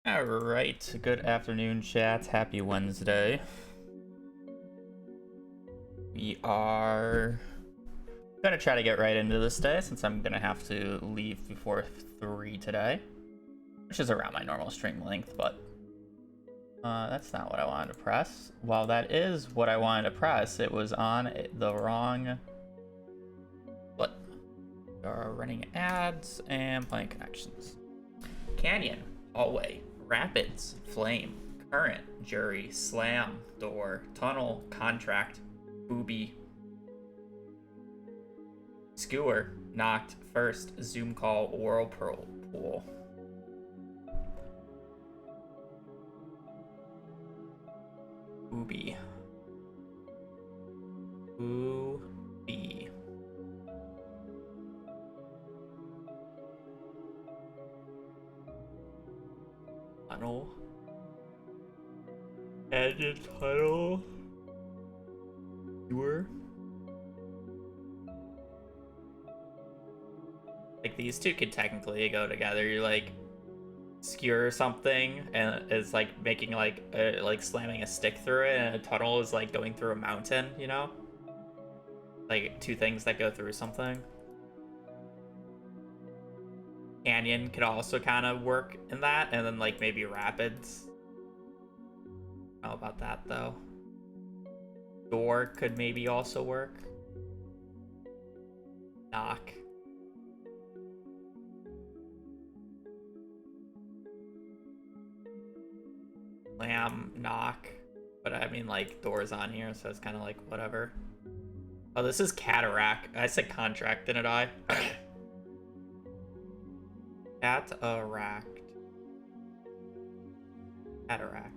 Alright, good afternoon, chat. Happy Wednesday. We are gonna try to get right into this day since I'm gonna have to leave before 3 today, which is around my normal stream length, but that's not what I wanted to press. While that is what I wanted to press, it was on the wrong. What? We are running ads and playing connections. Canyon, hallway, rapids, flame, current, jury, slam, door, tunnel, contract, booby, skewer, knocked, first, zoom call, whirlpool. Booby. Booby. Tunnel. Engine tunnel. Skewer. Like these two could technically go together. You like skewer something and it's like making like slamming a stick through it, and a tunnel is like going through a mountain, you know? Like two things that go through something. Canyon could also kind of work in that, and then like maybe rapids. I don't know about that though. Door could maybe also work. Knock. Slam, knock. But I mean, like, doors on here, so it's kind of like whatever. Oh, this is cataract. I said contract, didn't I? Cataract. Cataract.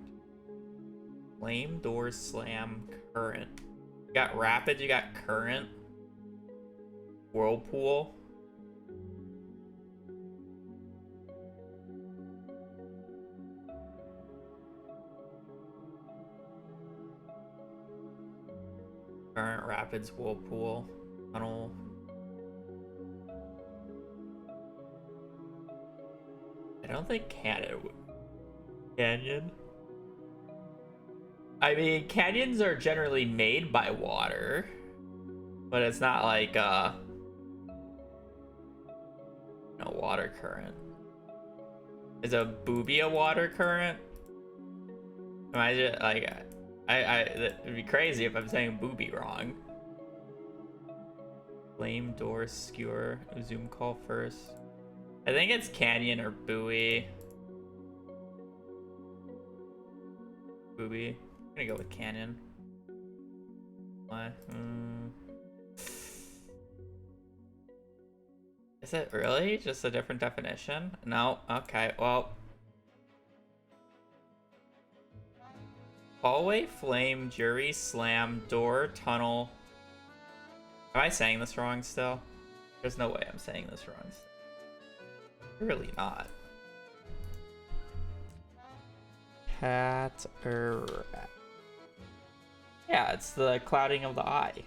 Flame, doors, slam, current. You got rapid, you got current. Whirlpool. Current, rapids, whirlpool, tunnel. I don't think Canyon. I mean, canyons are generally made by water, but it's not like no water current. Is a booby a water current? Imagine like it'd be crazy if I'm saying booby wrong. Flame, door, skewer, zoom call first. I think it's canyon or buoy. Booby. I'm gonna go with canyon. Why? Is it really just a different definition? No. Okay. Well. Hallway, flame, jury, slam, door, tunnel. Am I saying this wrong still? There's no way I'm saying this wrong still. Really not. Cataract. Yeah, it's the clouding of the eye.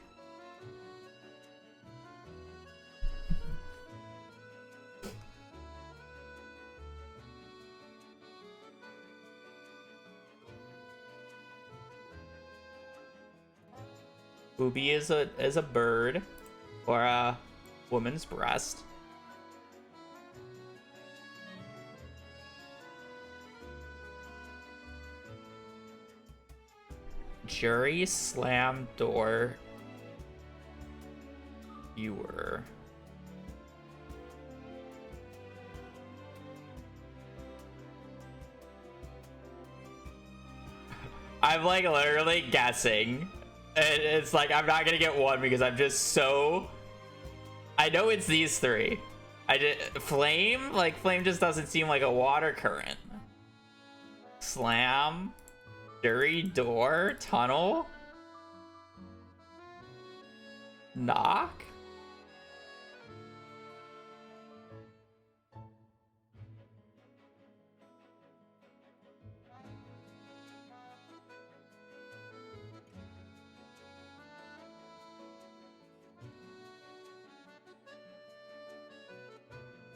Booby is a bird or a woman's breast. Jury, slam, door, viewer. I'm like literally guessing. It's like I'm not gonna get one because I'm just so. I know it's these three. Flame, like flame just doesn't seem like a water current. Slam, jury, door, tunnel, knock.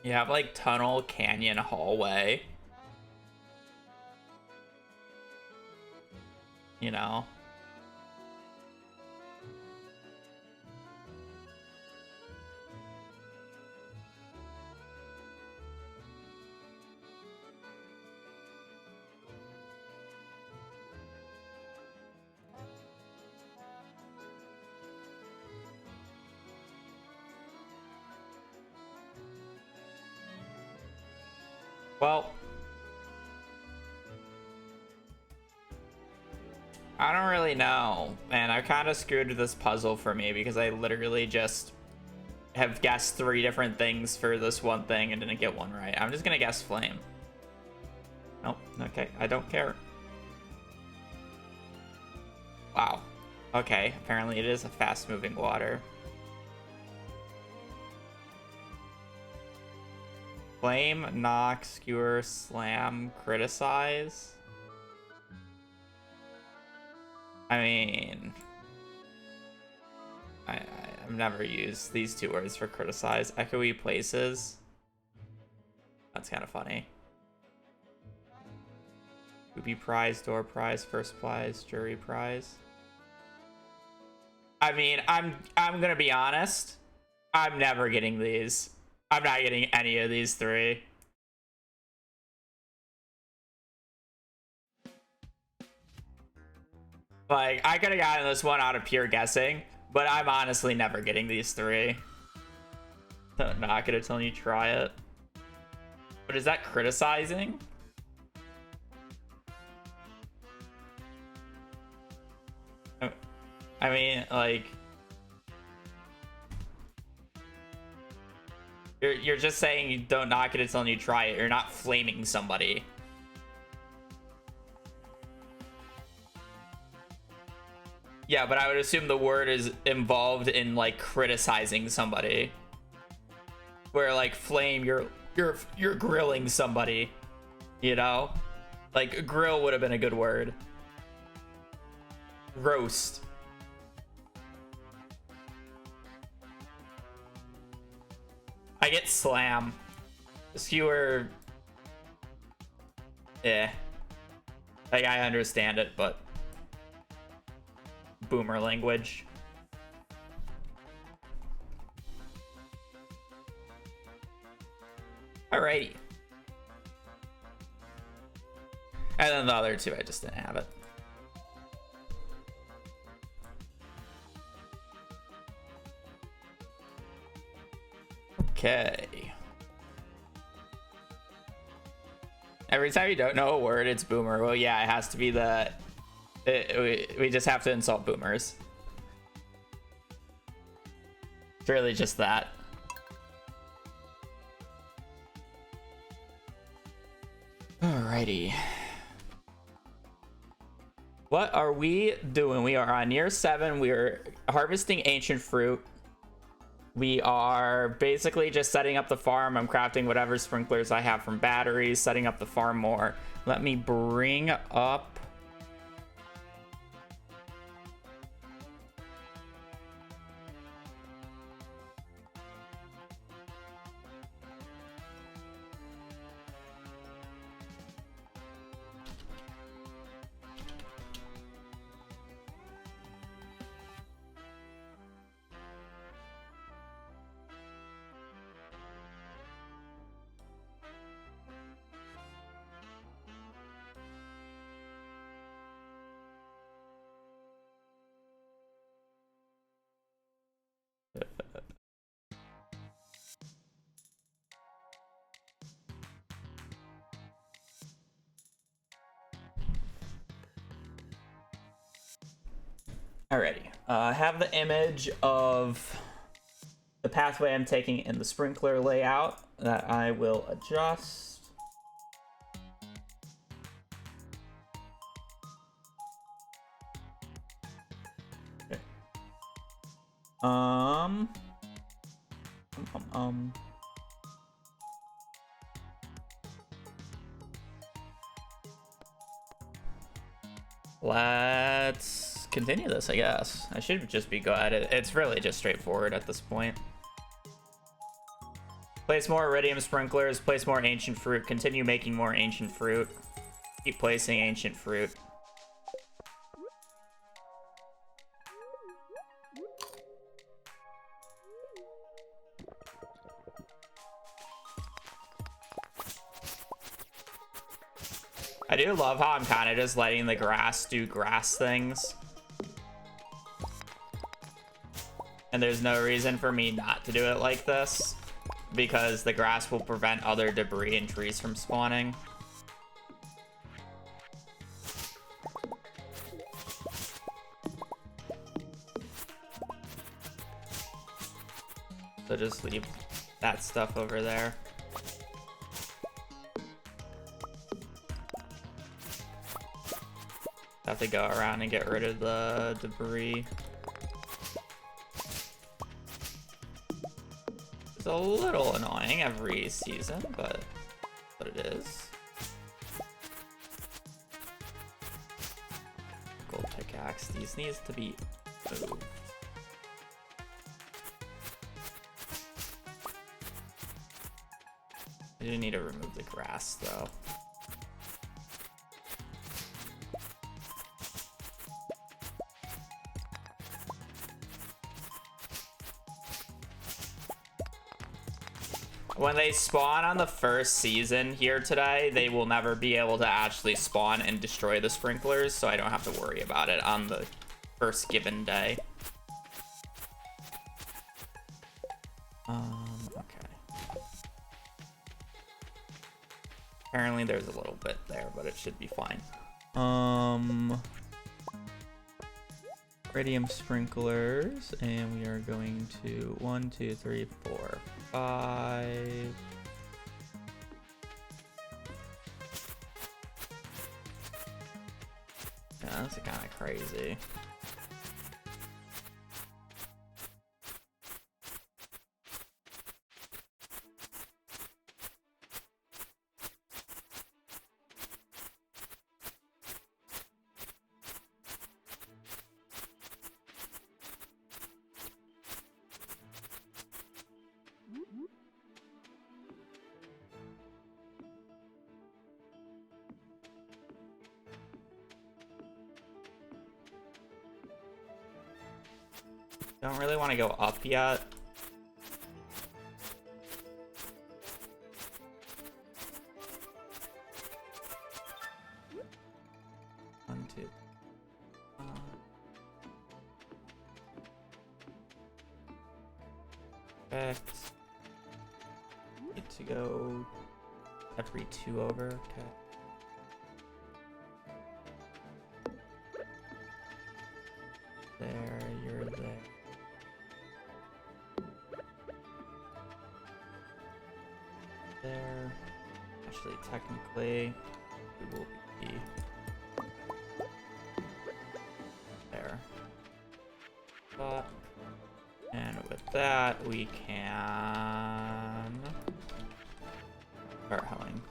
You have like tunnel, canyon, hallway. you know? Well, I don't really know, and I kind of screwed this puzzle for me because I literally just have guessed 3 different things for this one thing and didn't get one right. I'm just gonna guess flame. Nope, okay, I don't care. Wow. Okay, apparently it is a fast-moving water. Flame, knock, skewer, slam, criticize. I mean, I've never used these 2 words for criticize. Echoey places. That's kind of funny. Booby prize, door prize, first prize, jury prize. I mean, I'm gonna be honest. I'm never getting these. I'm not getting any of these 3. Like, I could have gotten this one out of pure guessing, but I'm honestly never getting these 3. I'm not gonna tell you try it. But is that criticizing? I mean, like, you're just saying you don't knock it until you try it. You're not flaming somebody. Yeah, but I would assume the word is involved in like criticizing somebody. Where like flame, you're grilling somebody, you know? Like grill would have been a good word. Roast. I get slam. Skewer. Yeah. Like I understand it, but boomer language. Alrighty. And then the other 2, I just didn't have it. Okay. Every time you don't know a word, it's boomer. Well, yeah, it has to be the... we just have to insult boomers. It's really just that. Alrighty. What are we doing? We are on year 7. We are harvesting ancient fruit. We are basically just setting up the farm. I'm crafting whatever sprinklers I have from batteries, setting up the farm more. Let me bring up... Alrighty, I have the image of the pathway I'm taking in the sprinkler layout that I will adjust. Okay. Let's continue this, I guess. I should just be good. It's really just straightforward at this point. Place more iridium sprinklers, place more ancient fruit, continue making more ancient fruit. Keep placing ancient fruit. do love how I'm kind of just letting the grass do grass things. And there's no reason for me not to do it like this, because the grass will prevent other debris and trees from spawning. So just leave that stuff over there. Have to go around and get rid of the debris. It's a little annoying every season, but what it is. Gold pickaxe. These needs to be moved. I do need to remove the grass though. When they spawn on the first season here today, they will never be able to actually spawn and destroy the sprinklers, so I don't have to worry about it on the first given day. Okay. Apparently there's a little bit there, but it should be fine. Radium sprinklers, and we are going to 1, 2, 3, 4, 5. Yeah, that's kind of crazy. Don't really want to go up yet. One, two. Perfect. Need to go every 2 over. Okay. There, you're there. There. Actually, technically, we will be there. But, and with that, we can start hoeing.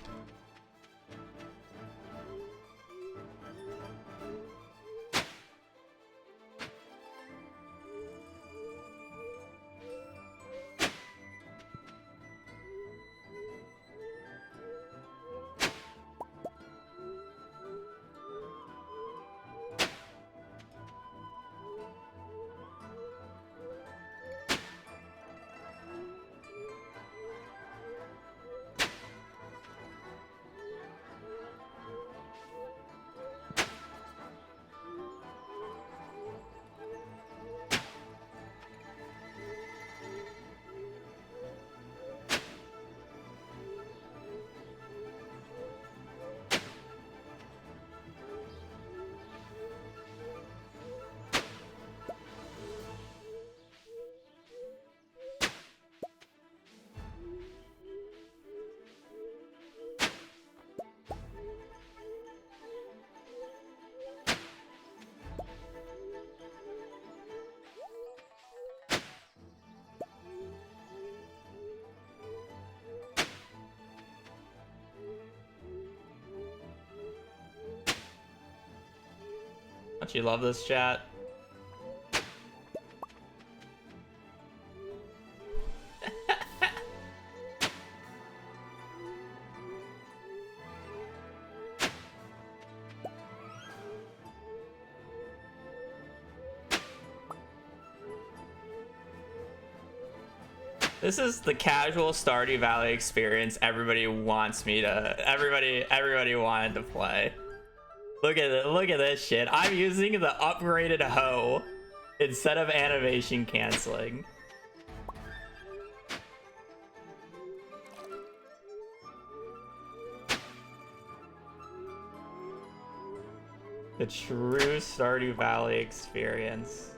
Don't you love this chat? This is the casual Stardew Valley experience everybody wants me to, everybody wanted to play. Look at this shit. I'm using the upgraded hoe instead of animation canceling. The true Stardew Valley experience.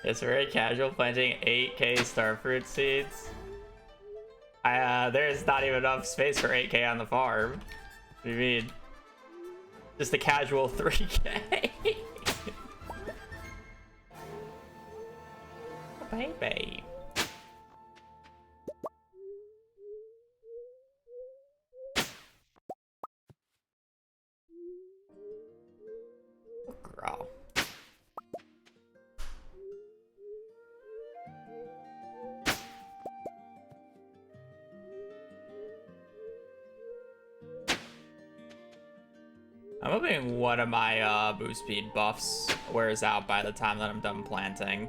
It's very casual planting 8k starfruit seeds. There's not even enough space for 8k on the farm. What do you mean? Just a casual 3k. Baby. Girl. I'm hoping one of my move speed buffs wears out by the time that I'm done planting.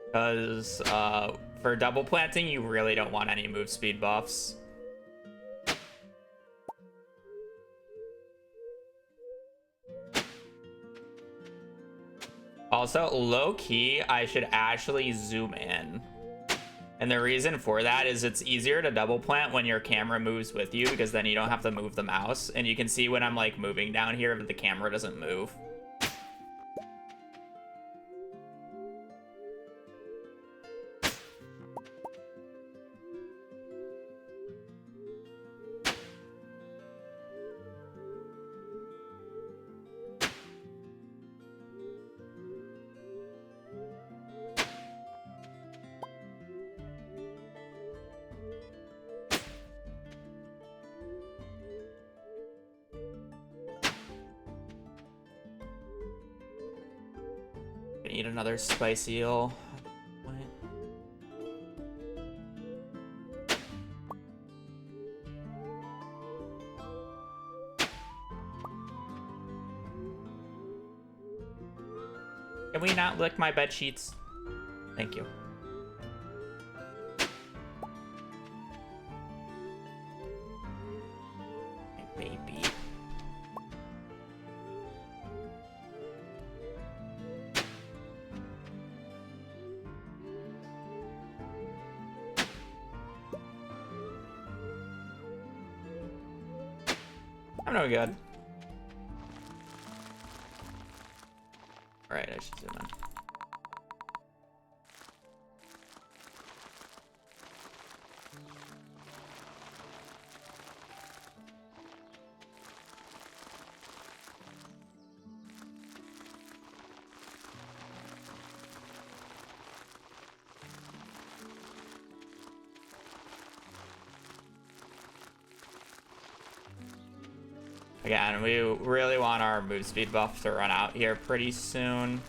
Because for double planting, you really don't want any move speed buffs. Also, low-key, I should actually zoom in. And the reason for that is it's easier to double plant when your camera moves with you, because then you don't have to move the mouse. And you can see when I'm like moving down here that the camera doesn't move. Eat another spicy eel. Can we not lick my bed sheets? Thank you. My baby. I'm no good. Alright, I should zoom in. Again, we really want our move speed buff to run out here pretty soon.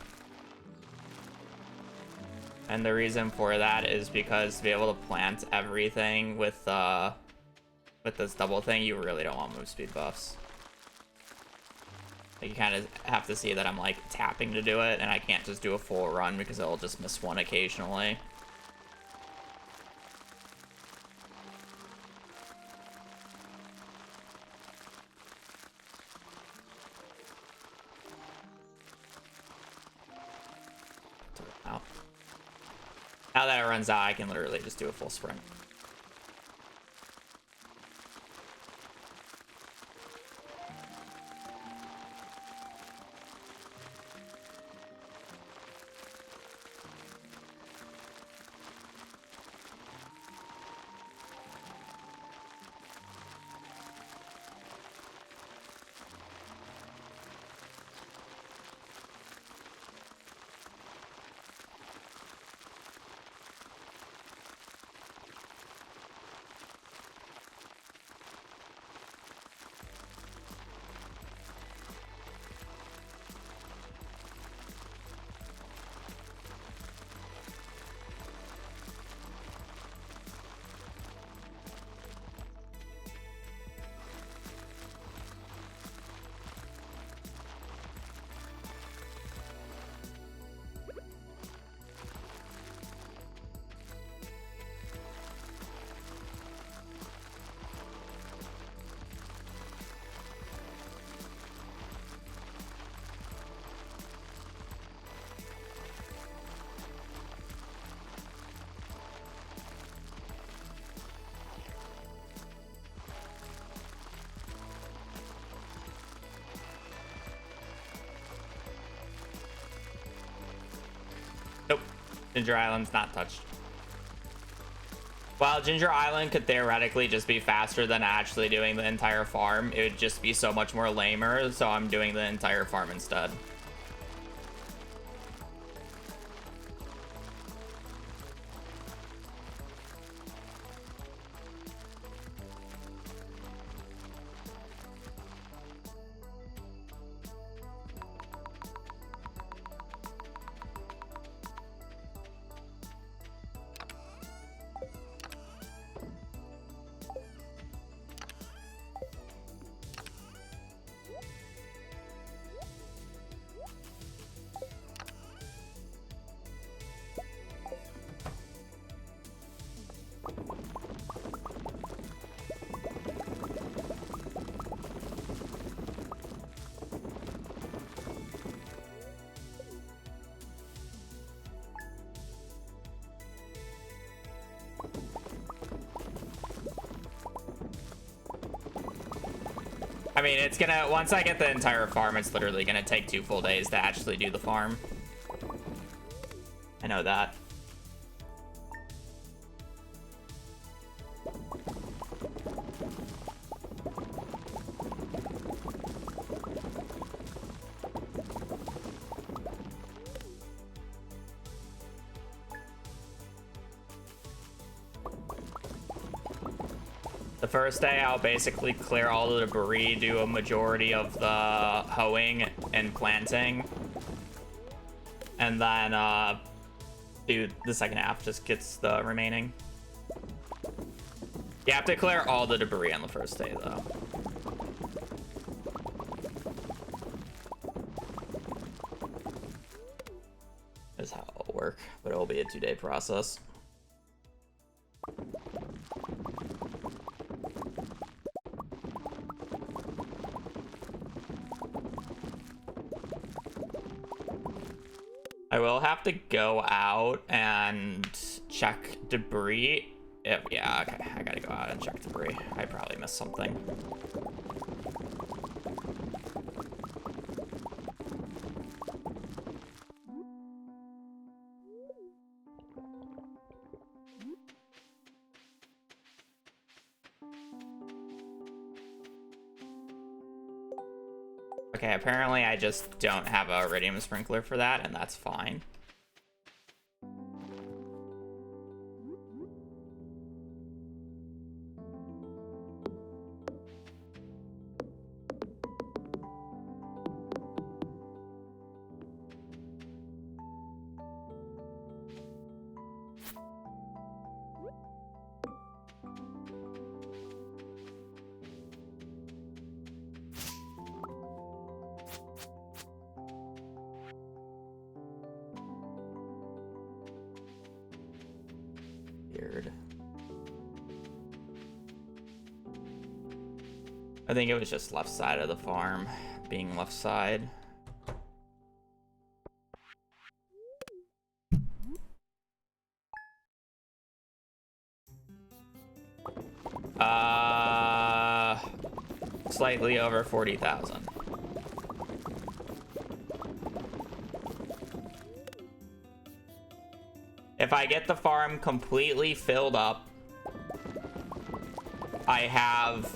And the reason for that is because to be able to plant everything with this double thing, you really don't want move speed buffs. Like, you kind of have to see that I'm like tapping to do it, and I can't just do a full run because it'll just miss one occasionally. Now that it runs out, I can literally just do a full sprint. Ginger Island's not touched. While Ginger Island could theoretically just be faster than actually doing the entire farm, it would just be so much more lamer, so I'm doing the entire farm instead. I mean, it's gonna, once I get the entire farm, it's literally gonna take 2 full days to actually do the farm. I know that. The first day, I'll basically clear all the debris, do a majority of the hoeing and planting, and then do the second half, just gets the remaining. You have to clear all the debris on the first day, though. Is how it'll work, but it'll be a 2-day process. I will have to go out and check debris. Yeah, okay, I gotta go out and check debris. I probably missed something. Okay, apparently I just don't have a Iridium Sprinkler for that, and that's fine. Weird. I think it was just left side of the farm being left side. Slightly over 40,000. If I get the farm completely filled up, I have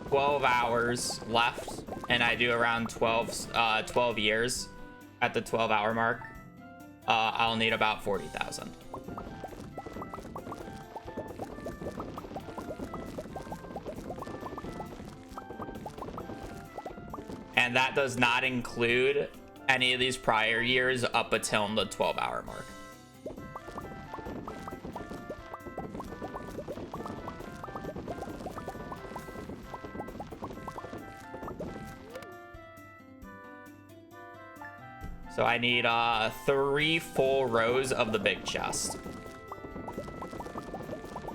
12 hours left, and I do around 12 years at the 12-hour mark. I'll need about 40,000. And that does not include any of these prior years up until the 12-hour mark. So I need 3 full rows of the big chest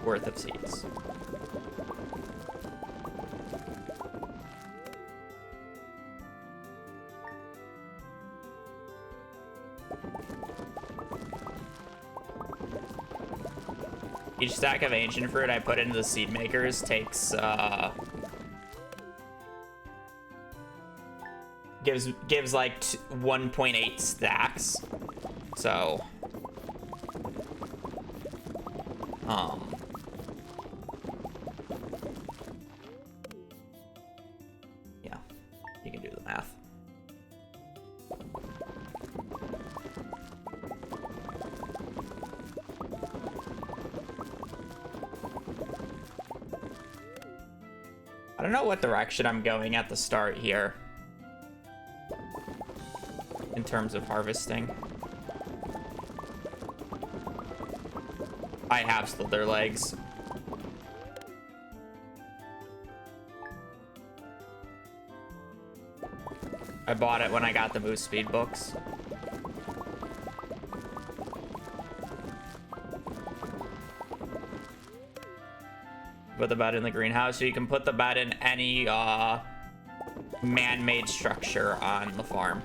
worth of seeds. Each stack of ancient fruit I put into the seed makers takes gives like 1.8 stacks. So yeah, you can do the math. I don't know what direction I'm going at the start here in terms of harvesting. I have slither legs. I bought it when I got the Moose Speed books. Put the bed in the greenhouse, so you can put the bed in any man-made structure on the farm.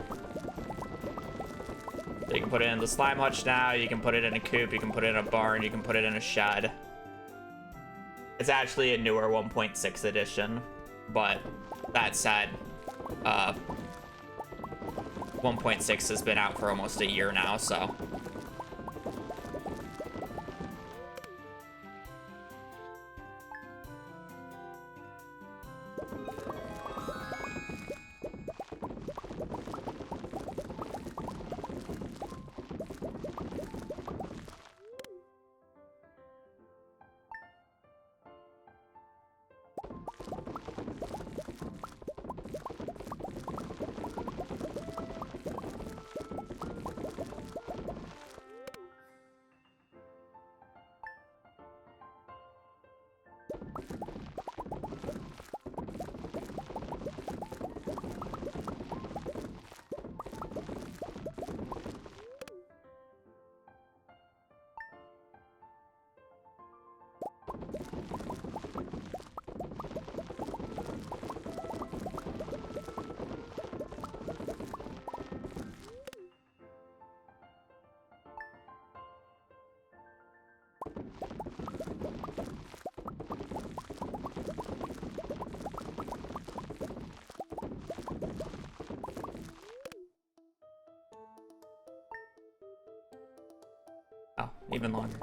So you can put it in the slime hutch now, you can put it in a coop, you can put it in a barn, you can put it in a shed. It's actually a newer 1.6 edition, but that said, 1.6 has been out for almost a year now, so. Oh, even longer.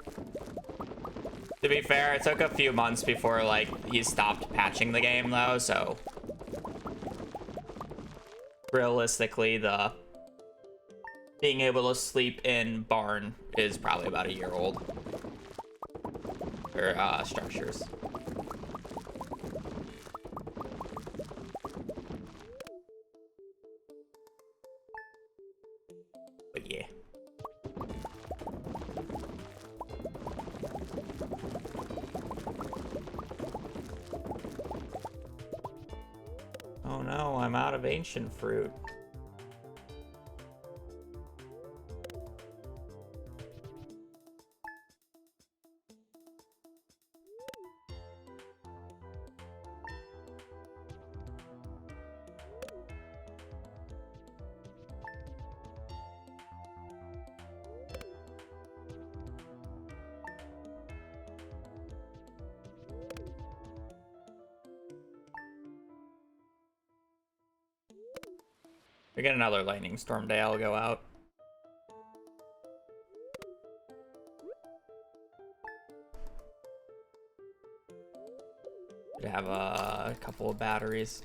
To be fair, it took a few months before, like, he stopped patching the game, though, so realistically, the being able to sleep in barn is probably about a year old. Or, structures. But yeah. Oh no, I'm out of ancient fruit. We get another lightning storm day, I'll go out. Should have a couple of batteries.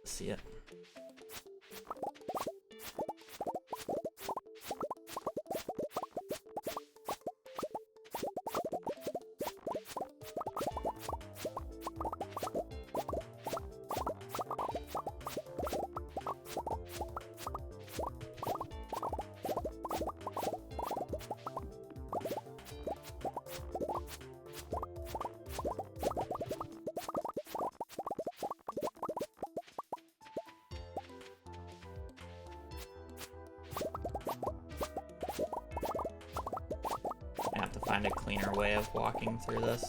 See it. Find a cleaner way of walking through this.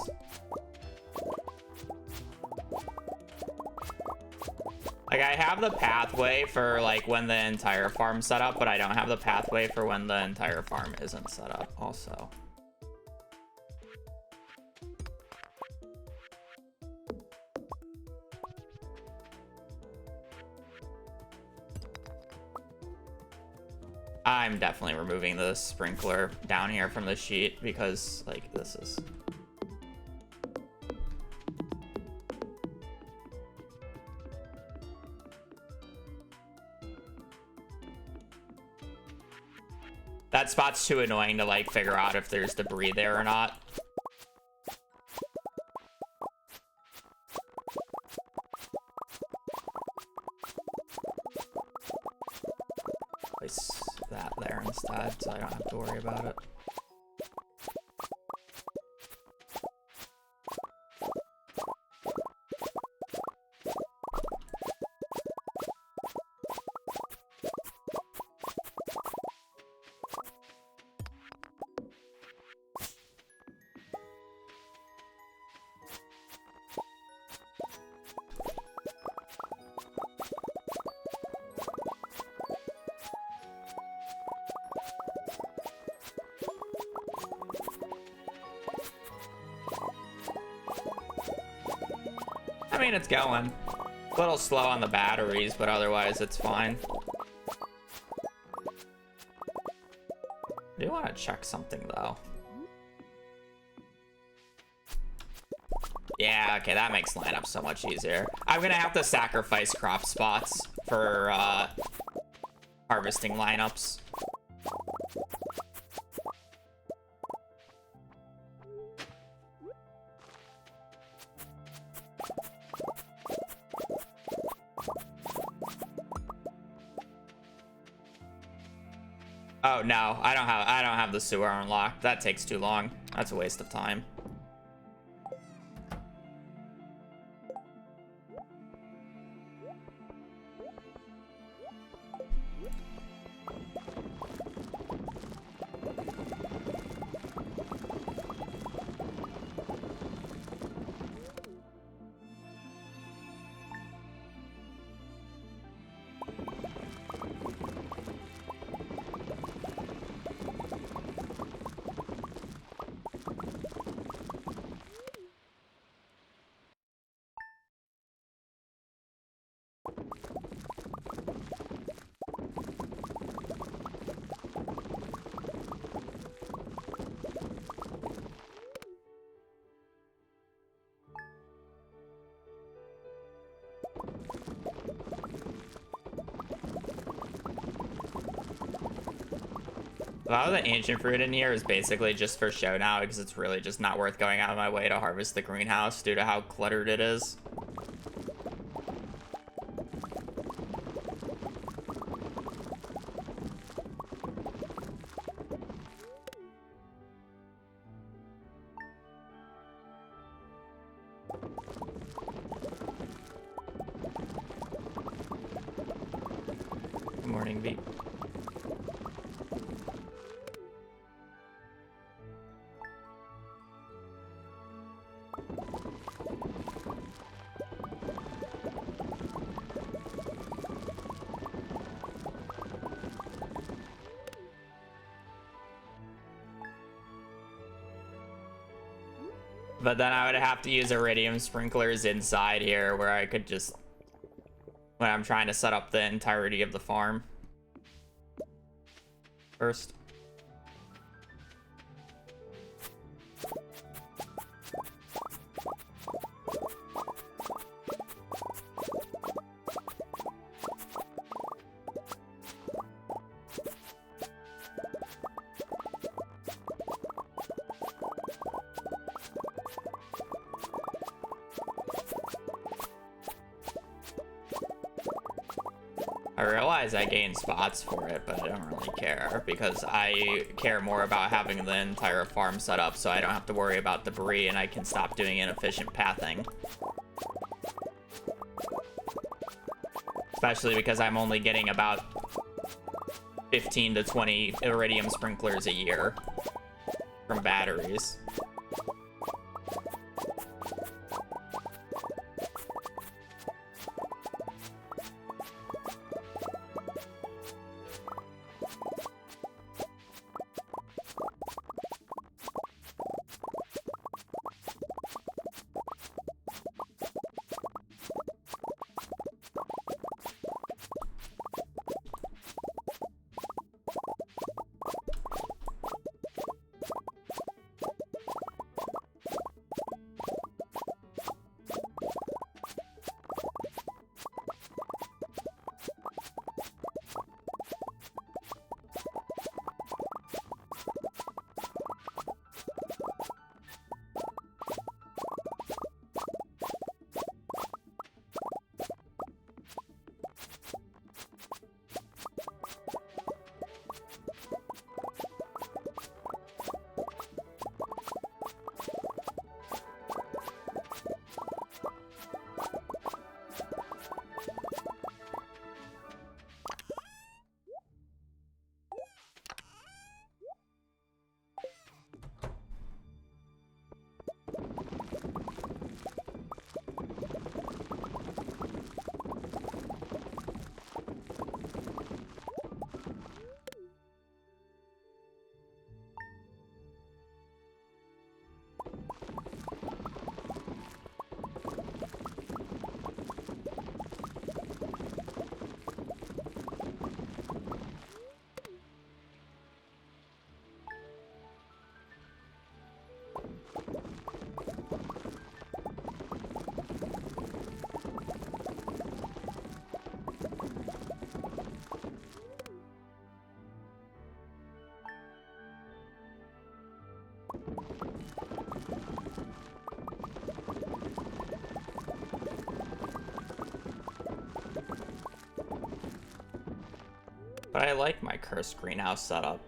Like, I I have the pathway for like when the entire farm's set up, but I don't have the pathway for when the entire farm isn't set up also. I'm definitely removing the sprinkler down here from the sheet because like this is... That spot's too annoying to like figure out if there's debris there or not. Place that there instead so I don't have to worry about it. I mean, it's going. A little slow on the batteries, but otherwise it's fine. I do want to check something, though. Yeah, okay, that makes lineup so much easier. I'm gonna have to sacrifice crop spots for harvesting lineups. Oh no, I don't have the sewer unlocked. That takes too long. That's a waste of time. A lot of the ancient fruit in here is basically just for show now because it's really just not worth going out of my way to harvest the greenhouse due to how cluttered it is. Good morning, Veep. But then I would have to use iridium sprinklers inside here where I could just, when I'm trying to set up the entirety of the farm first. I realize I gain spots for it, but I don't really care because I care more about having the entire farm set up so I don't have to worry about debris and I can stop doing inefficient pathing. Especially because I'm only getting about 15 to 20 iridium sprinklers a year from batteries. But I like my cursed greenhouse setup.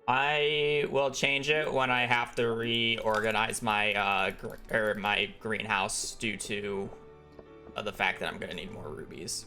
I will change it when I have to reorganize my my greenhouse due to the fact that I'm gonna need more rubies.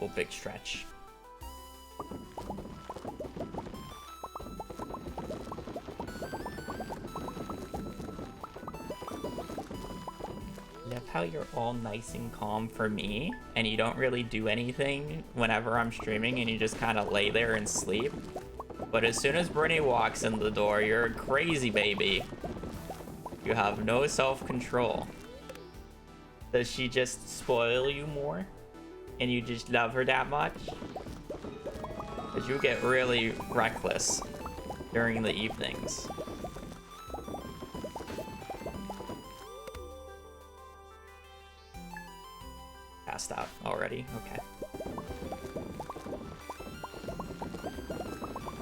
Oh, big stretch. Love how you're all nice and calm for me, and you don't really do anything whenever I'm streaming, and you just kind of lay there and sleep. But as soon as Brittany walks in the door, you're a crazy baby. You have no self-control. Does she just spoil you more? And you just love her that much? Because you get really reckless during the evenings. Passed out already? Okay.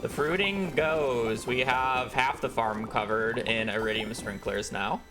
The fruiting goes. We have half the farm covered in iridium sprinklers now.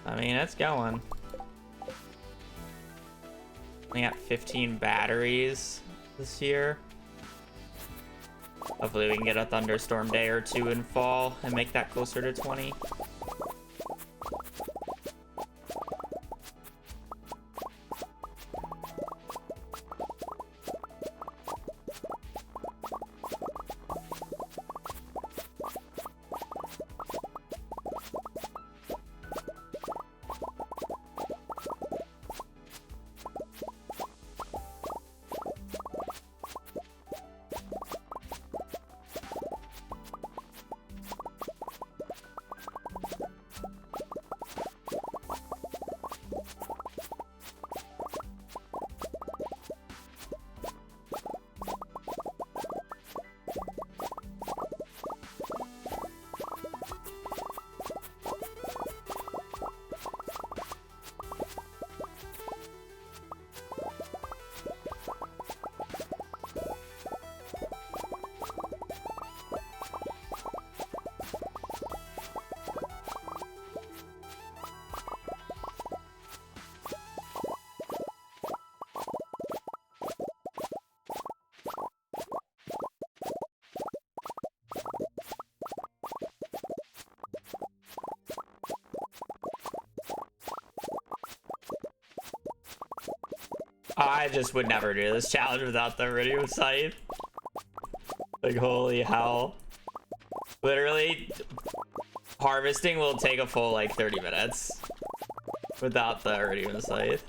I mean, it's going. only got 15 batteries this year. Hopefully we can get a thunderstorm day or two in fall and make that closer to 20. I just would never do this challenge without the iridium scythe. Like, holy hell. Literally, harvesting will take a full, like, 30 minutes without the iridium scythe.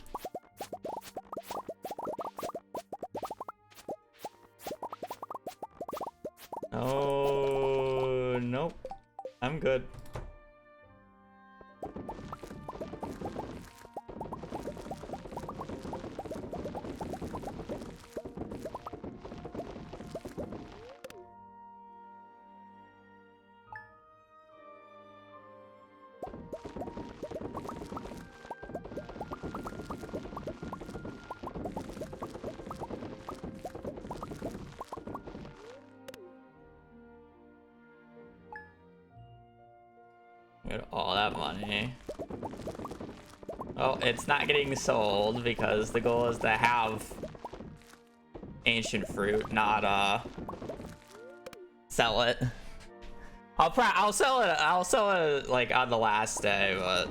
Oh, nope. I'm good. Get all that money. Well, it's not getting sold because the goal is to have ancient fruit, not sell it. I'll sell it. I'll sell it like on the last day, but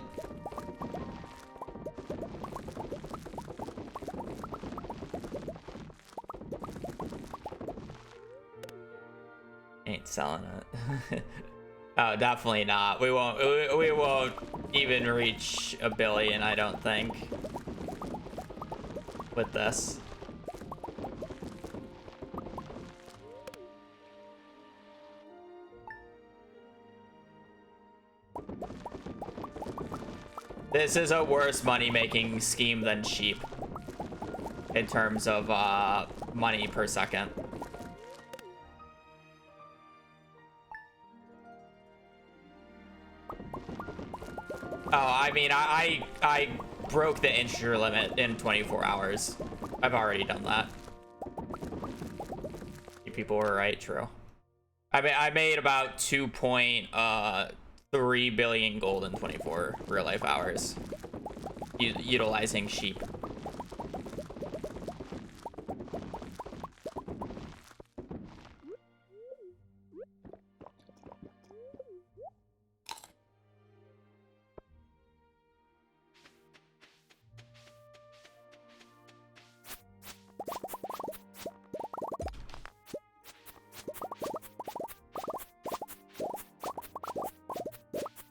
ain't selling it. Oh, definitely not. We won't even reach 1 billion, I don't think, with this. This is a worse money-making scheme than sheep in terms of money per second. Oh, I mean, I broke the integer limit in 24 hours. I've already done that. You people were right, true. I made about 2.3 billion gold in 24 real life hours utilizing sheep.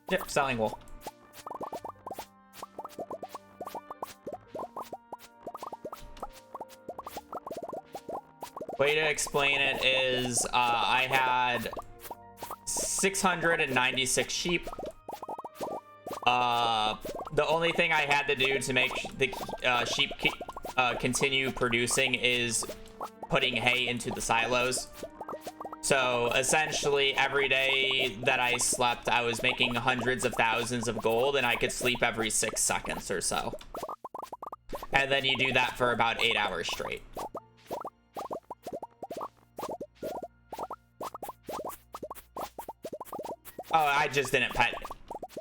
Yep, selling wool. Way to explain it is I had 696 sheep. The only thing I had to do to make the sheep continue producing is putting hay into the silos. So essentially every day that I slept, I was making hundreds of thousands of gold, and I could sleep every 6 seconds or so. And then you do that for about 8 hours straight. Oh, I just didn't pet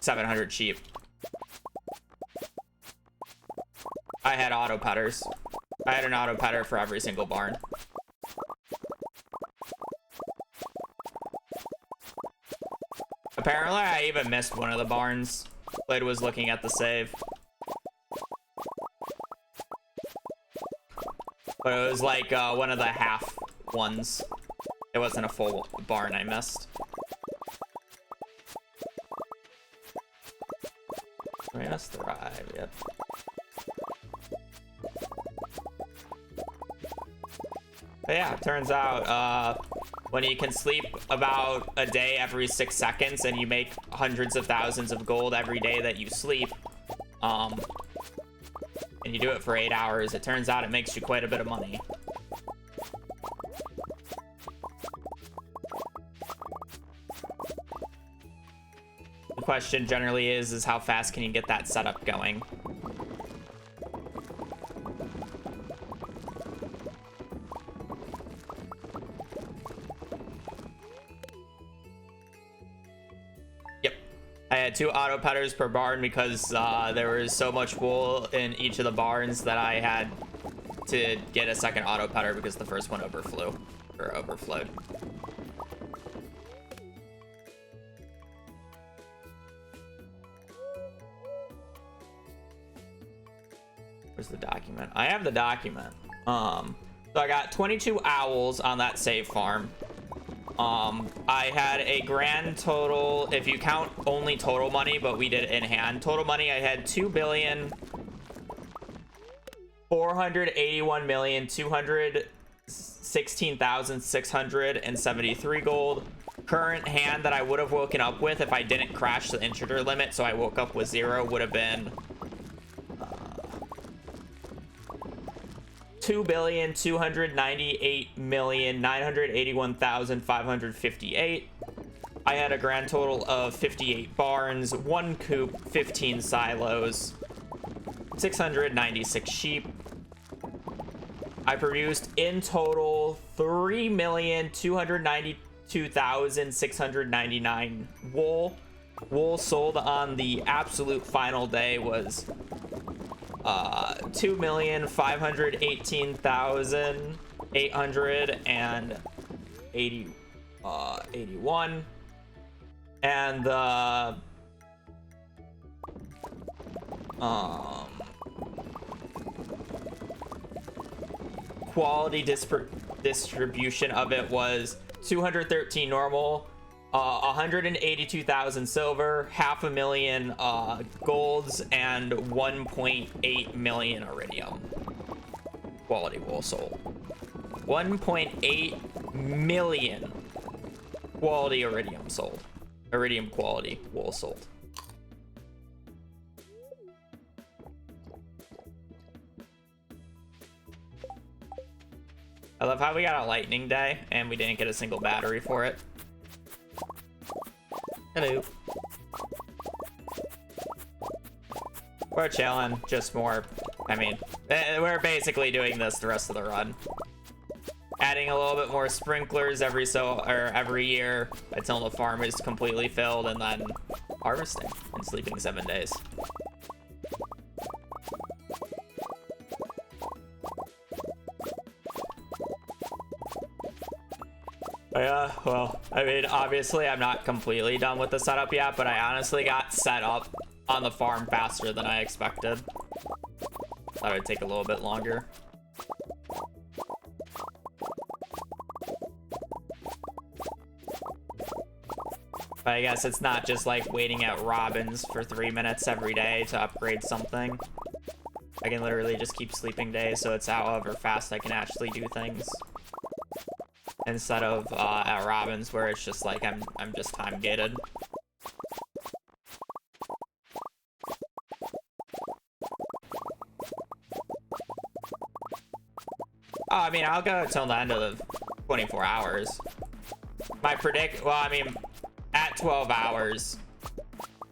700 sheep. I had auto petters. I had an auto petter for every single barn. Apparently, I even missed one of the barns. Blade was looking at the save. But it was like one of the half ones. It wasn't a full barn I missed. We must thrive, yep. But yeah, it turns out when you can sleep about a day every 6 seconds and you make hundreds of thousands of gold every day that you sleep, and you do it for 8 hours, it turns out it makes you quite a bit of money. The question generally is how fast can you get that setup going? I had 2 auto petters per barn because there was so much wool in each of the barns that I had to get a second auto petter because the first one overflowed. Where's the document? I have the document. So I got 22 owls on that save farm. I had a grand total, if you count only total money, but we did it in hand. Total money, I had 2,481,216,673 gold. Current hand that I would have woken up with if I didn't crash the intruder limit, so I woke up with 0, would have been 2,298,981,558. I had a grand total of 58 barns, 1 coop, 15 silos, 696 sheep. I produced in total 3,292,699 wool. Wool sold on the absolute final day was 2,518,881, and the quality distribution of it was 213 normal, 182,000 silver, 500,000 golds, and 1.8 million iridium. Quality wool sold. 1.8 million quality iridium sold. Iridium quality wool sold. I love how we got a lightning day and we didn't get a single battery for it. Hello. We're chilling, just more. I mean, we're basically doing this the rest of the run. Adding a little bit more sprinklers every year until the farm is completely filled, and then harvesting and sleeping 7 days. Yeah, well, I mean, obviously I'm not completely done with the setup yet, but I honestly got set up on the farm faster than I expected. Thought it would take a little bit longer. But I guess it's not just like waiting at Robin's for 3 minutes every day to upgrade something. I can literally just keep sleeping days, so it's however fast I can actually do things. Instead of at Robin's, where it's just like I'm just time gated. Oh, I mean, I'll go till the end of the 24 hours. Well, I mean, at 12 hours,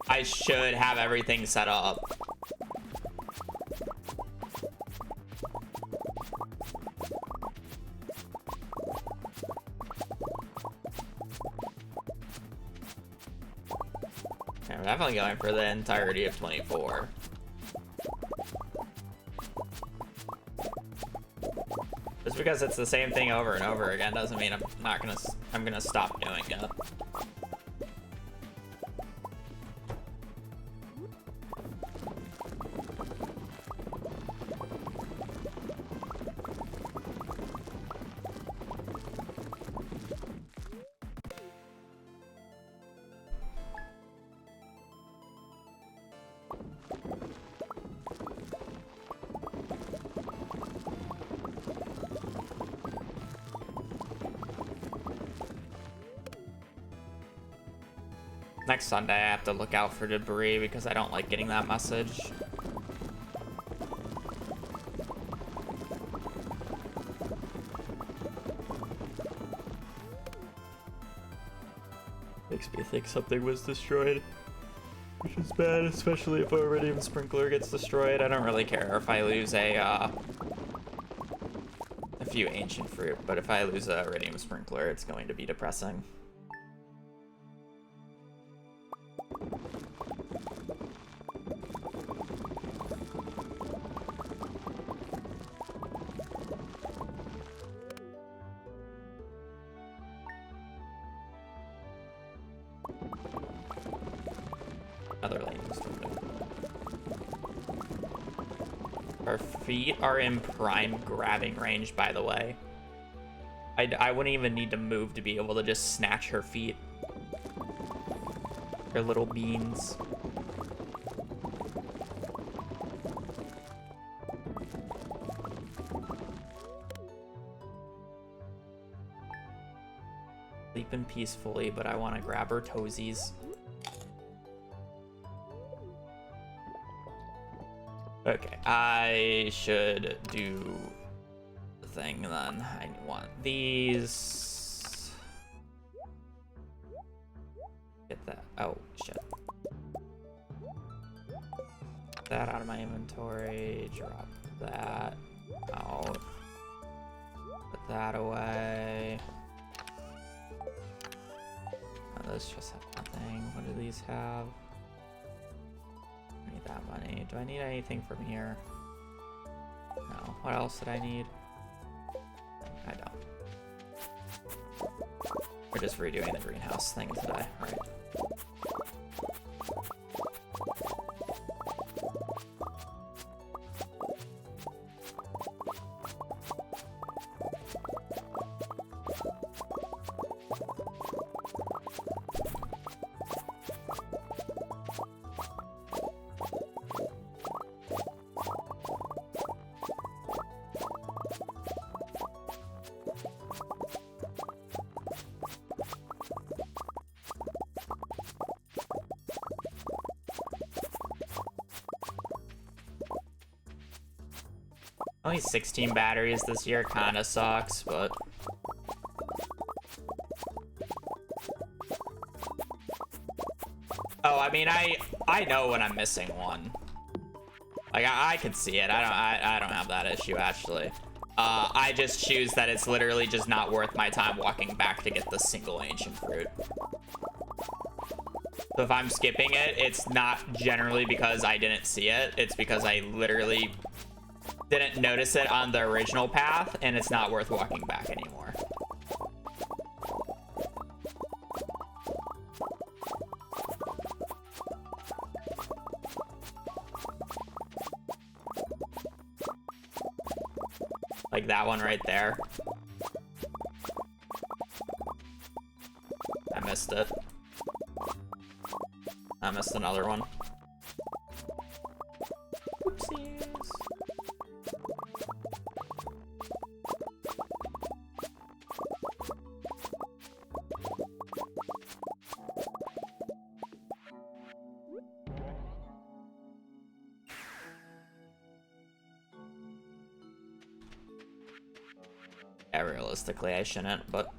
I should have everything set up. I'm definitely going for the entirety of 24. Just because it's the same thing over and over again doesn't mean I'm gonna stop doing it. Next Sunday, I have to look out for debris because I don't like getting that message. Makes me think something was destroyed, which is bad, especially if a Iridium Sprinkler gets destroyed. I don't really care if I lose a few ancient fruit, but if I lose a Iridium Sprinkler, it's going to be depressing. Another lightning storm. Our feet are in prime grabbing range, by the way. I wouldn't even need to move to be able to just snatch her feet. Her little beans. Sleeping peacefully, but I want to grab her toesies. Okay, I should do the thing then. I want these. Get that. Oh, shit. Get that out of my inventory. Drop that out. Put that away. Oh, those just have nothing. What do these have? I need that money. Do I need anything from here? No. What else did I need? I don't. We're just redoing the greenhouse thing today, right? Only 16 batteries this year kind of sucks, but... Oh, I mean, I know when I'm missing one. Like, I can see it. I don't have that issue, actually. I just choose that it's literally just not worth my time walking back to get the single ancient fruit. So if I'm skipping it, it's not generally because I didn't see it. It's because I literally didn't notice it on the original path, and it's not worth walking back anymore. Like that one right there. I missed it. I missed another one. Oopsies. Yeah, realistically, I shouldn't, but...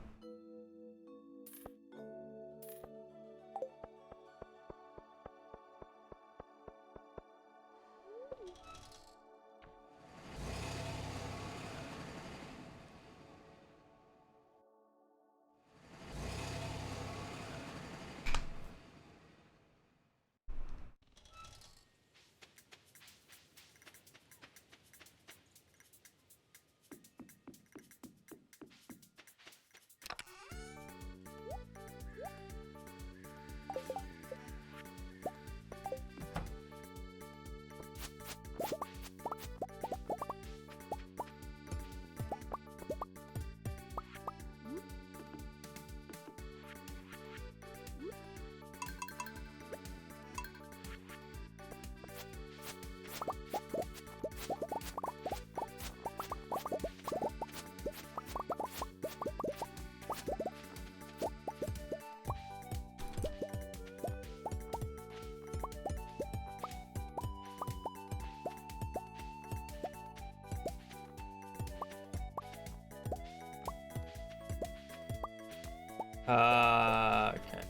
Okay.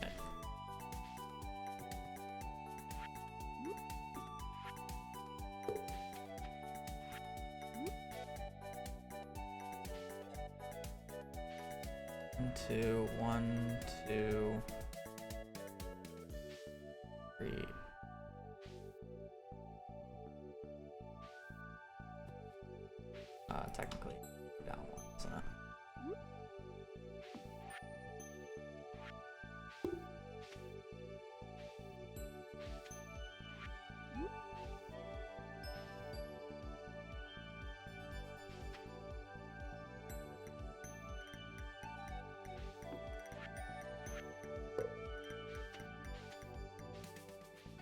One, two, three. Technically, down one, isn't it?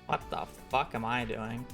What the fuck am I doing?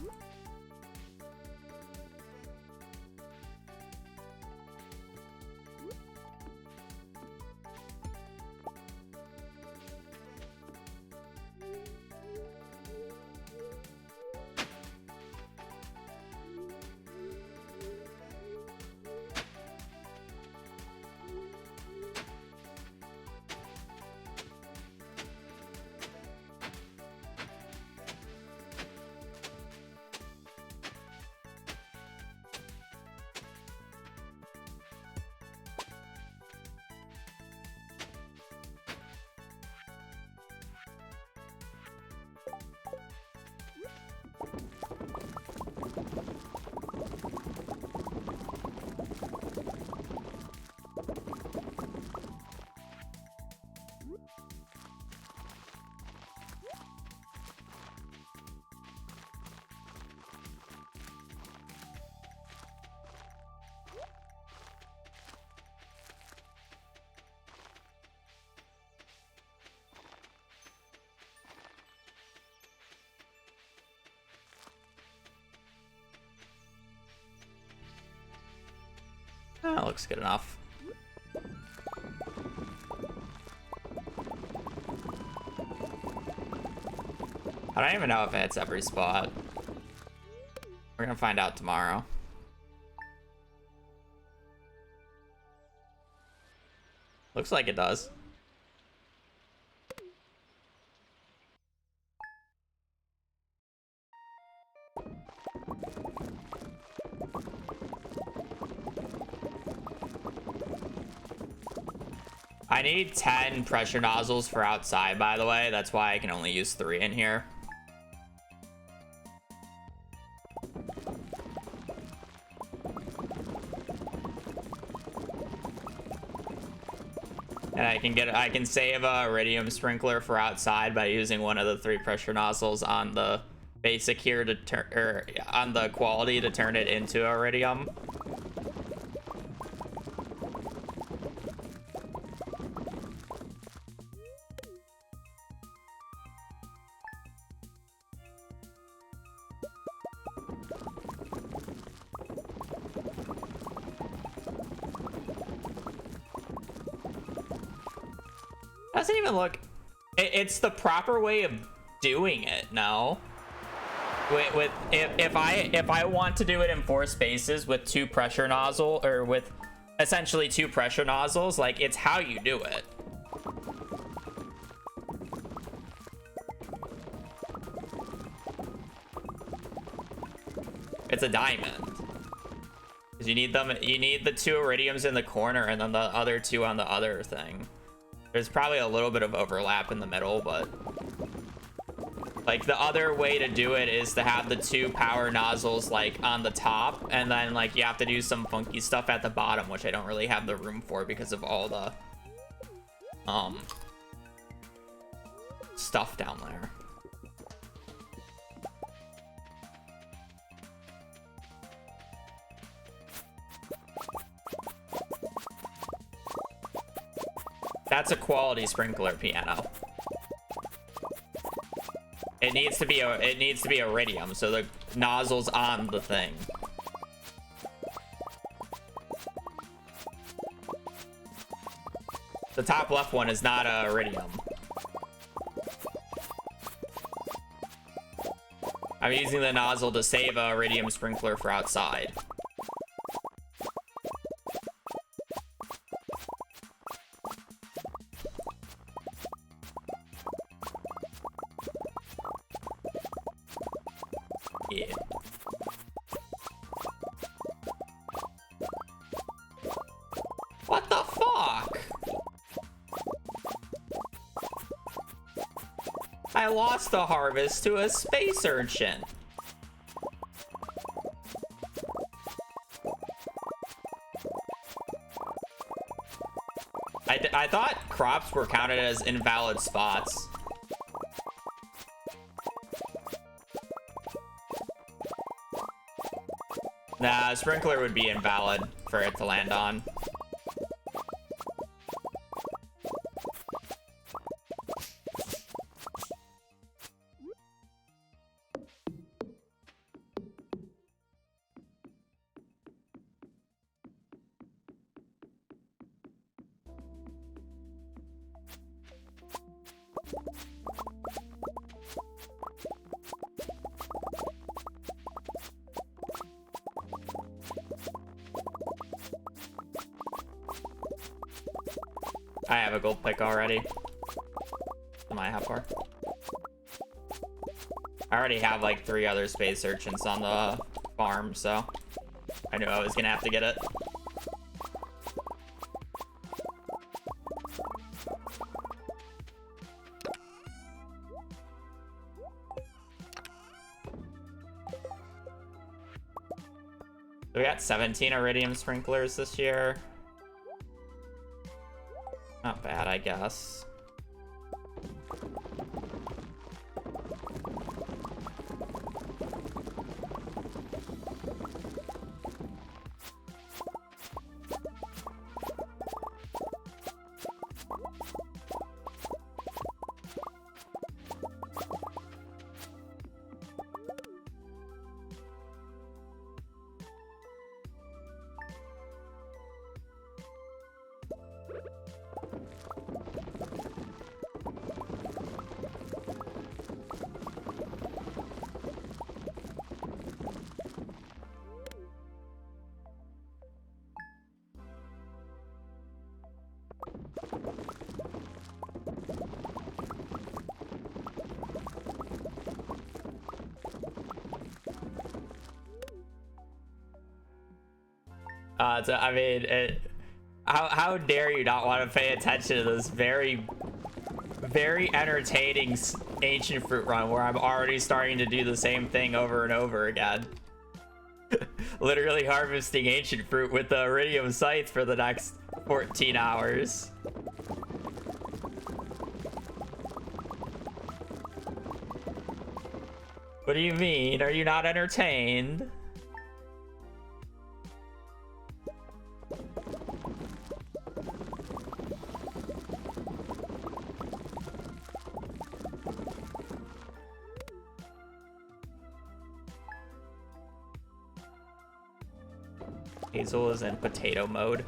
That looks good enough. I don't even know if it hits every spot. We're gonna find out tomorrow. Looks like it does. I need 10 pressure nozzles for outside, by the way. That's why I can only use 3 in here. And I can save a iridium sprinkler for outside by using one of the 3 pressure nozzles on the basic here to turn, or on the quality to turn it into iridium. Doesn't even look. It's the proper way of doing it. No. If I want to do it in 4 spaces with 2 pressure nozzle, or with essentially 2 pressure nozzles, like, it's how you do it. It's a diamond. 'Cause you need them. You need the 2 iridiums in the corner and then the other 2 on the other thing. There's probably a little bit of overlap in the middle, but like the other way to do it is to have the 2 power nozzles like on the top, and then like you have to do some funky stuff at the bottom, which I don't really have the room for because of all the stuff down there. That's a quality sprinkler piano. It needs to be iridium, so the nozzle's on the thing. The top left one is not a iridium. I'm using the nozzle to save a iridium sprinkler for outside. I lost the harvest to a space urchin. I thought crops were counted as invalid spots. Nah, sprinkler would be invalid for it to land on. I have a gold pick already. Am I how far? I already have like 3 other space urchins on the farm, so I knew I was gonna have to get it. So we got 17 iridium sprinklers this year. Not bad, I guess. So, I mean, how dare you not want to pay attention to this very, very entertaining ancient fruit run where I'm already starting to do the same thing over and over again. Literally harvesting ancient fruit with the iridium scythe for the next 14 hours. What do you mean? Are you not entertained? Hazel is in potato mode.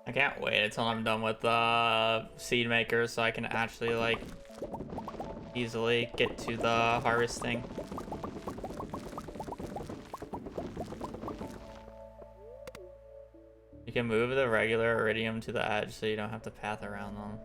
I can't wait until I'm done with the seed maker so I can actually like easily get to the harvesting. You can move the regular iridium to the edge so you don't have to path around them.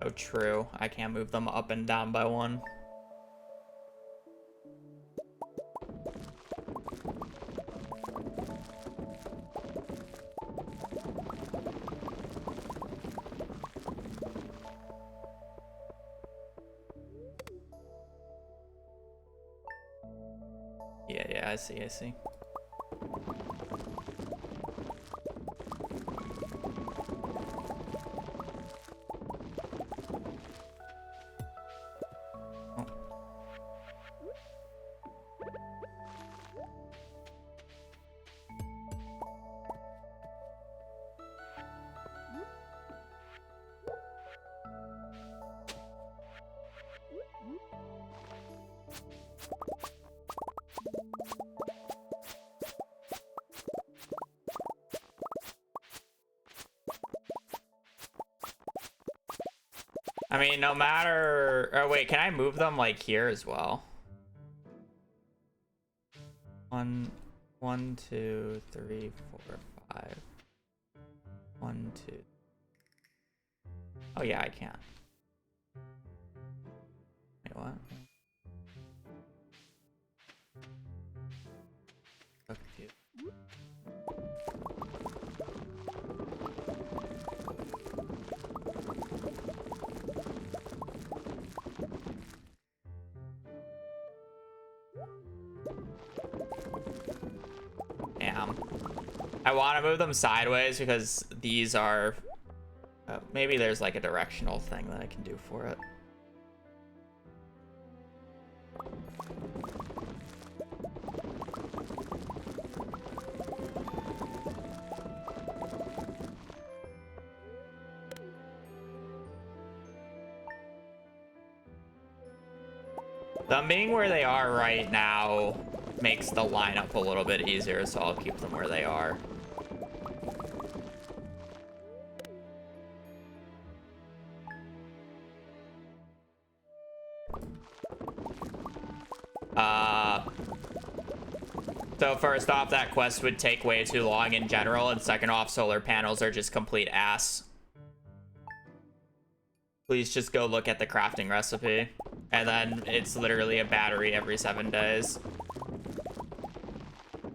Oh, true. I can't move them up and down by 1. I see, I see. I mean, no matter... Oh, wait, can I move them, like, here as well? 1, 2, 3, 4, 5. 1, 2. Oh, yeah, I can. Wait, what? So confused. Damn. I want to move them sideways because these are... maybe there's like a directional thing that I can do for it. Them being where they are right now makes the lineup a little bit easier, so I'll keep them where they are. So first off, that quest would take way too long in general, and second off, solar panels are just complete ass. Please just go look at the crafting recipe, and then it's literally a battery every 7 days.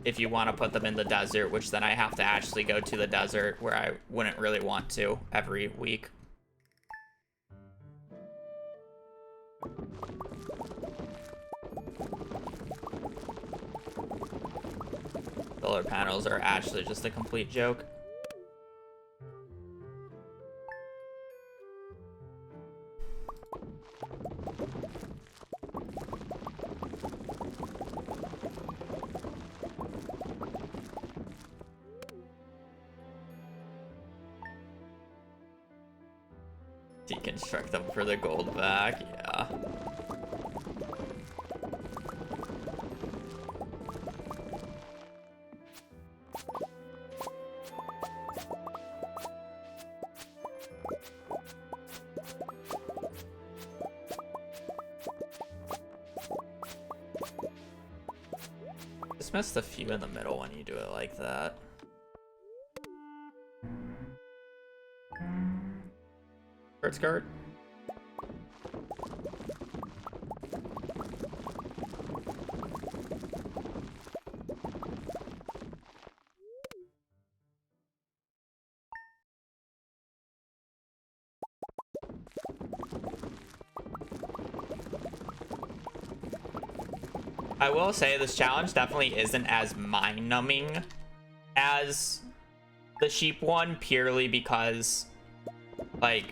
If you want to put them in the desert, which then I have to actually go to the desert where I wouldn't really want to every week. Solar panels are actually just a complete joke. Deconstruct them for the gold back, yeah. Just miss the few in the middle when you do it like that. Skirt. I will say this challenge definitely isn't as mind-numbing as the sheep one, purely because, like,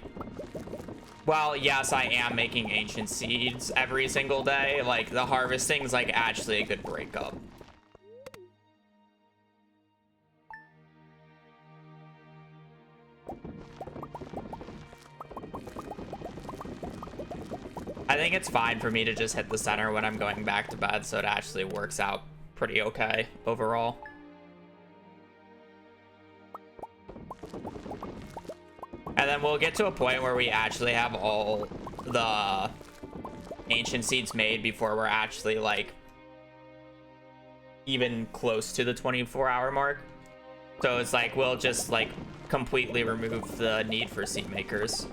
well, yes, I am making ancient seeds every single day. Like, the harvesting's, like, actually a good breakup. I think it's fine for me to just hit the center when I'm going back to bed, so it actually works out pretty okay overall. And then we'll get to a point where we actually have all the ancient seeds made before we're actually, like, even close to the 24-hour mark. So it's like we'll just, like, completely remove the need for seed makers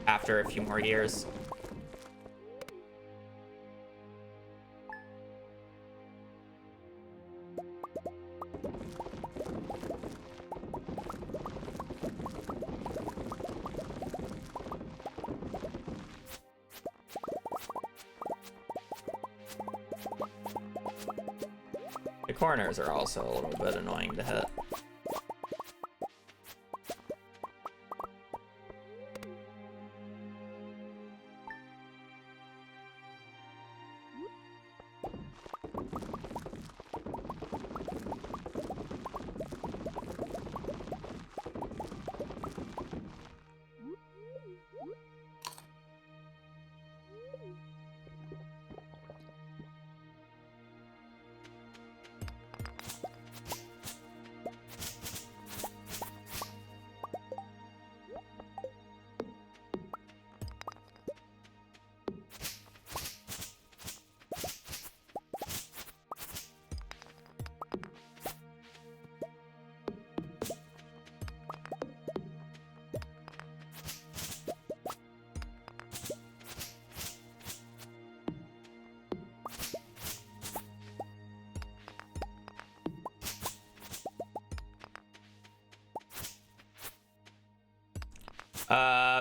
after a few more years. corners are also a little bit annoying to hit.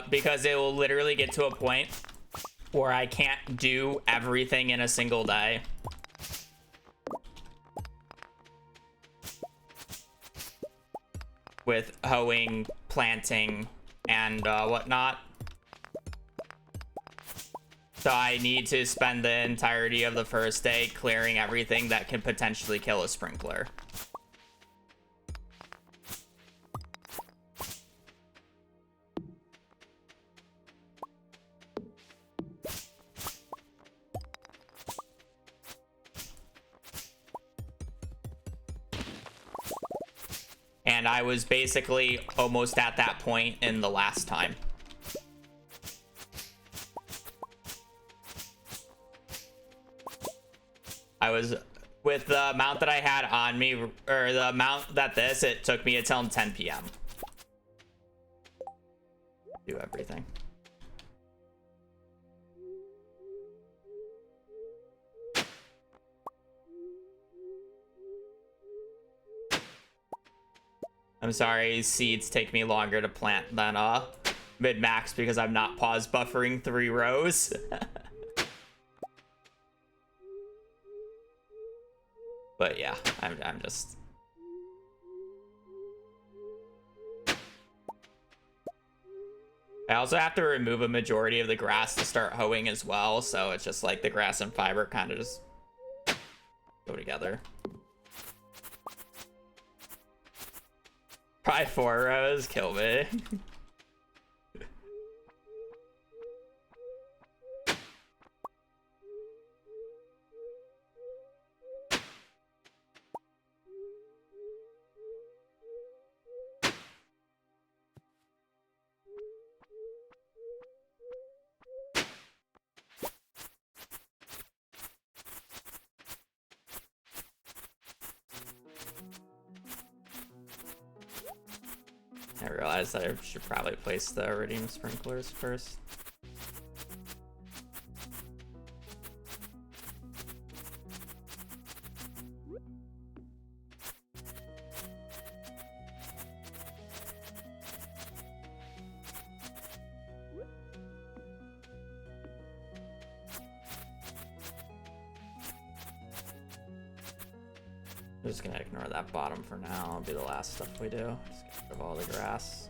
Because it will literally get to a point where I can't do everything in a single day. With hoeing, planting, and whatnot. So I need to spend the entirety of the first day clearing everything that can potentially kill a sprinkler. And I was basically almost at that point in the last time. I was, with the amount that I had on me, or the amount that it took me until 10 p.m. Do everything. I'm sorry, seeds take me longer to plant than mid-max because I'm not pause buffering 3 rows. But yeah, I'm just... I also have to remove a majority of the grass to start hoeing as well, so it's just like the grass and fiber kind of just go together. Probably 4 rows, kill me. I realized that I should probably place the iridium sprinklers first. I'm just gonna ignore that bottom for now. It'll be the last stuff we do. Just get rid of all the grass.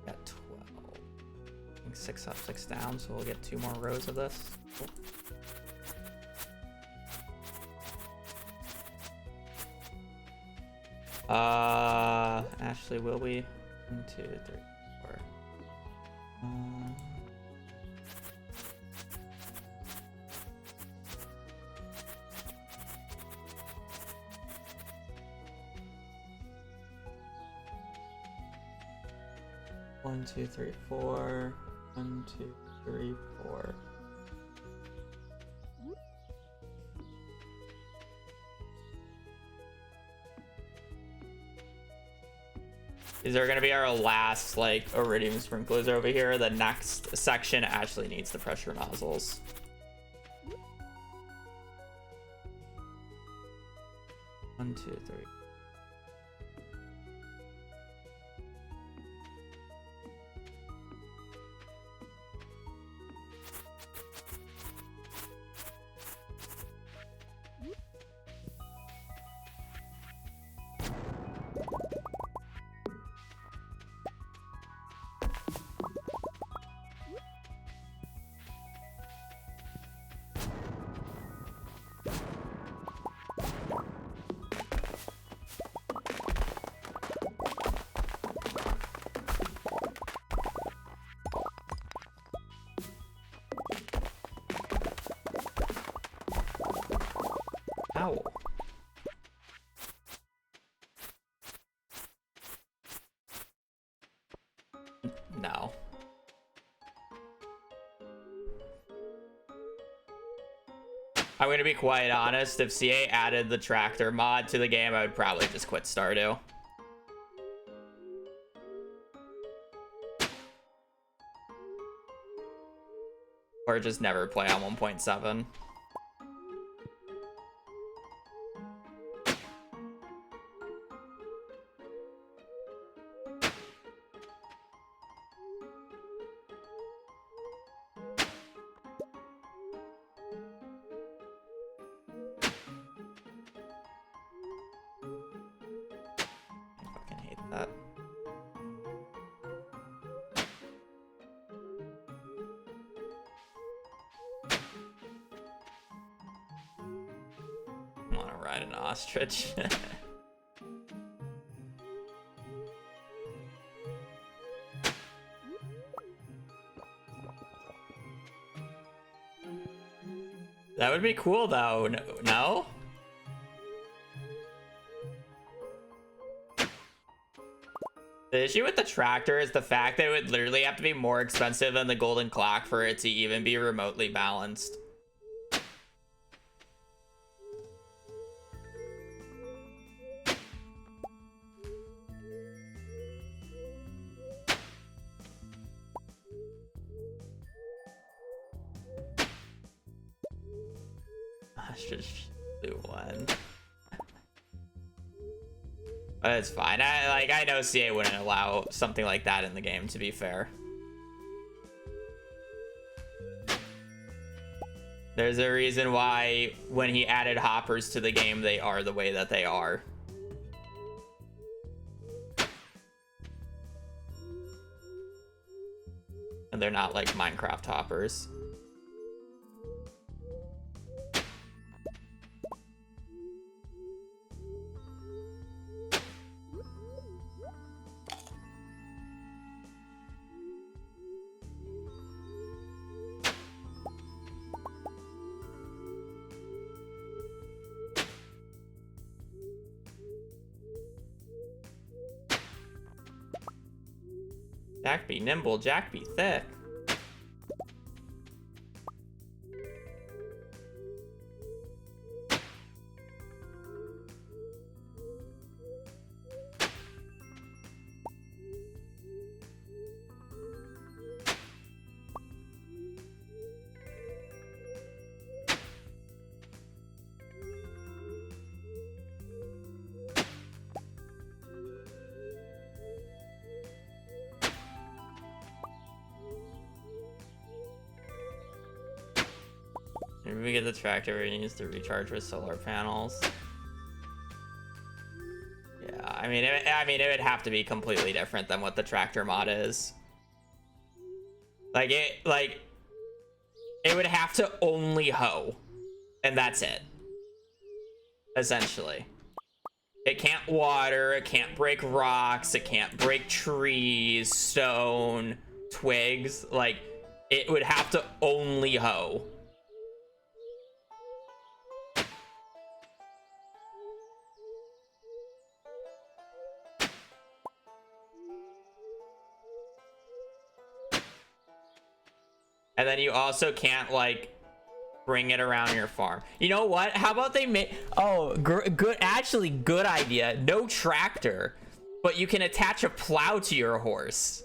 Got 12. I think 6 up, 6 down, so we'll get 2 more rows of this. Cool. Ashley, will we? 1, 2, 3, 4. 1, 2, 3, 4. 1, 2, 3, 4. These are gonna be our last like iridium sprinklers over here. The next section actually needs the pressure nozzles. One, two, three. I'm gonna be quite honest. If CA added the tractor mod to the game, I would probably just quit Stardew. Or just never play on 1.7. That. I want to ride an ostrich. That would be cool though. No? The issue with the tractor is the fact that it would literally have to be more expensive than the golden clock for it to even be remotely balanced. I should do one. But it's fine. I know CA wouldn't allow something like that in the game, to be fair. There's a reason why when he added hoppers to the game, they are the way that they are. And they're not like Minecraft hoppers. Jack be nimble, Jack be thick. Maybe we get the tractor where it needs to recharge with solar panels. Yeah, I mean, it would have to be completely different than what the tractor mod is. It would have to only hoe, and that's it. Essentially, it can't water, it can't break rocks, it can't break trees, stone, twigs. Like, it would have to only hoe. And then you also can't, like, bring it around your farm. You know what? How about they make... Oh, good. Actually, good idea. No tractor. But you can attach a plow to your horse.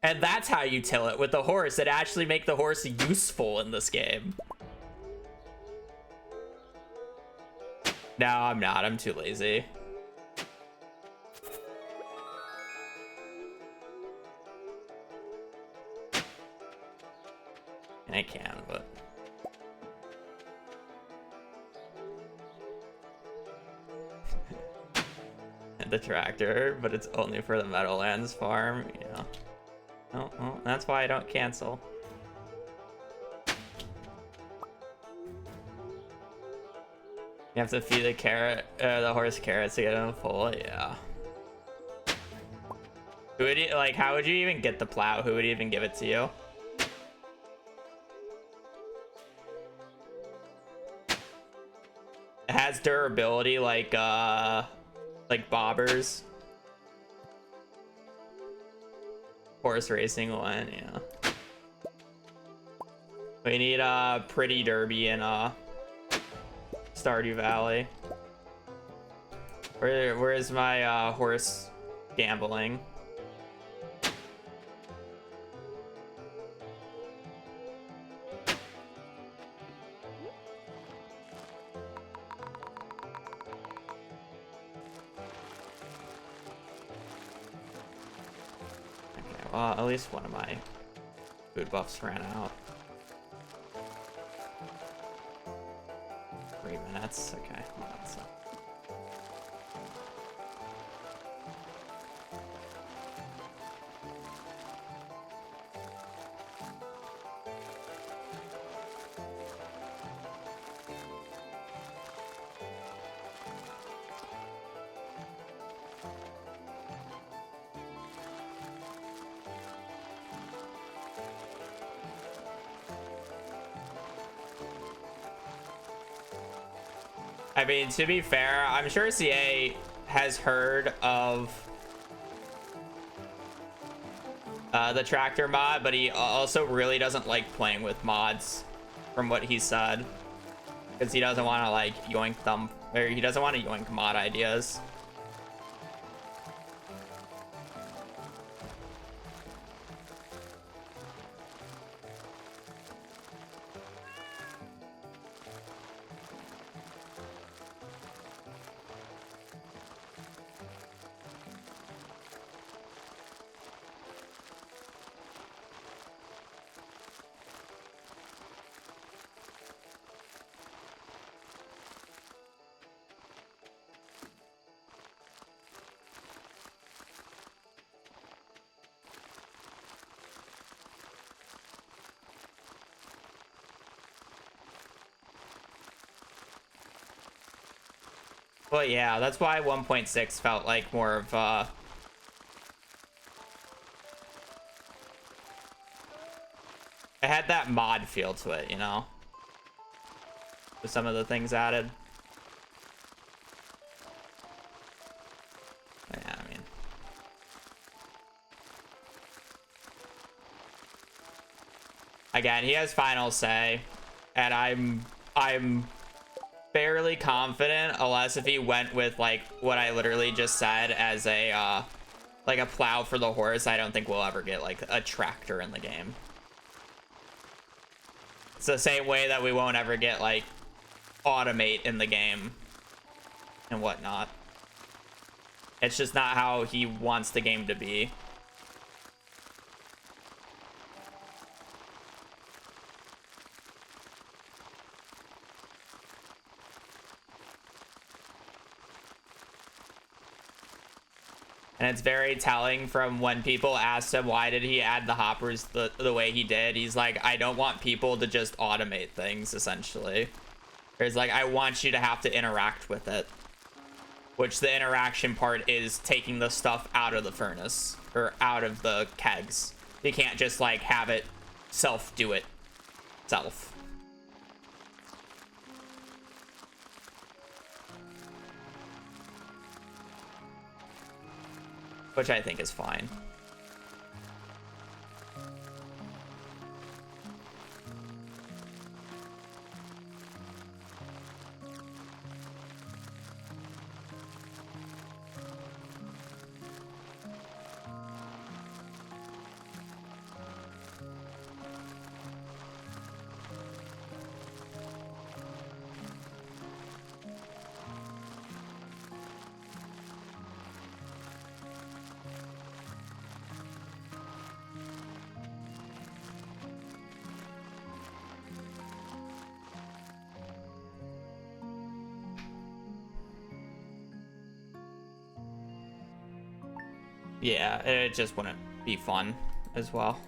And that's how you till it with the horse. It actually make the horse useful in this game. No, I'm not. I'm too lazy. I can, but... the tractor, but it's only for the Meadowlands farm, yeah. Oh, well, that's why I don't cancel. You have to feed the horse carrots to get them full, yeah. Who would you, like, how would you even get the plow? Who would even give it to you? It has durability like bobbers. Horse racing one, yeah. We need a Pretty Derby in Stardew Valley. Where is my horse gambling? Okay, well, at least one of my food buffs ran out. 3 minutes. Okay, well, that's I mean, to be fair, I'm sure CA has heard of the tractor mod, but he also really doesn't like playing with mods, from what he said, because he doesn't want to like yoink them, or he doesn't want to yoink mod ideas. Well, yeah, that's why 1.6 felt like more of it had that mod feel to it, you know, with some of the things added. But yeah, I mean, again, he has final say, and I'm fairly confident, unless if he went with like what I literally just said as a like a plow for the horse, I don't think we'll ever get like a tractor in the game. It's the same way that we won't ever get like automate in the game and whatnot. It's just not how he wants the game to be. And it's very telling from when people asked him why did he add the hoppers the way he did. He's like, I don't want people to just automate things, essentially. It's like, I want you to have to interact with it. Which the interaction part is taking the stuff out of the furnace. Or out of the kegs. You can't just like have it self-do it. Self. Which I think is fine. Yeah, it just wouldn't be fun as well.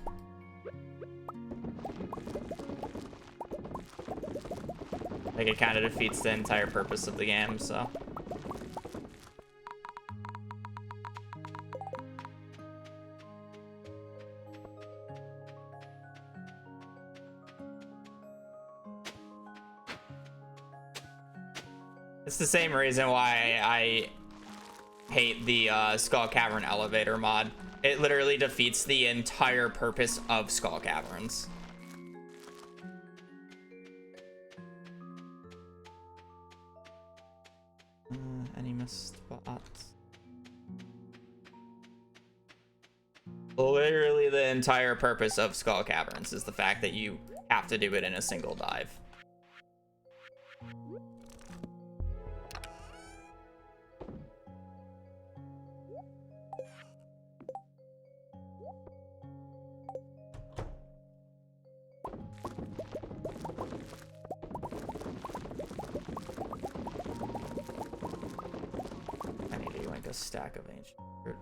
Like, it kind of defeats the entire purpose of the game, so. It's the same reason why I hate the Skull Cavern elevator mod. It literally defeats the entire purpose of Skull Caverns. Any missed spots? Literally the entire purpose of Skull Caverns is the fact that you have to do it in a single dive. I need to yoink a stack of ancient fruit.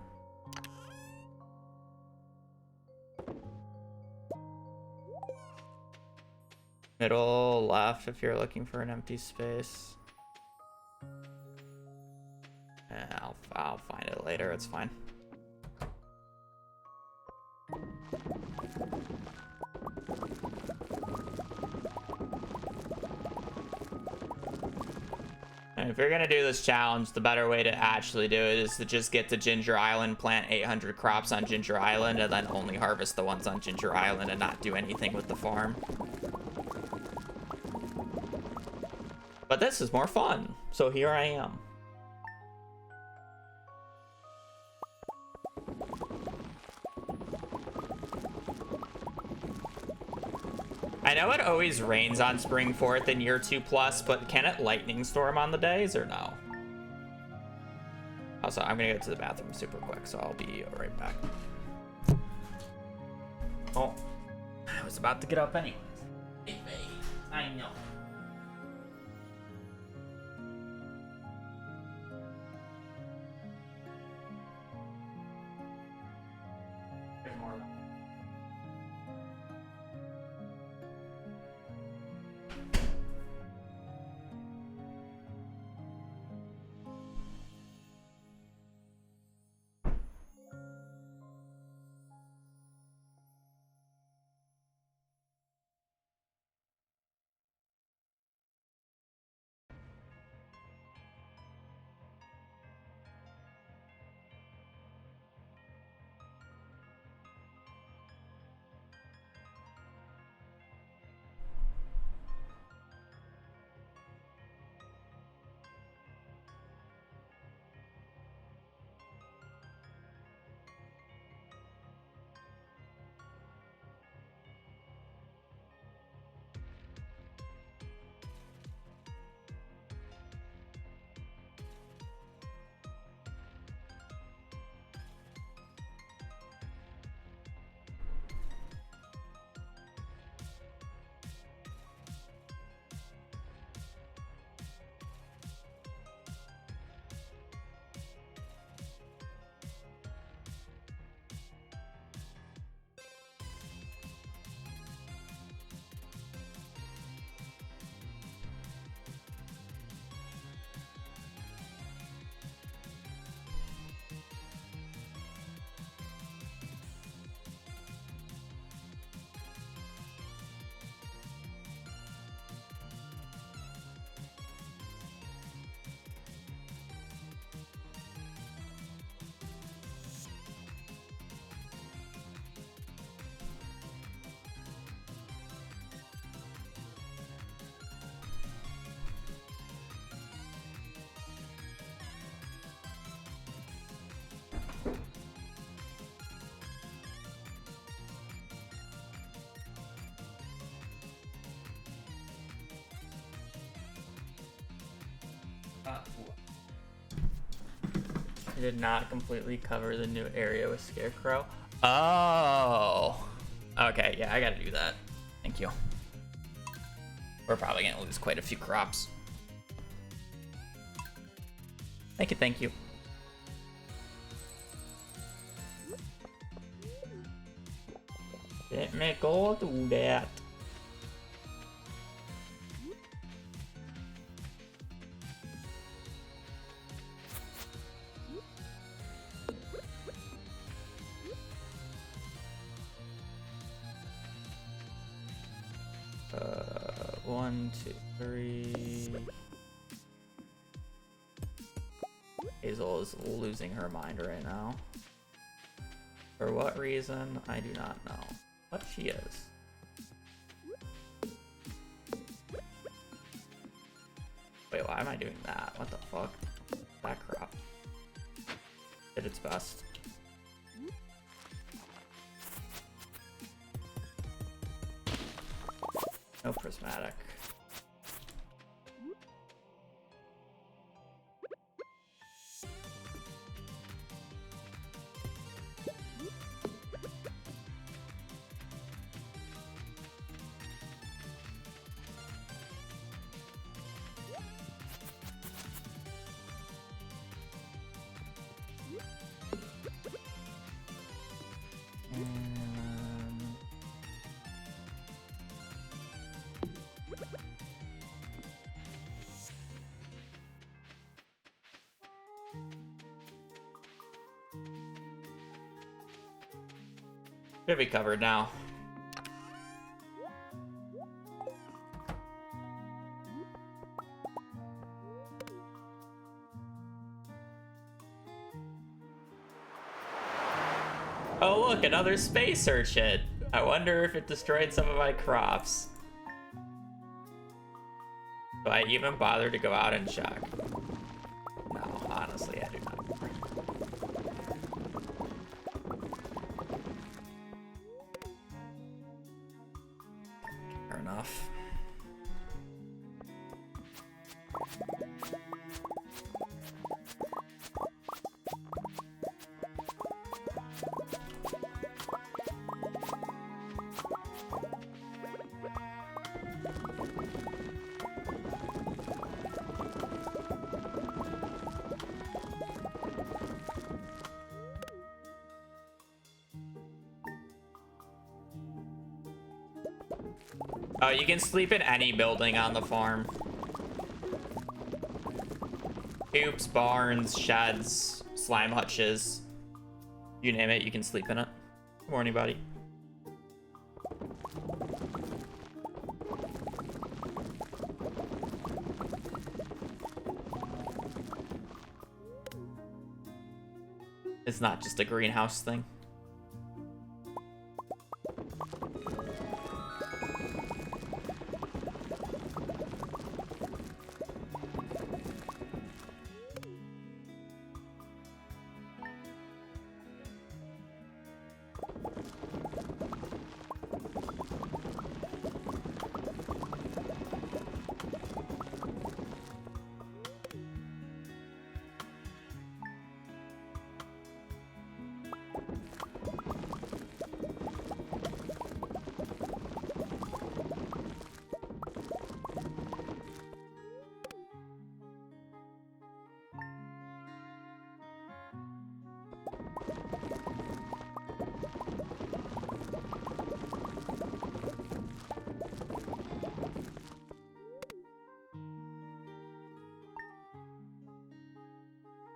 Middle left if you're looking for an empty space. I'll find it later, it's fine. And if you're gonna do this challenge, the better way to actually do it is to just get to Ginger Island, plant 800 crops on Ginger Island, and then only harvest the ones on Ginger Island and not do anything with the farm. But this is more fun, so here I am. I know it always rains on Spring 4th in year 2+, but can it lightning storm on the days or no? Also, I'm gonna go to the bathroom super quick, so I'll be right back. Oh, I was about to get up anyways. I know. There's more. I did not completely cover the new area with Scarecrow. Oh. Okay, yeah, I gotta do that. Thank you. We're probably gonna lose quite a few crops. Thank you, thank you. Let me go do that. One, two, three. Hazel is losing her mind right now. For what reason, I do not know. But she is. Wait, why am I doing that? What the fuck? suits best. No prismatic. Should be covered now. Oh look, another space urchin. I wonder if it destroyed some of my crops. Do I even bother to go out and check? No, honestly, I do not. Fair enough. Oh, you can sleep in any building on the farm. Coops, barns, sheds, slime hutches. You name it, you can sleep in it. Good morning, buddy. It's not just a greenhouse thing.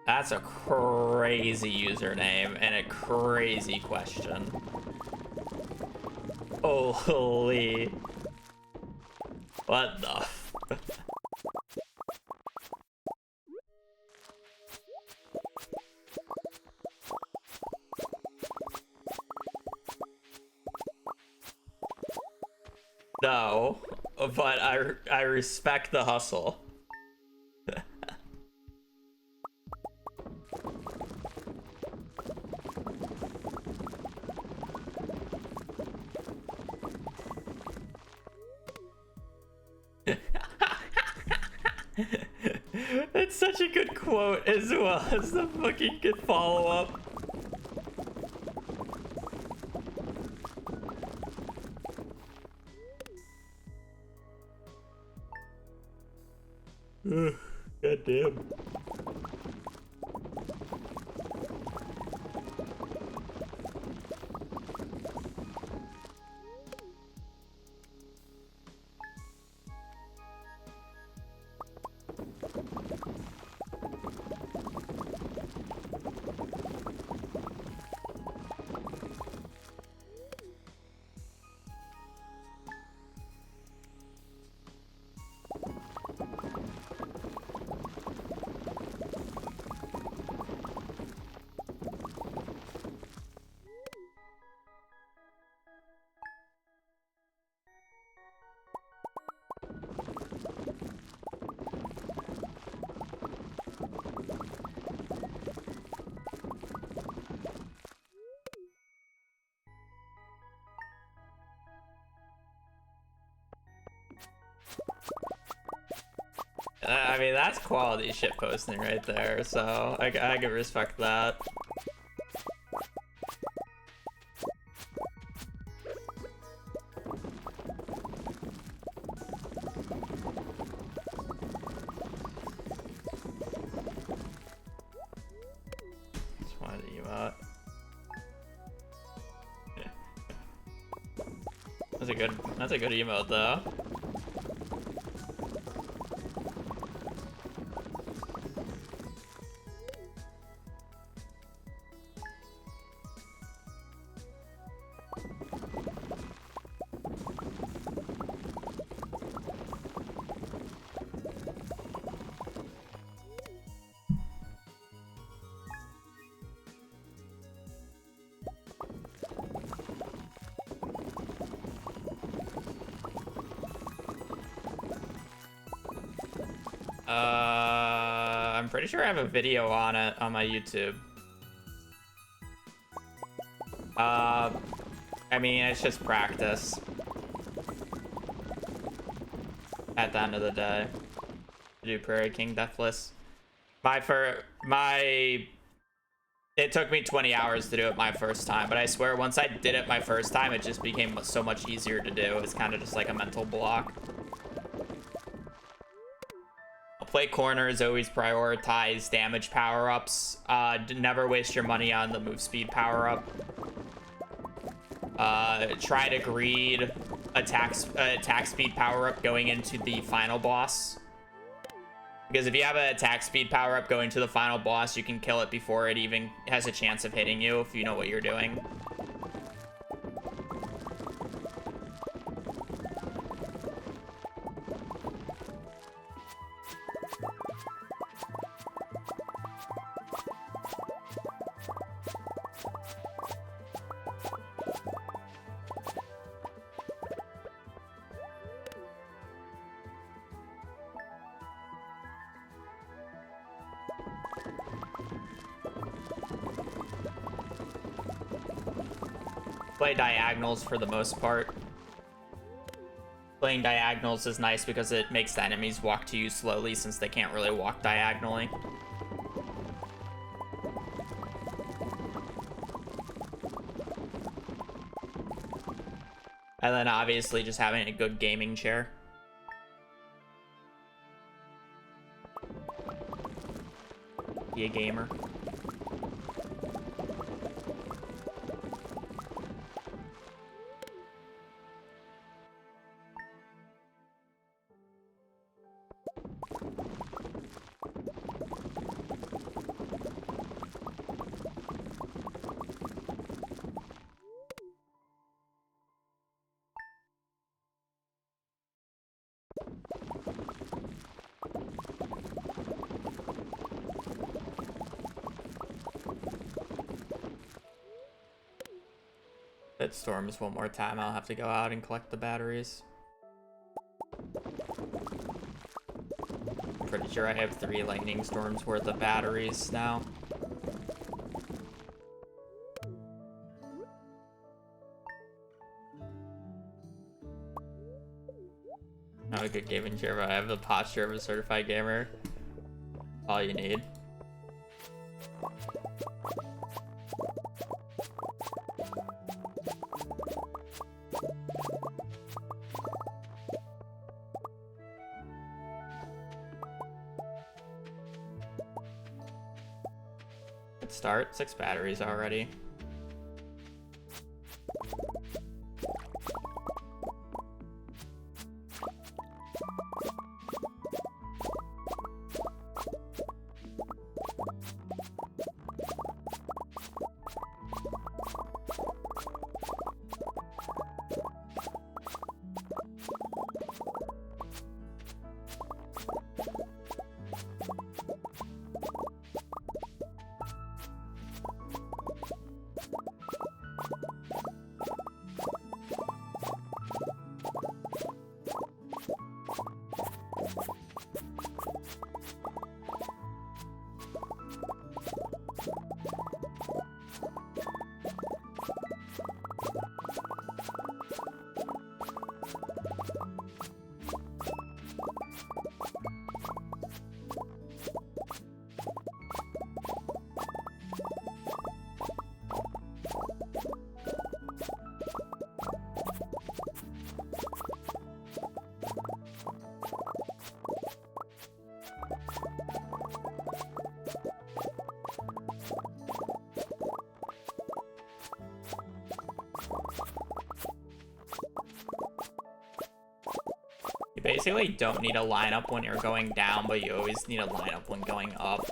That's a crazy username and a crazy question. Holy. What the f- No, but I respect the hustle. It's such a good quote as well as the fucking good follow-up. God damn. I mean, that's quality shit posting right there, so I can respect that. Just wanted to emote. That's a good emote though. I'm pretty sure I have a video on it on my YouTube. I mean, it's just practice. At the end of the day, do Prairie King Deathless. It took me 20 hours to do it my first time, but I swear once I did it my first time, it just became so much easier to do. It's kind of just like a mental block. Play corners, always prioritize damage power-ups. Never waste your money on the move speed power-up. Try to greed attack speed power-up going into the final boss. Because if you have an attack speed power-up going to the final boss, you can kill it before it even has a chance of hitting you if you know what you're doing. Play diagonals for the most part. Playing diagonals is nice because it makes the enemies walk to you slowly since they can't really walk diagonally. And then obviously just having a good gaming chair. Be a gamer. If it storms one more time, I'll have to go out and collect the batteries. I'm pretty sure I have 3 lightning storms worth of batteries now. Not a good gaming chair, but I have the posture of a certified gamer. All you need. Good start. 6 batteries already. basically don't need a lineup when you're going down, but you always need a lineup when going up.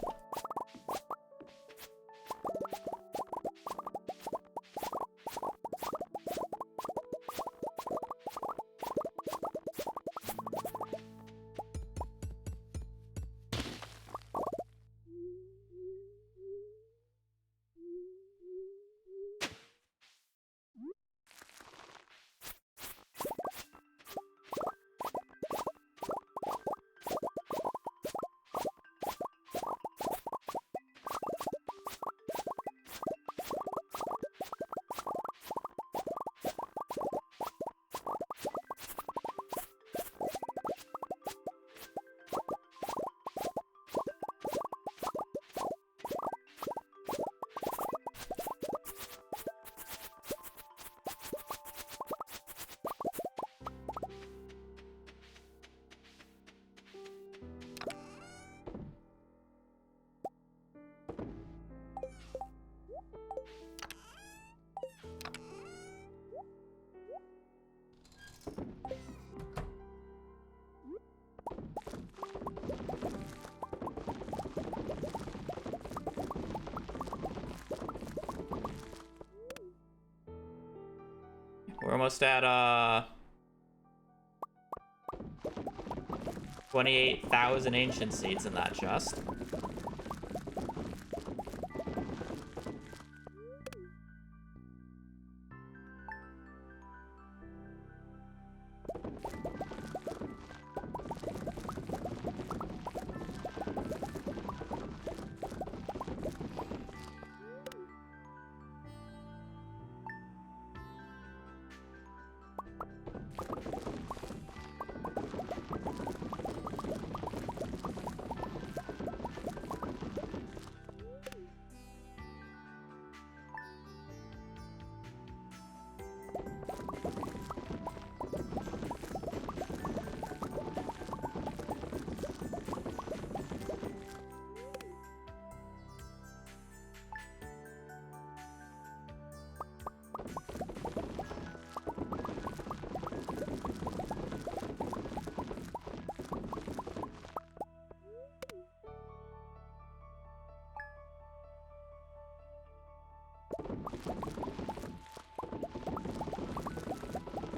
We're almost at 28,000 ancient seeds in that chest.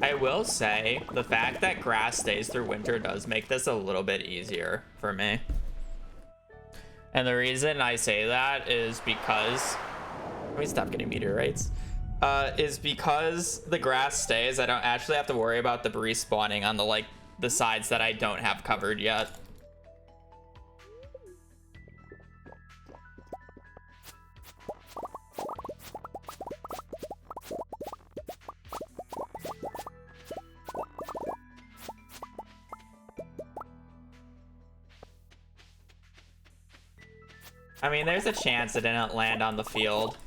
I will say, the fact that grass stays through winter does make this a little bit easier for me. And the reason I say that is because... Let me stop getting meteorites. Is because the grass stays, I don't actually have to worry about the respawning on the sides that I don't have covered yet. I mean, there's a chance it didn't land on the field.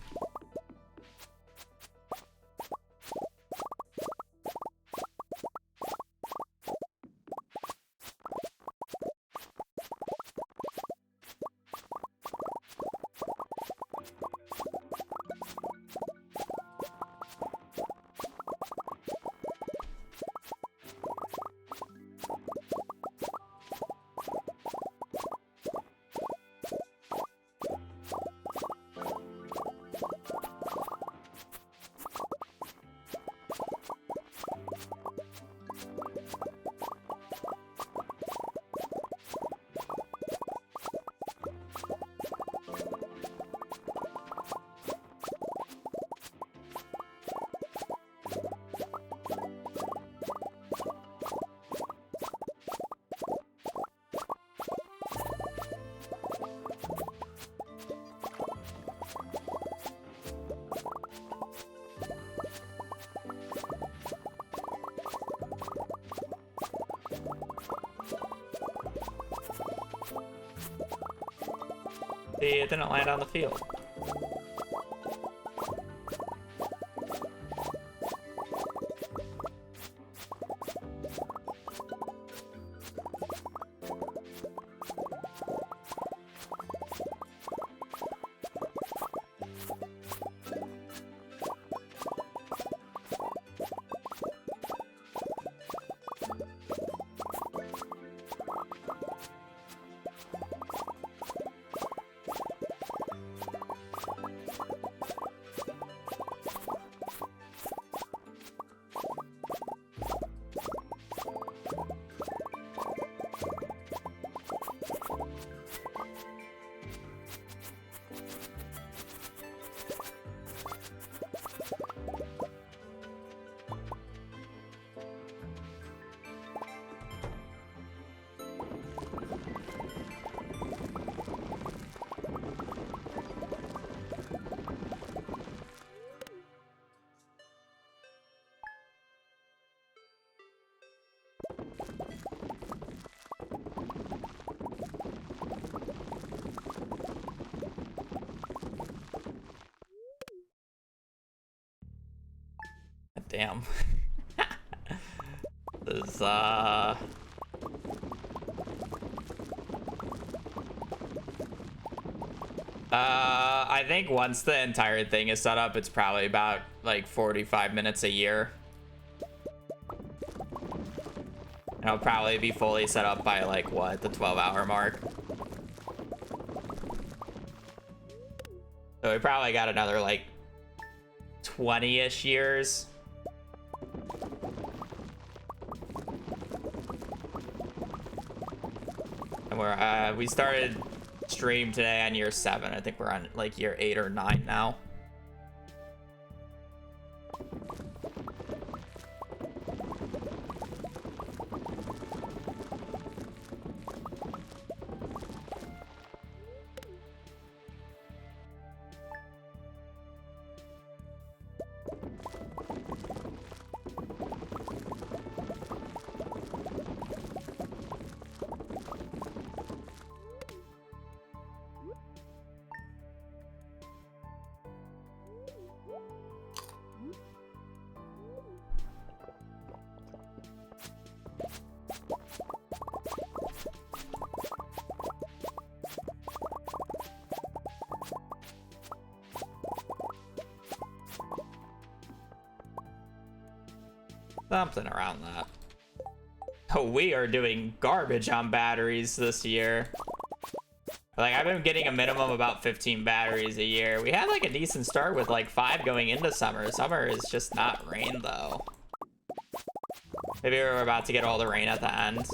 See, it didn't land on the field. damn. This, I think once the entire thing is set up, it's probably about like 45 minutes a year. And it'll probably be fully set up by like what, the 12-hour mark. So we probably got another like 20-ish years. And we started stream today on year 7. I think we're on like year 8 or 9 now. Something around that. Oh, we are doing garbage on batteries this year. Like, I've been getting a minimum about 15 batteries a year. We had like a decent start with like 5 going into summer. Summer is just not rain though. Maybe we're about to get all the rain at the end.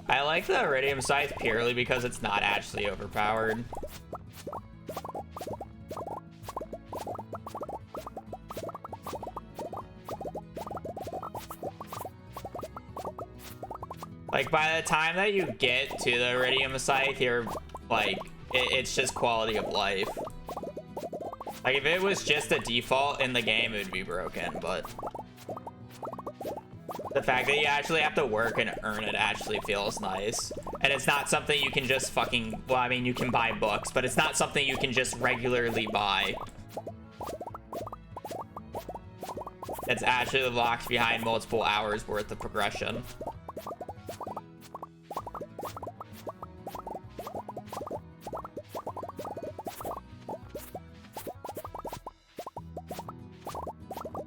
I like the Iridium Scythe purely because it's not actually overpowered. Like, by the time that you get to the Iridium Scythe, you're, like, it's just quality of life. Like, if it was just a default in the game, it would be broken, but the fact that you actually have to work and earn it actually feels nice. And it's not something you can just fucking, well, I mean, you can buy books, but it's not something you can just regularly buy. It's actually locked behind multiple hours worth of progression.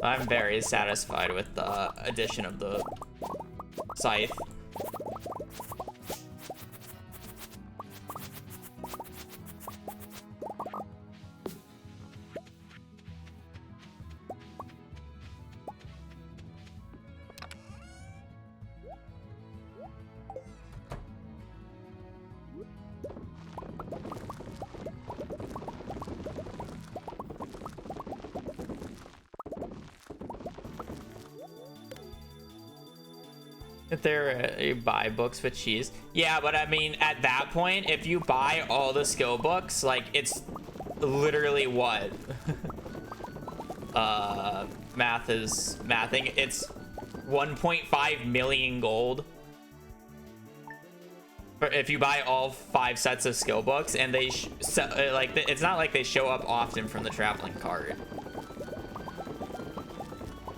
I'm very satisfied with the addition of the Scythe. If you buy books with cheese, yeah, but I mean, at that point, if you buy all the skill books, like, it's literally what math is mathing, it's 1.5 million gold if you buy all 5 sets of skill books, and they like, it's not like they show up often from the traveling cart.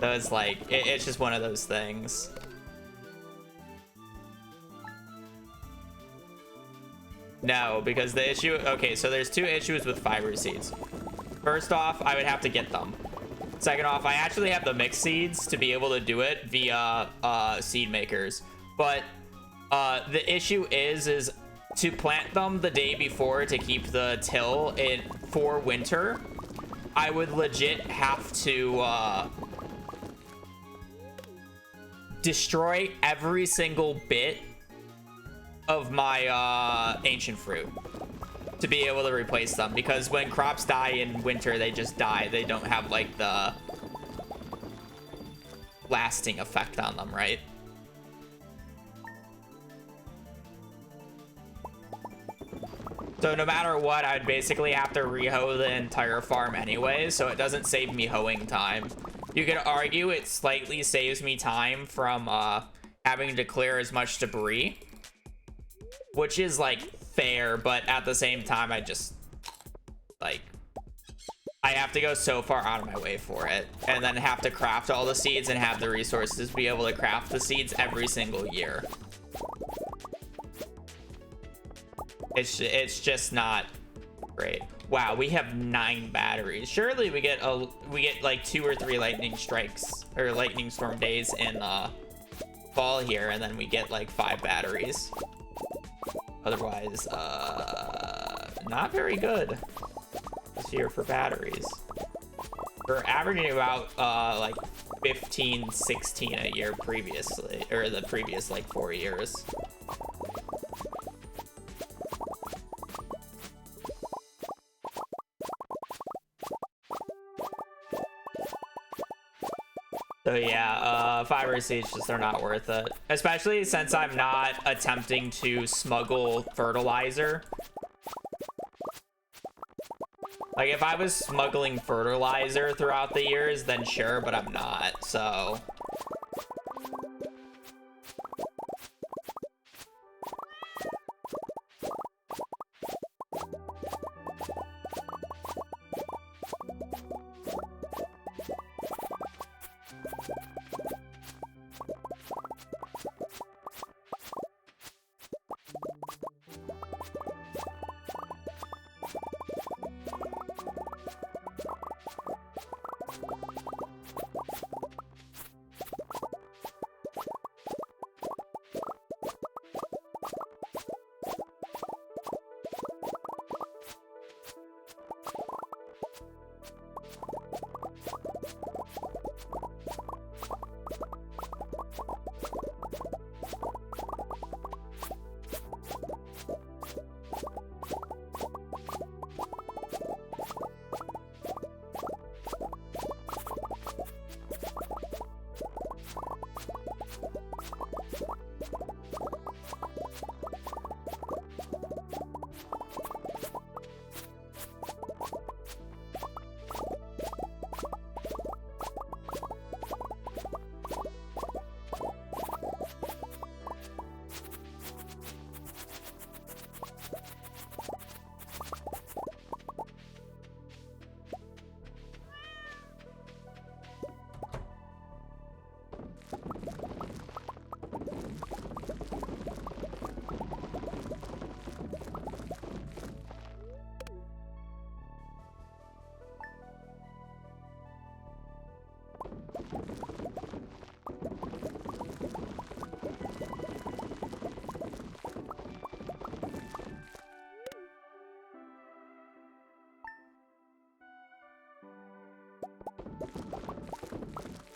So it's like, it's just one of those things. No, because the issue, okay, so there's 2 issues with fiber seeds. First off, I would have to get them. Second off, I actually have the mixed seeds to be able to do it via seed makers. But the issue is to plant them the day before to keep the till for winter. I would legit have to destroy every single bit of my ancient fruit to be able to replace them, because when crops die in winter, they just die. They don't have like the lasting effect on them, right? So no matter what, I'd basically have to rehoe the entire farm anyway, so it doesn't save me hoeing time. You could argue it slightly saves me time from having to clear as much debris, which is like fair, but at the same time, I just like, I have to go so far out of my way for it, and then have to craft all the seeds and have the resources to be able to craft the seeds every single year. It's just not great. Wow, we have 9 batteries. Surely we get like 2 or 3 lightning strikes or lightning storm days in fall here, and then we get like 5 batteries. Otherwise, not very good this year for batteries. We're averaging about like 15, 16 a year previously, or the previous like 4 years. So yeah, fiber seeds just are not worth it. Especially since I'm not attempting to smuggle fertilizer. Like, if I was smuggling fertilizer throughout the years, then sure, but I'm not, so...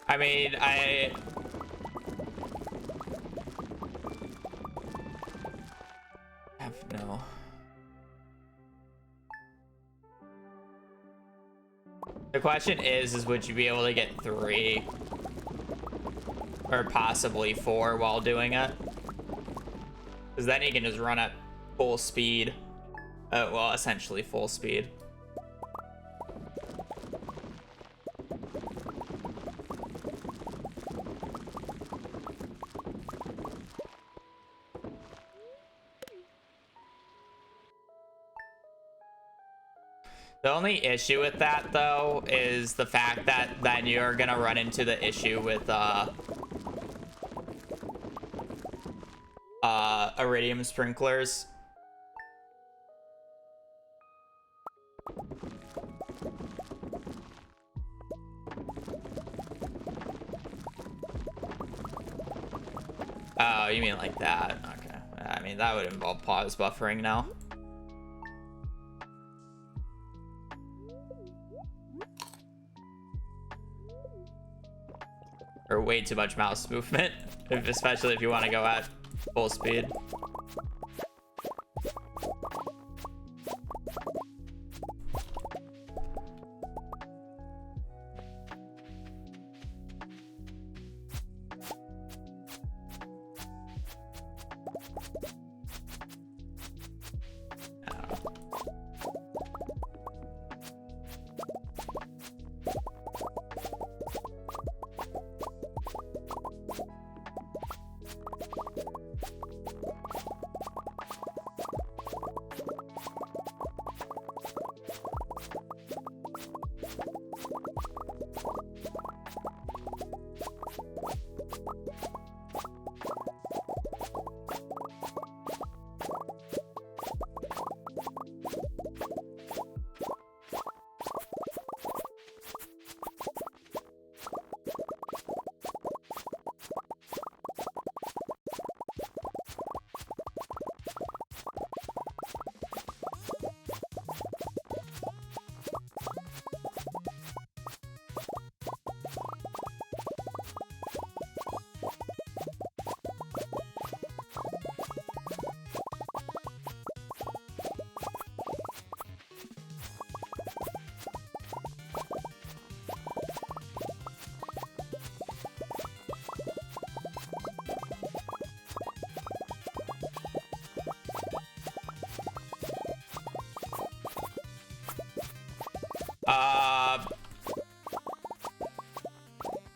I mean, I have no... The question is would you be able to get 3 or possibly 4 while doing it? Because then you can just run at full speed. Well, essentially full speed. The only issue with that, though, is the fact that then you're gonna run into the issue with iridium sprinklers. Oh, you mean like that? Okay. I mean, that would involve pause buffering now. or way too much mouse movement, especially if you want to go at full speed.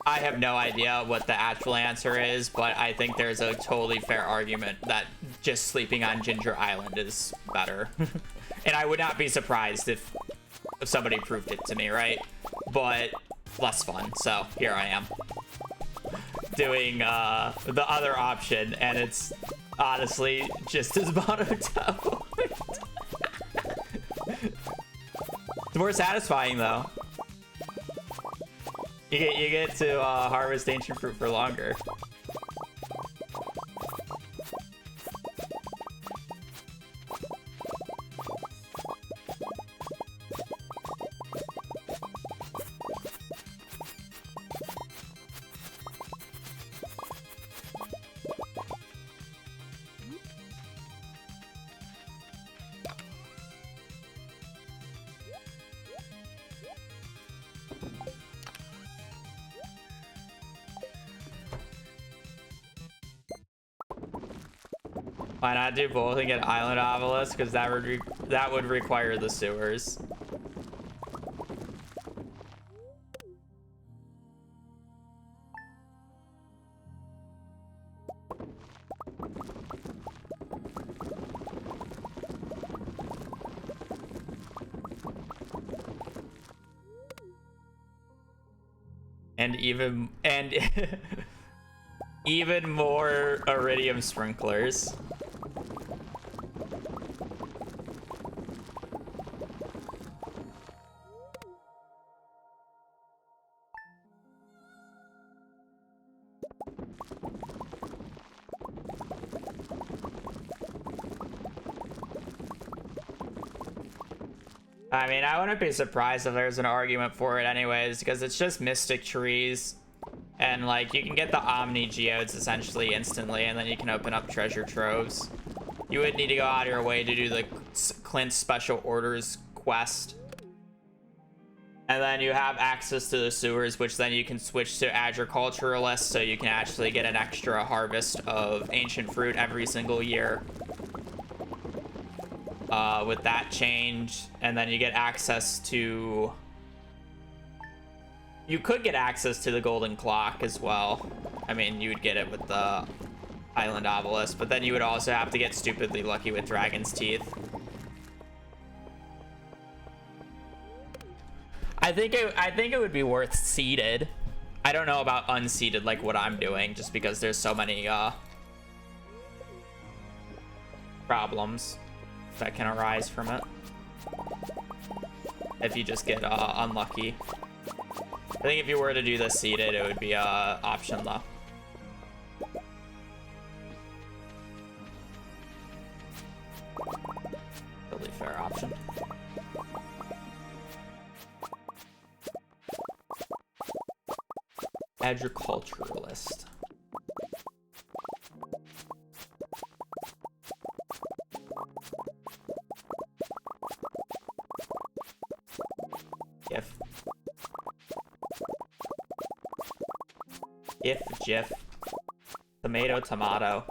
I have no idea what the actual answer is, but I think there's a totally fair argument that just sleeping on Ginger Island is better. And I would not be surprised if somebody proved it to me, right? But less fun, so here I am. Doing the other option, and it's honestly just as monotone. It's more satisfying, though. You get to harvest ancient fruit for longer. Why not do both and get Island Obelisk? Because that would require the sewers. And even more iridium sprinklers. I mean, I wouldn't be surprised if there's an argument for it anyways, because it's just mystic trees. And, like, you can get the Omni Geodes essentially instantly, and then you can open up treasure troves. You would need to go out of your way to do the Clint Special Orders quest. And then you have access to the sewers, which then you can switch to agriculturalist, so you can actually get an extra harvest of ancient fruit every single year. With that change, and then you get access to... You could get access to the golden clock as well. I mean, you would get it with the Island Obelisk, but then you would also have to get stupidly lucky with Dragon's Teeth. I think it would be worth seeded. I don't know about unseeded like what I'm doing, just because there's so many problems that can arise from it if you just get unlucky. I think if you were to do this seeded, it would be a option though. Totally fair option. Agriculturalist. If Jif. Tomato, tomato.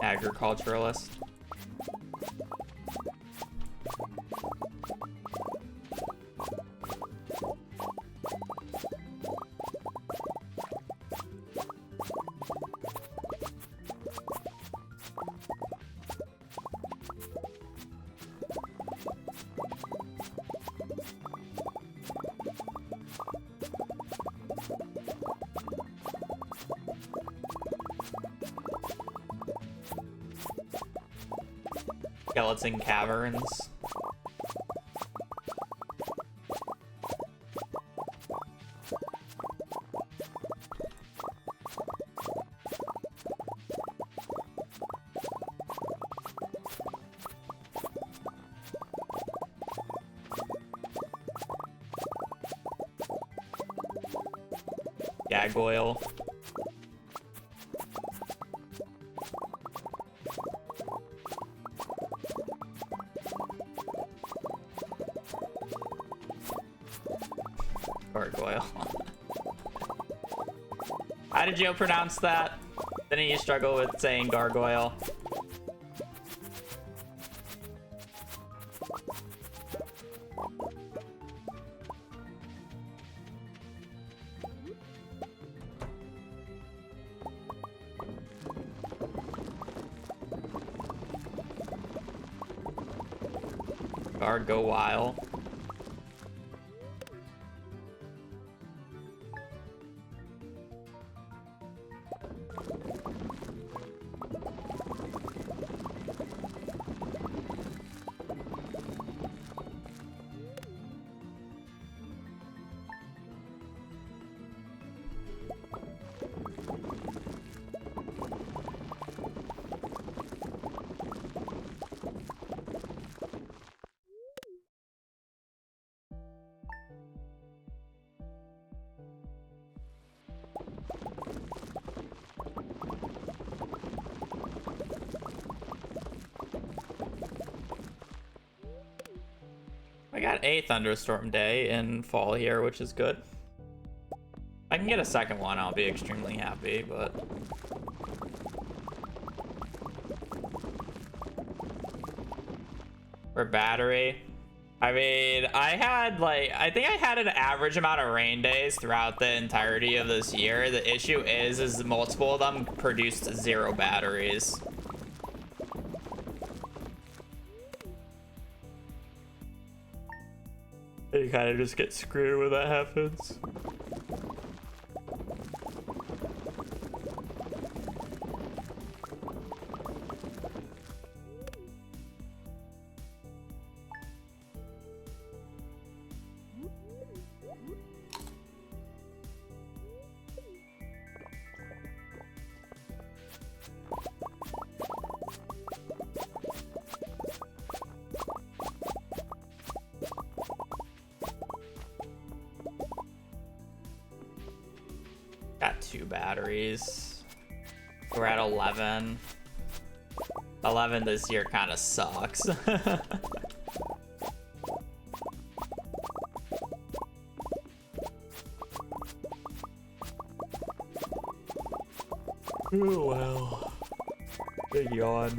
Agriculturalist. Skeleton Caverns. Gargoyle. Gargoyle. How did you pronounce that? Didn't you struggle with saying gargoyle? Gargoyle. I got a thunderstorm day in fall here, which is good. If I can get a second one, I'll be extremely happy, but... For battery, I mean, I think I had an average amount of rain days throughout the entirety of this year. The issue is multiple of them produced 0 batteries. You kind of just get screwed when that happens. Got 2 batteries. We're at 11. 11 this year kind of sucks. Oh well. Big yawn.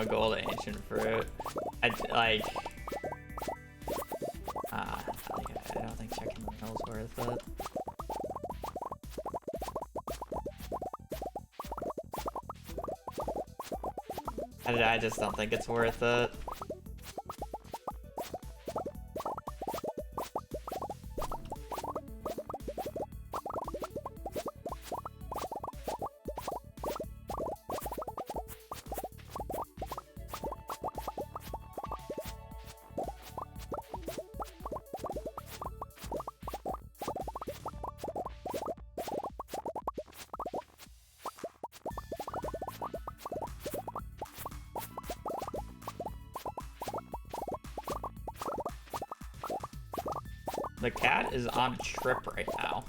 Gold ancient fruit. I don't think checking the mail's worth it. I just don't think it's worth it. The cat is on a trip right now.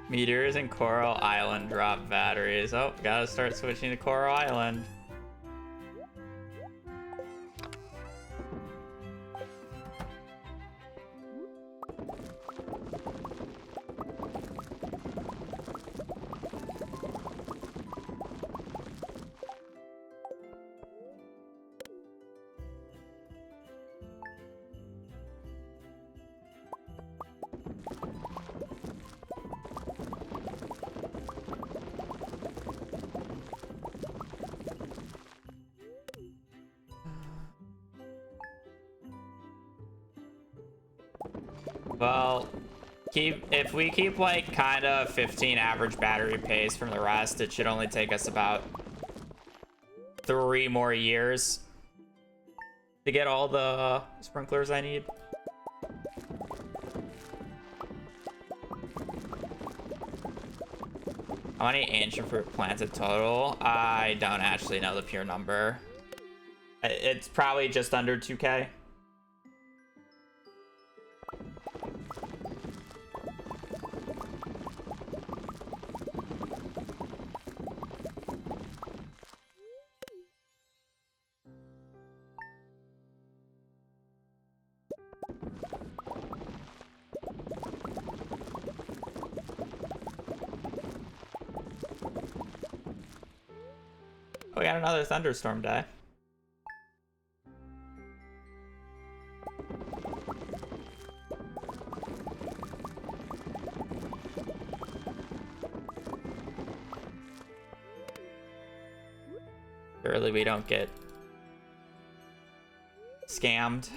Meteors and Coral Island drop batteries. Oh, gotta start switching to Coral Island. Well, if we keep like kind of 15 average battery pace from the rest, it should only take us about 3 more years to get all the sprinklers I need. How many ancient fruit planted total? I don't actually know the pure number. It's probably just under 2K. We got another thunderstorm day. Surely we don't get scammed.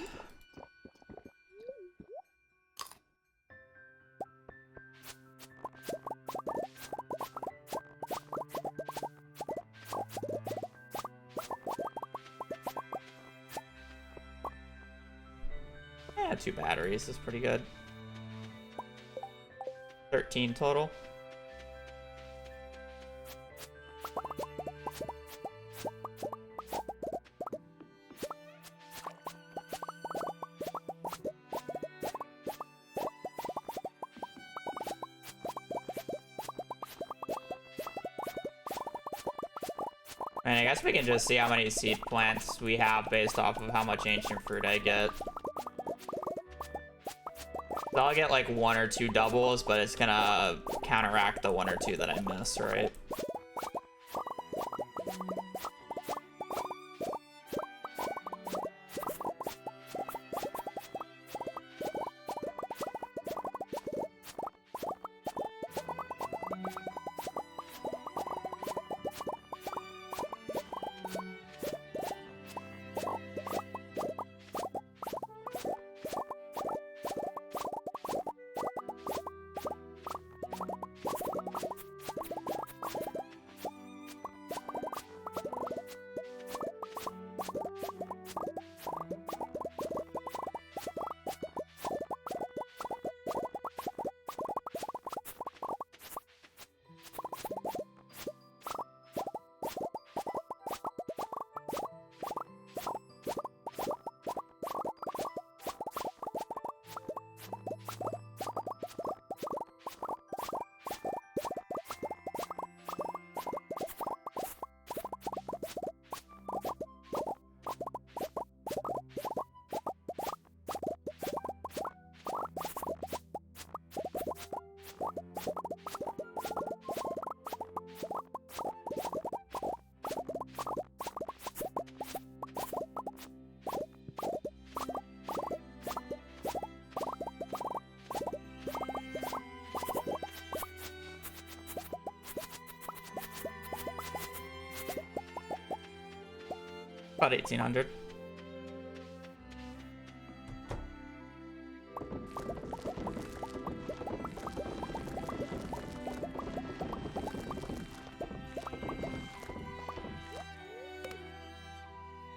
Yeah, 2 batteries is pretty good. 13 total. And I guess we can just see how many seed plants we have based off of how much ancient fruit I get. So I'll get like 1 or 2 doubles, but it's gonna counteract the 1 or 2 that I miss, right? About 1800.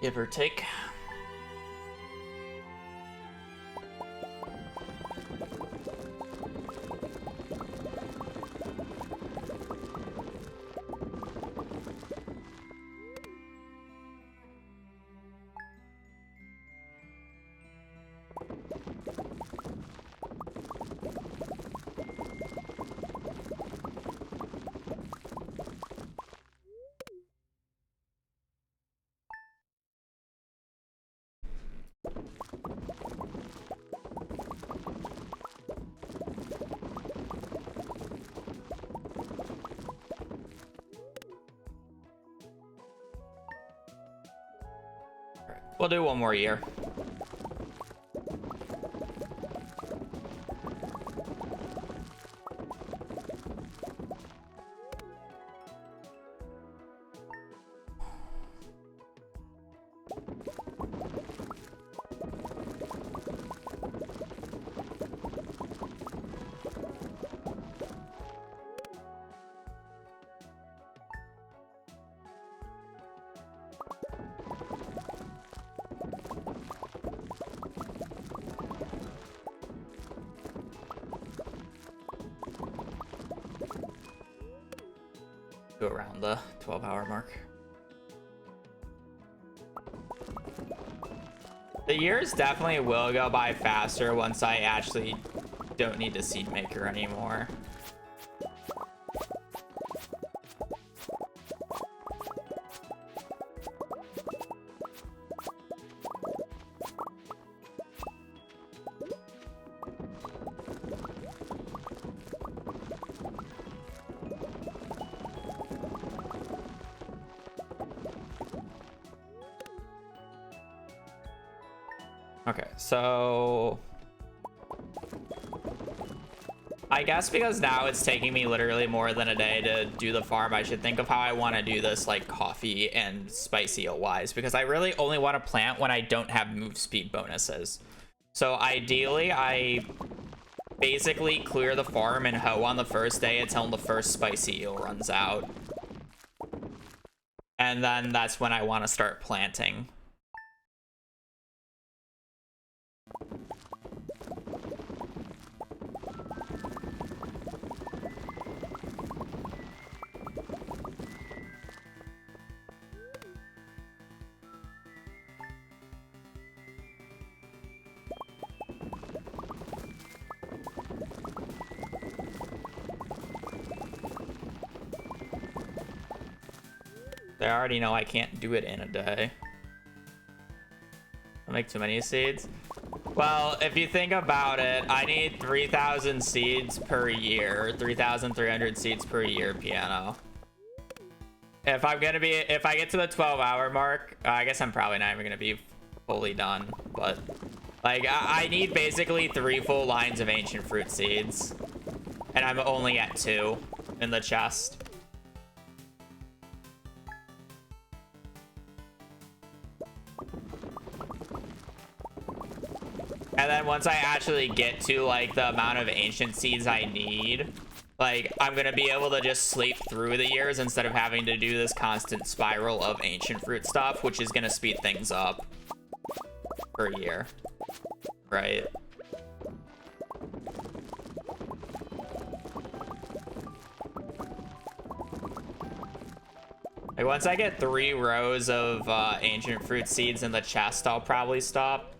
Give or take. We'll do one more year. Go around the 12-hour mark. The years definitely will go by faster once I actually don't need the seed maker anymore. Okay, so I guess because now it's taking me literally more than a day to do the farm, I should think of how I want to do this, like coffee and spicy eel wise, because I really only want to plant when I don't have move speed bonuses. So ideally, I basically clear the farm and hoe on the first day until the first spicy eel runs out. And then that's when I want to start planting. They already know I can't do it in a day. I make too many seeds. Well, if you think about it, I need 3,000 seeds per year, 3,300 seeds per year, piano. If I get to the 12-hour mark, I guess I'm probably not even gonna be fully done, but like I need basically 3 full lines of ancient fruit seeds, and I'm only at 2 in the chest. And then once I actually get to like the amount of ancient seeds I need, like I'm gonna be able to just sleep through the years instead of having to do this constant spiral of ancient fruit stuff, which is gonna speed things up per year, right? Like once I get 3 rows of ancient fruit seeds in the chest, I'll probably stop.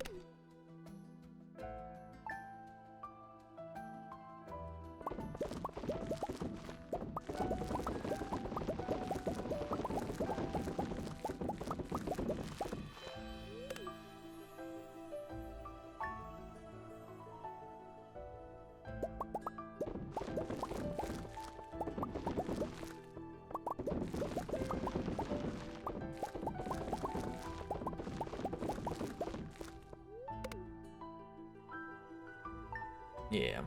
Yeah.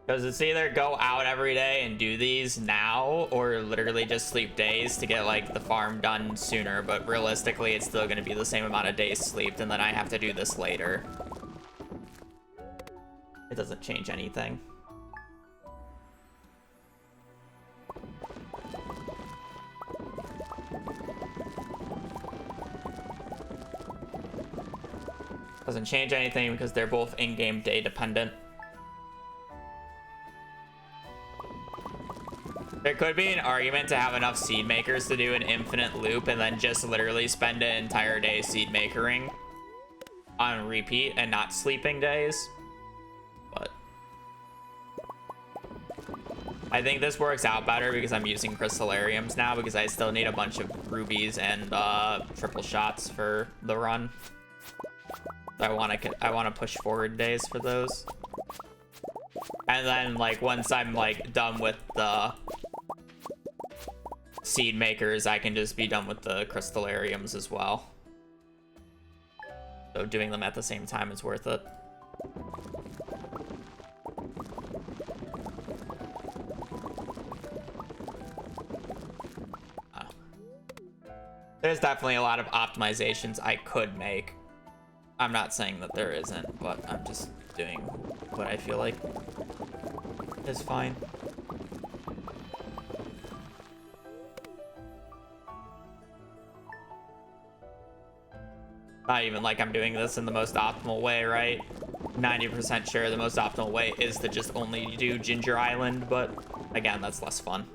Because it's either go out every day and do these now, or literally just sleep days to get like the farm done sooner. But realistically, it's still going to be the same amount of days slept, and then I have to do this later. It doesn't change anything. Doesn't change anything because they're both in-game day dependent. There could be an argument to have enough seed makers to do an infinite loop and then just literally spend an entire day seed makering on repeat and not sleeping days. But I think this works out better because I'm using crystallariums now, because I still need a bunch of rubies and triple shots for the run. I want to push forward days for those. And then like once I'm like done with the seed makers, I can just be done with the crystallariums as well. So doing them at the same time is worth it. There's definitely a lot of optimizations I could make. I'm not saying that there isn't, but I'm just doing what I feel like is fine. Not even like I'm doing this in the most optimal way, right? 90% sure the most optimal way is to just only do Ginger Island, but again, that's less fun.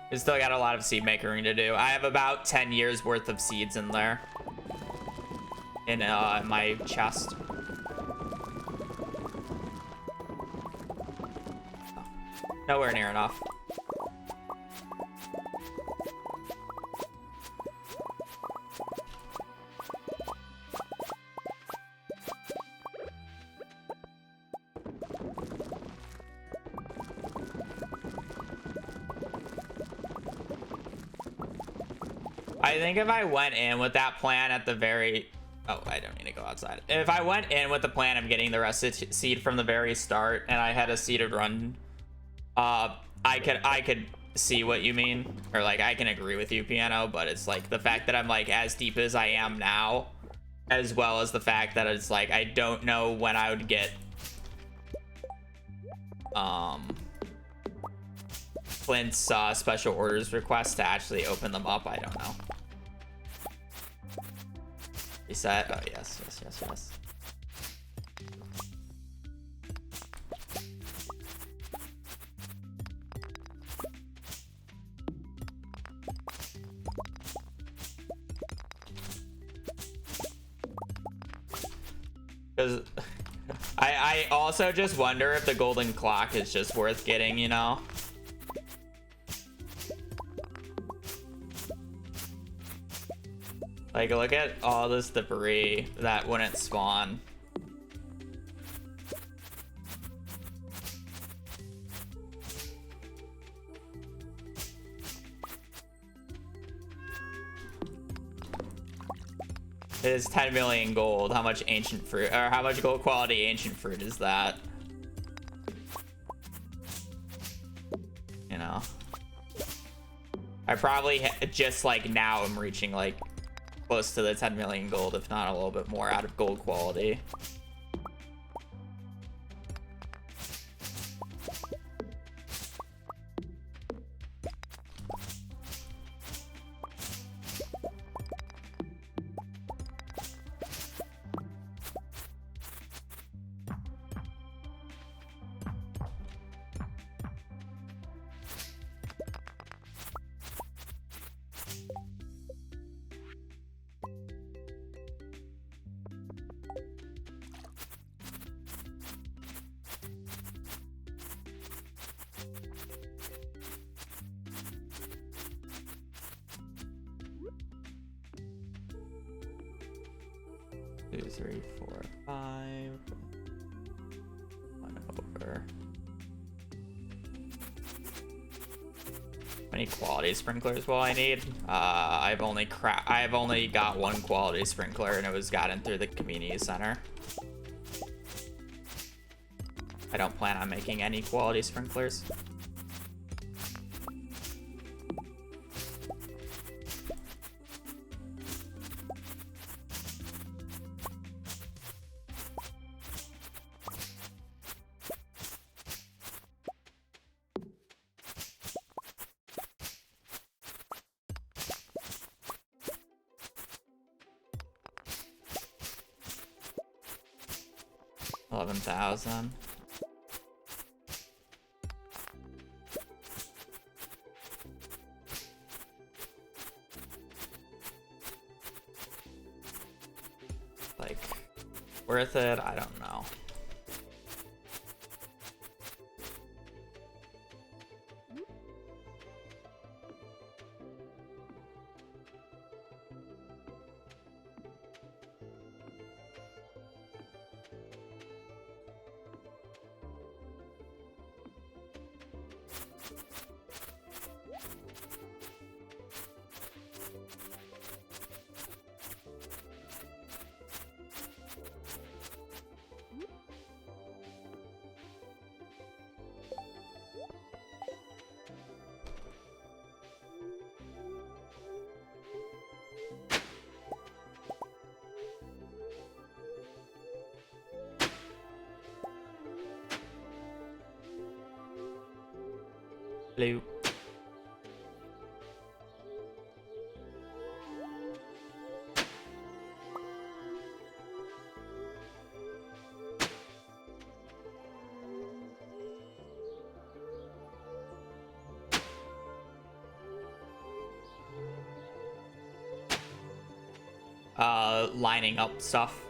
We still got a lot of seed makering to do. I have about 10 years worth of seeds in there. In my chest. Oh. Nowhere near enough. I think if I went in with that plan at the very... Oh, I don't need to go outside. If I went in with the plan of getting the rest of the seed from the very start and I had a seeded run, I could see what you mean. Or, like, I can agree with you, Piano, but it's, like, the fact that I'm, like, as deep as I am now, as well as the fact that it's, like, I don't know when I would get... Flint's special orders request to actually open them up. I don't know. Reset. Oh, yes. Because I also just wonder if the golden clock is just worth getting, you know? Like, look at all this debris that wouldn't spawn. It is 10 million gold. How much ancient fruit, or how much gold quality ancient fruit is that? You know, I probably just like now I'm reaching like close to the 10 million gold, if not a little bit more, out of gold quality. 2, 3, 4, 5. 1 over. How many quality sprinklers will I need? I've only got 1 quality sprinkler, and it was gotten through the community center. I don't plan on making any quality sprinklers. $11,000. Like, worth it? I don't know. Hello. Lining up stuff.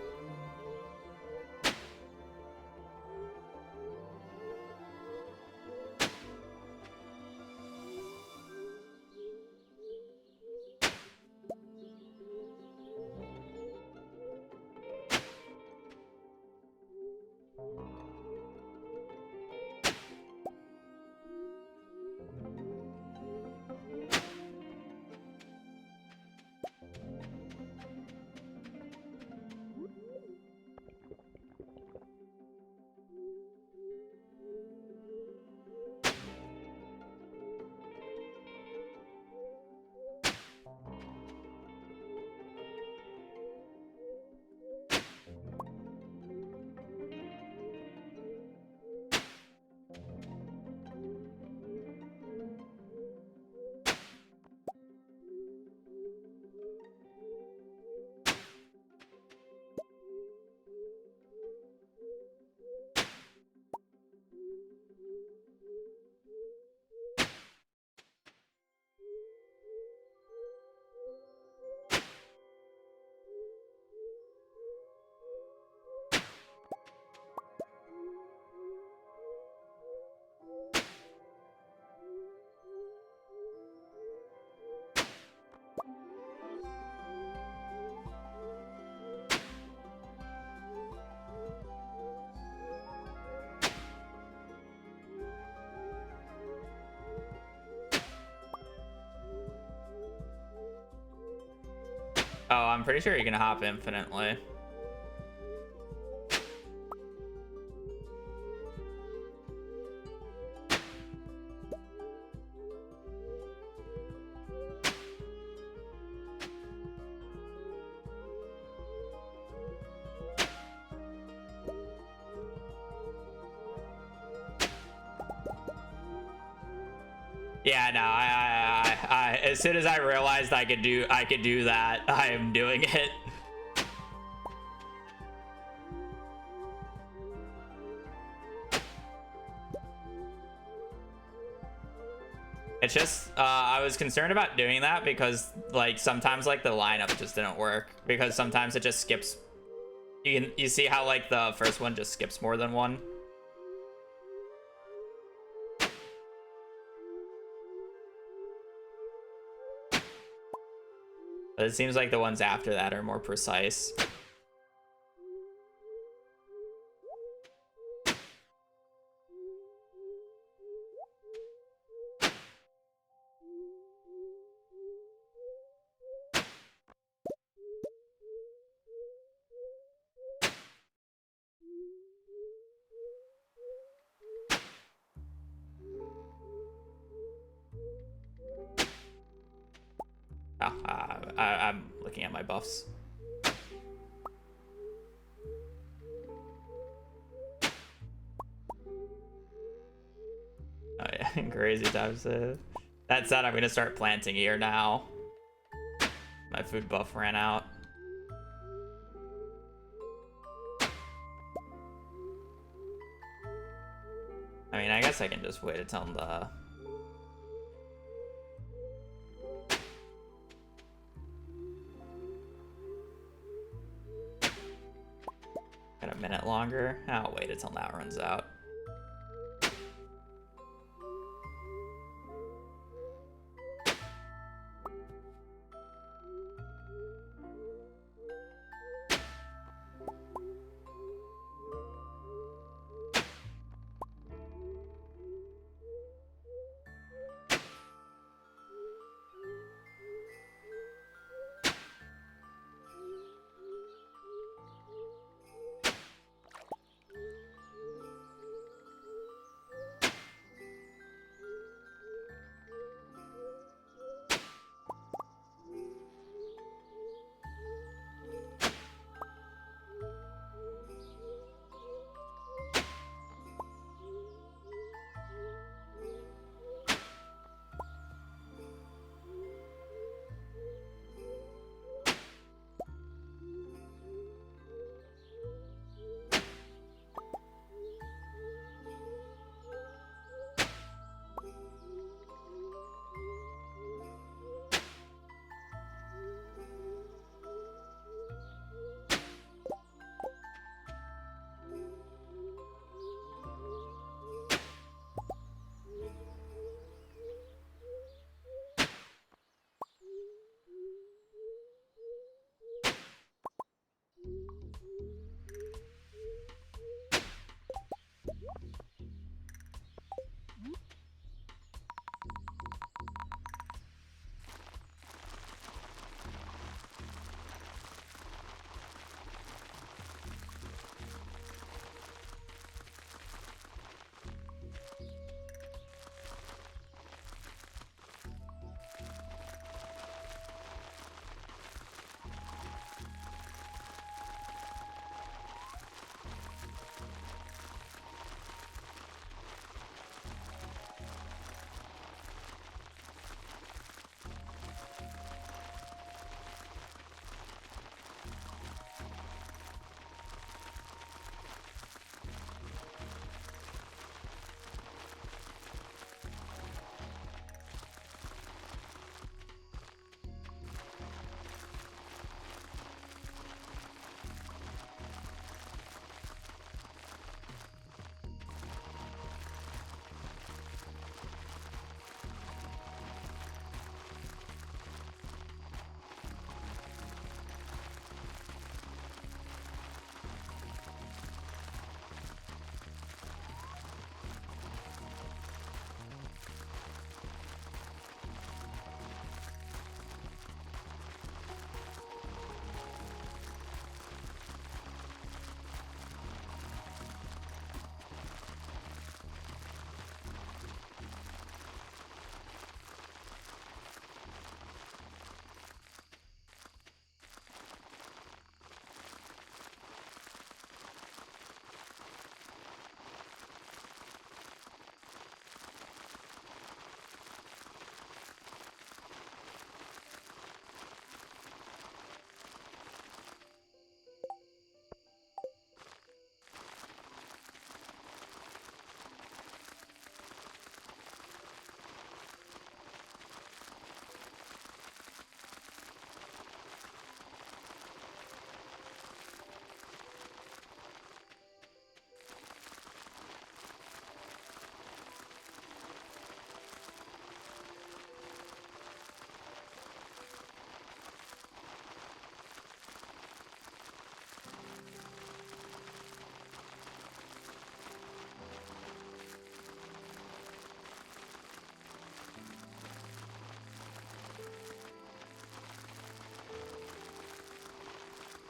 Oh, I'm pretty sure you can hop infinitely. Yeah, no, I as soon as I realized I could do that, I am doing it. It's just I was concerned about doing that because like sometimes like the lineup just didn't work because sometimes it just skips. You see how like the first one just skips more than one. But it seems like the ones after that are more precise. go. I'm looking at my buffs. Oh yeah, crazy time save. That said, I'm gonna start planting here now. My food buff ran out. I mean, I guess I can just wait until the... Got a minute longer. I'll wait until that runs out.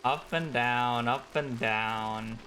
Up and down, up and down.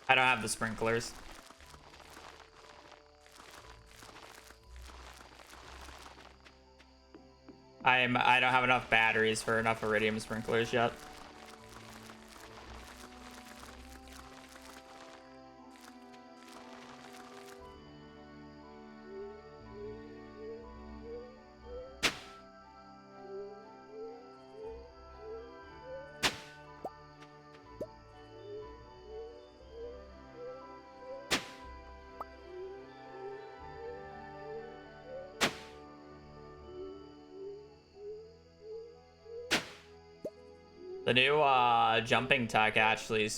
I don't have the sprinklers. I don't have enough batteries for enough iridium sprinklers yet. The new jumping tech actually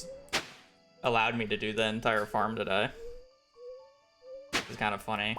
allowed me to do the entire farm today. It's kind of funny.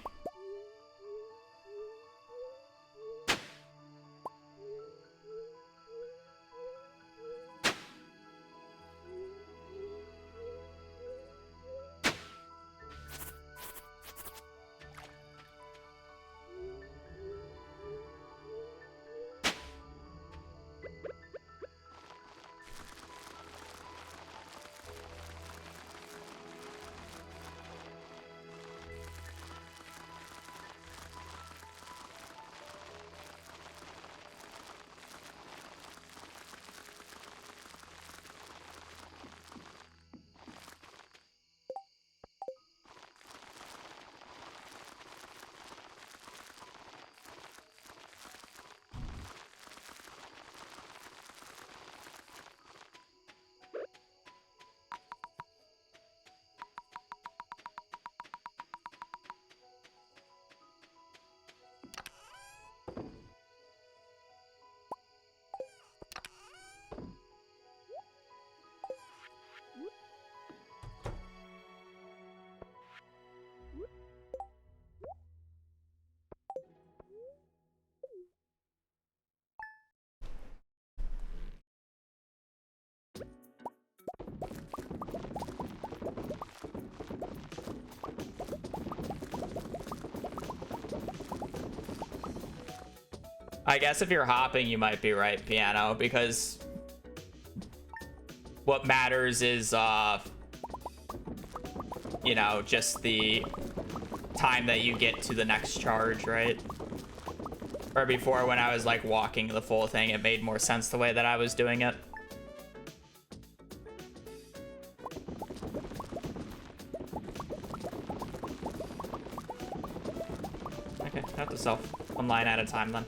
I guess if you're hopping, you might be right, Piano, because what matters is, you know, just the time that you get to the next charge, right? Or before, when I was like walking the full thing, it made more sense the way that I was doing it. Okay, I have to self one line at a time then.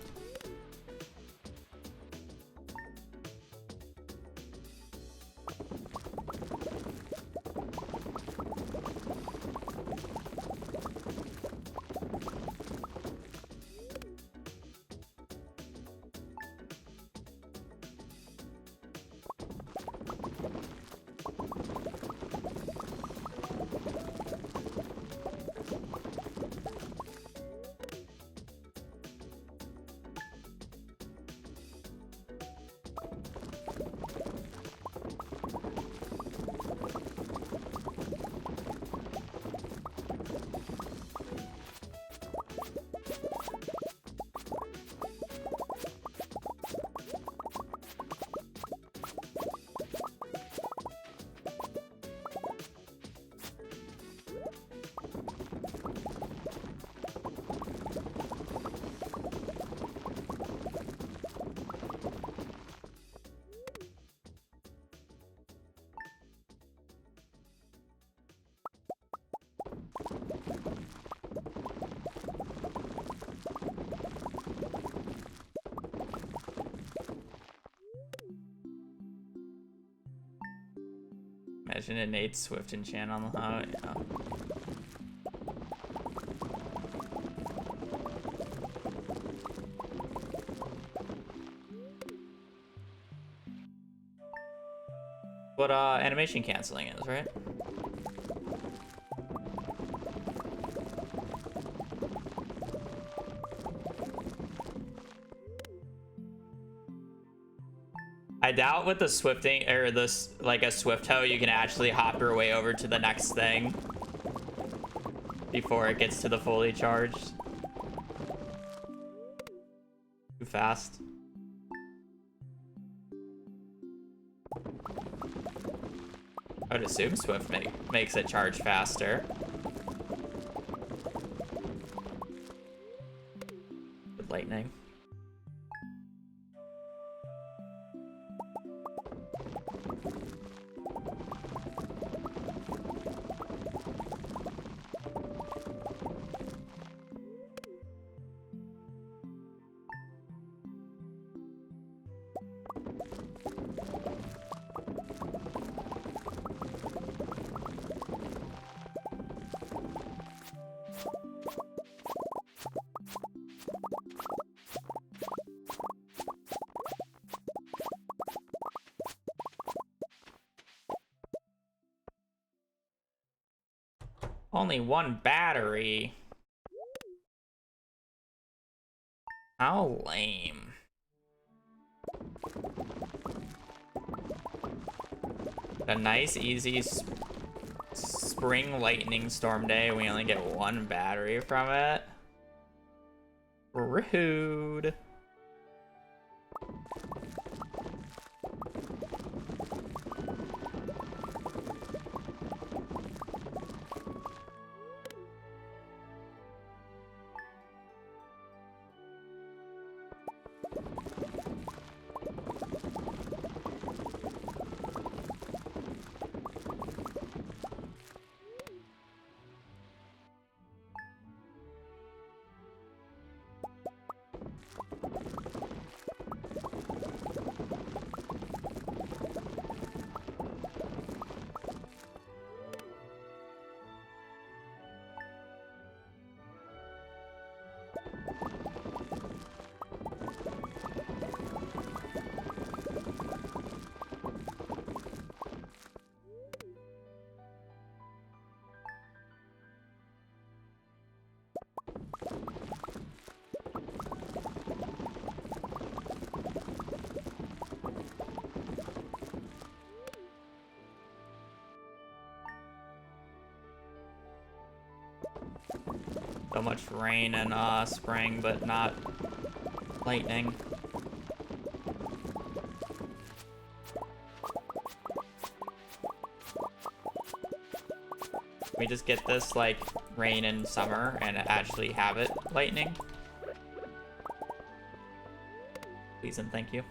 Imagine a Nate Swift enchant on the yeah. What animation canceling is, right? I doubt with the swifting or this like a swift hoe you can actually hop your way over to the next thing before it gets to the fully charged. Too fast. I would assume Swift makes it charge faster. With lightning. Only one battery. How lame. A nice, easy spring lightning storm day. We only get one battery from it. Rude. So much rain and spring, but not lightning. We just get this like rain in summer and actually have it lightning. Please and thank you.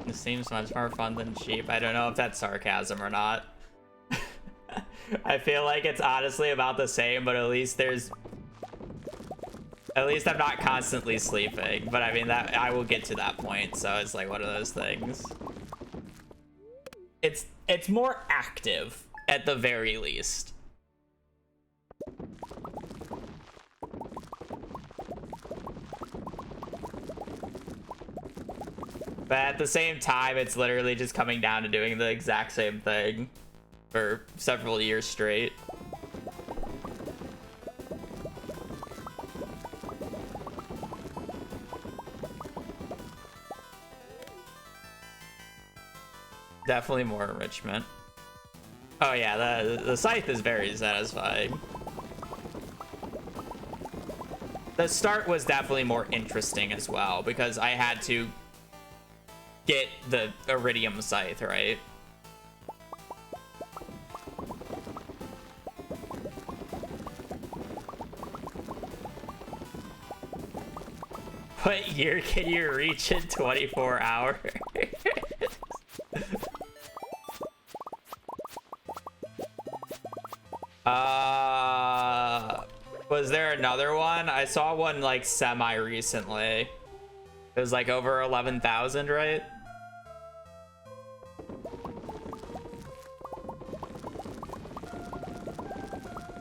This seems much more fun than cheap. I don't know if that's sarcasm or not. I feel like it's honestly about the same, but at least I'm not constantly sleeping. But I mean, that I will get to that point, so it's like one of those things. It's more active at the very least. But at the same time, it's literally just coming down to doing the exact same thing for several years straight. Definitely more enrichment. Oh yeah, the scythe is very satisfying. The start was definitely more interesting as well because I had to get the iridium scythe, right? What year can you reach in 24 hours? Was there another one? I saw one like semi recently. It was like over 11,000, right?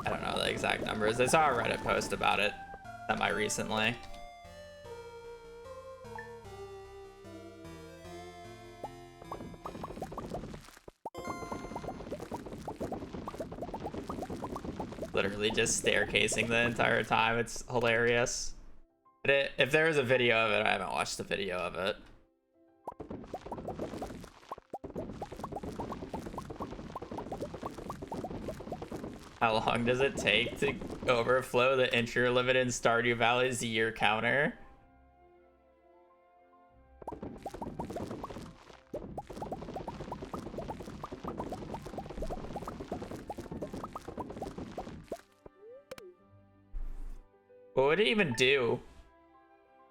I don't know the exact numbers. I saw a Reddit post about it semi recently. Literally just staircasing the entire time. It's hilarious. But if there is a video of it, I haven't watched the video of it. How long does it take to overflow the entry limit in Stardew Valley's year counter? What would it even do?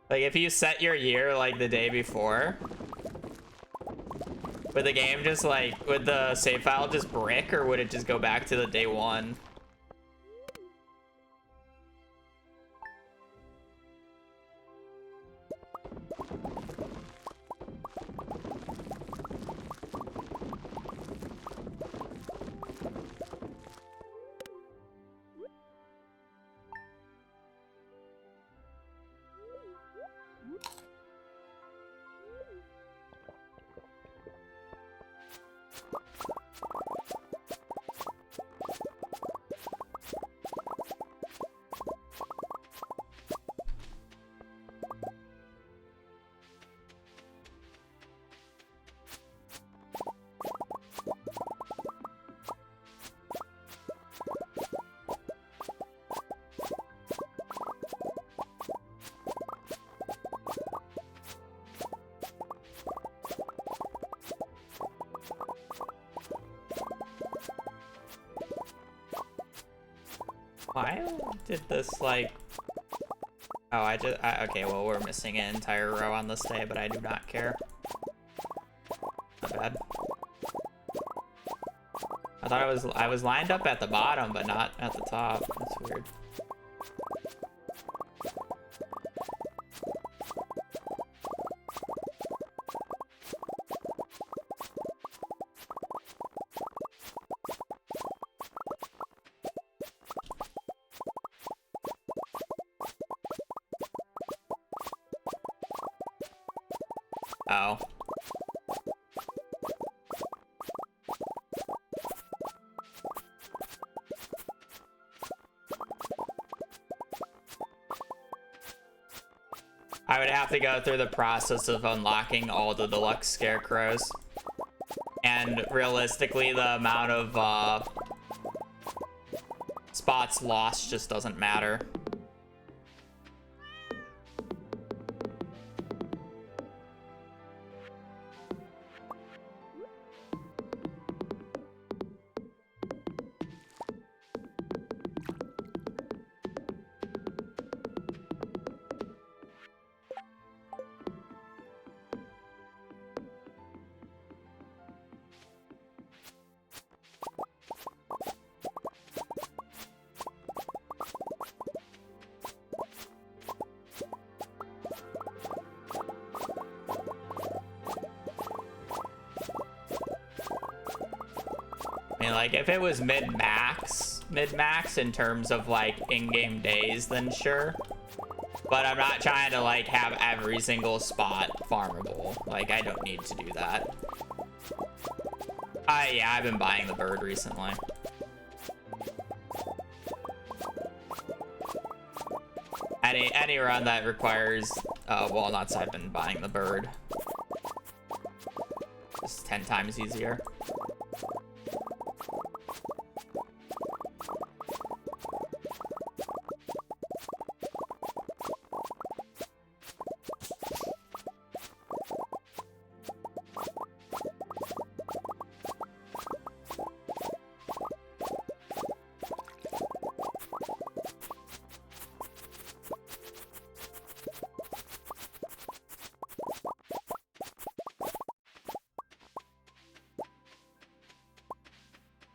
Like, if you set your year like the day before, would the game just like, would the save file just brick, or would it just go back to the day one? Why did this, like... Oh, okay, well, we're missing an entire row on this day, but I do not care. Not bad. I thought I was lined up at the bottom, but not at the top. That's weird. Oh. I would have to go through the process of unlocking all the deluxe scarecrows. And realistically, the amount of spots lost just doesn't matter. Like, if it was mid-max in terms of, like, in-game days, then sure. But I'm not trying to, like, have every single spot farmable. Like, I don't need to do that. Yeah, I've been buying the bird recently. Any run that requires walnuts, I've been buying the bird. It's 10 times easier.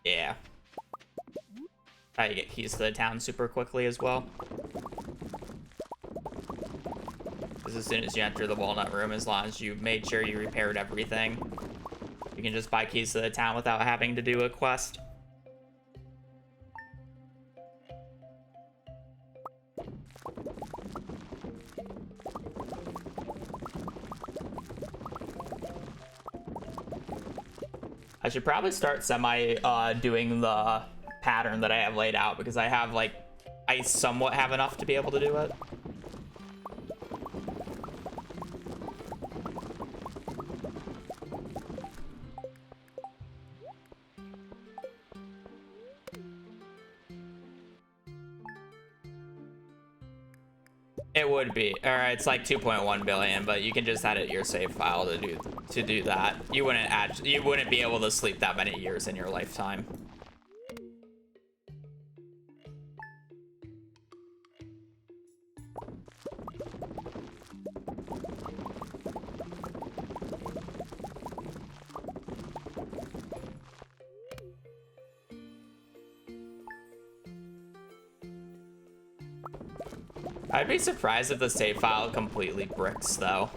Yeah. Try to get keys to the town super quickly as well. Because as soon as you enter the walnut room, as long as you made sure you repaired everything, you can just buy keys to the town without having to do a quest. I should probably start doing the pattern that I have laid out, because I somewhat have enough to be able to do it. It would be. Alright, it's like 2.1 billion, but you can just edit your save file to do that. You wouldn't be able to sleep that many years in your lifetime. I'd be surprised if the save file completely bricks, though.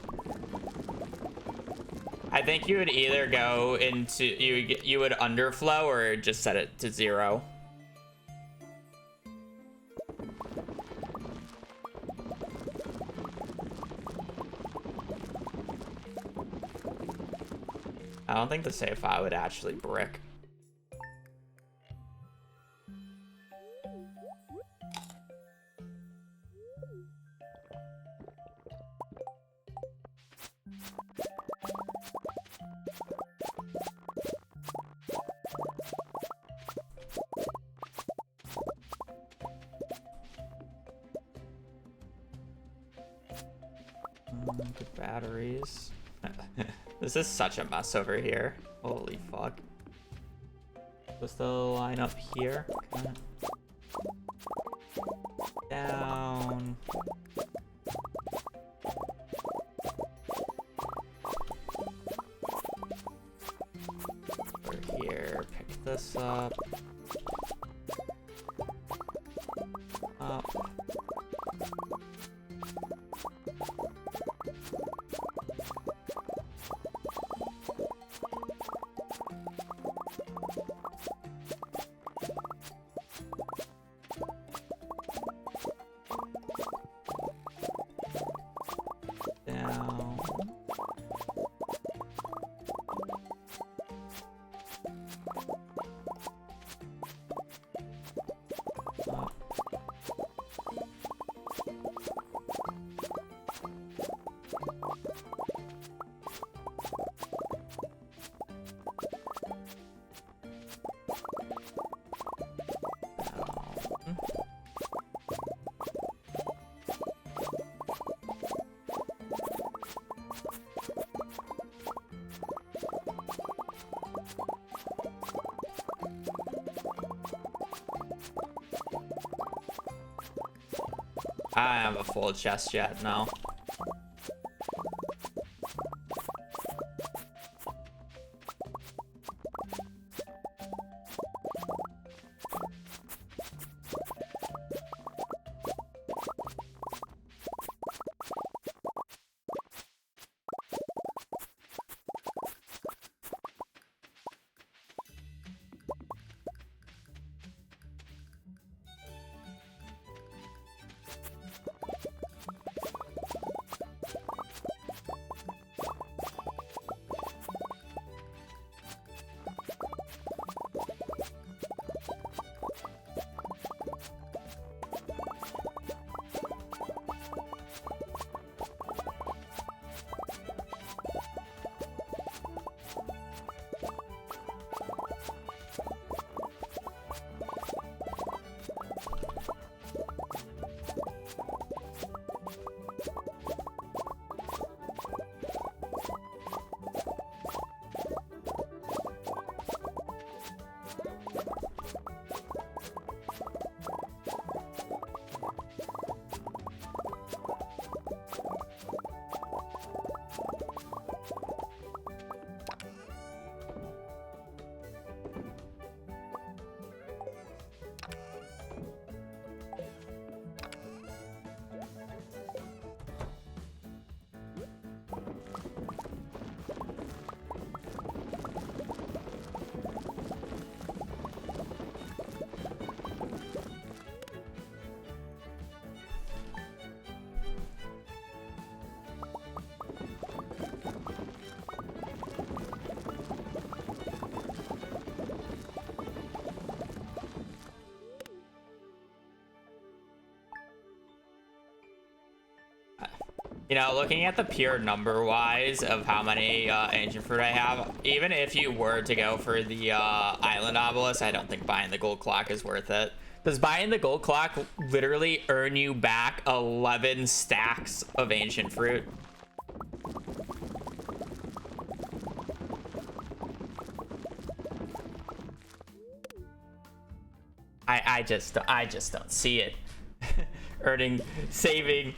I think you would either go into you would underflow or just set it to 0. I don't think the save file would actually brick. Good batteries. This is such a mess over here. Holy fuck. Supposed to line up here. Okay. Down. Over here. Pick this up. Up. I have a full chest yet, no. You know, looking at the pure number-wise of how many ancient fruit I have, even if you were to go for the island obelisk, I don't think buying the gold clock is worth it. Does buying the gold clock literally earn you back 11 stacks of ancient fruit? I just don't see it. Saving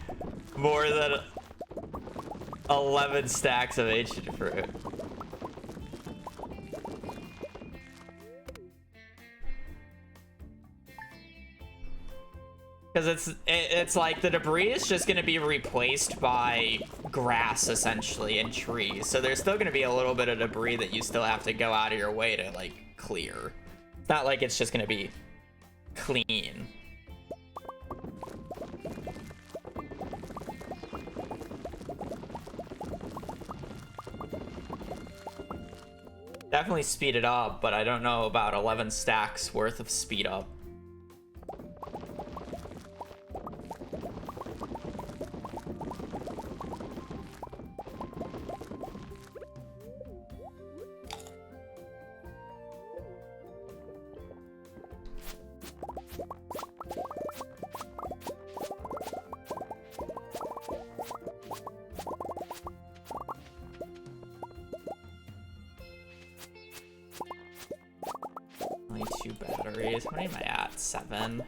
more than 11 stacks of ancient fruit. Because it's like the debris is just going to be replaced by grass essentially and trees. So there's still going to be a little bit of debris that you still have to go out of your way to like clear. It's not like it's just going to be clean. Definitely speed it up, but I don't know about 11 stacks worth of speed up. Only 2 batteries. How many am I at? 7.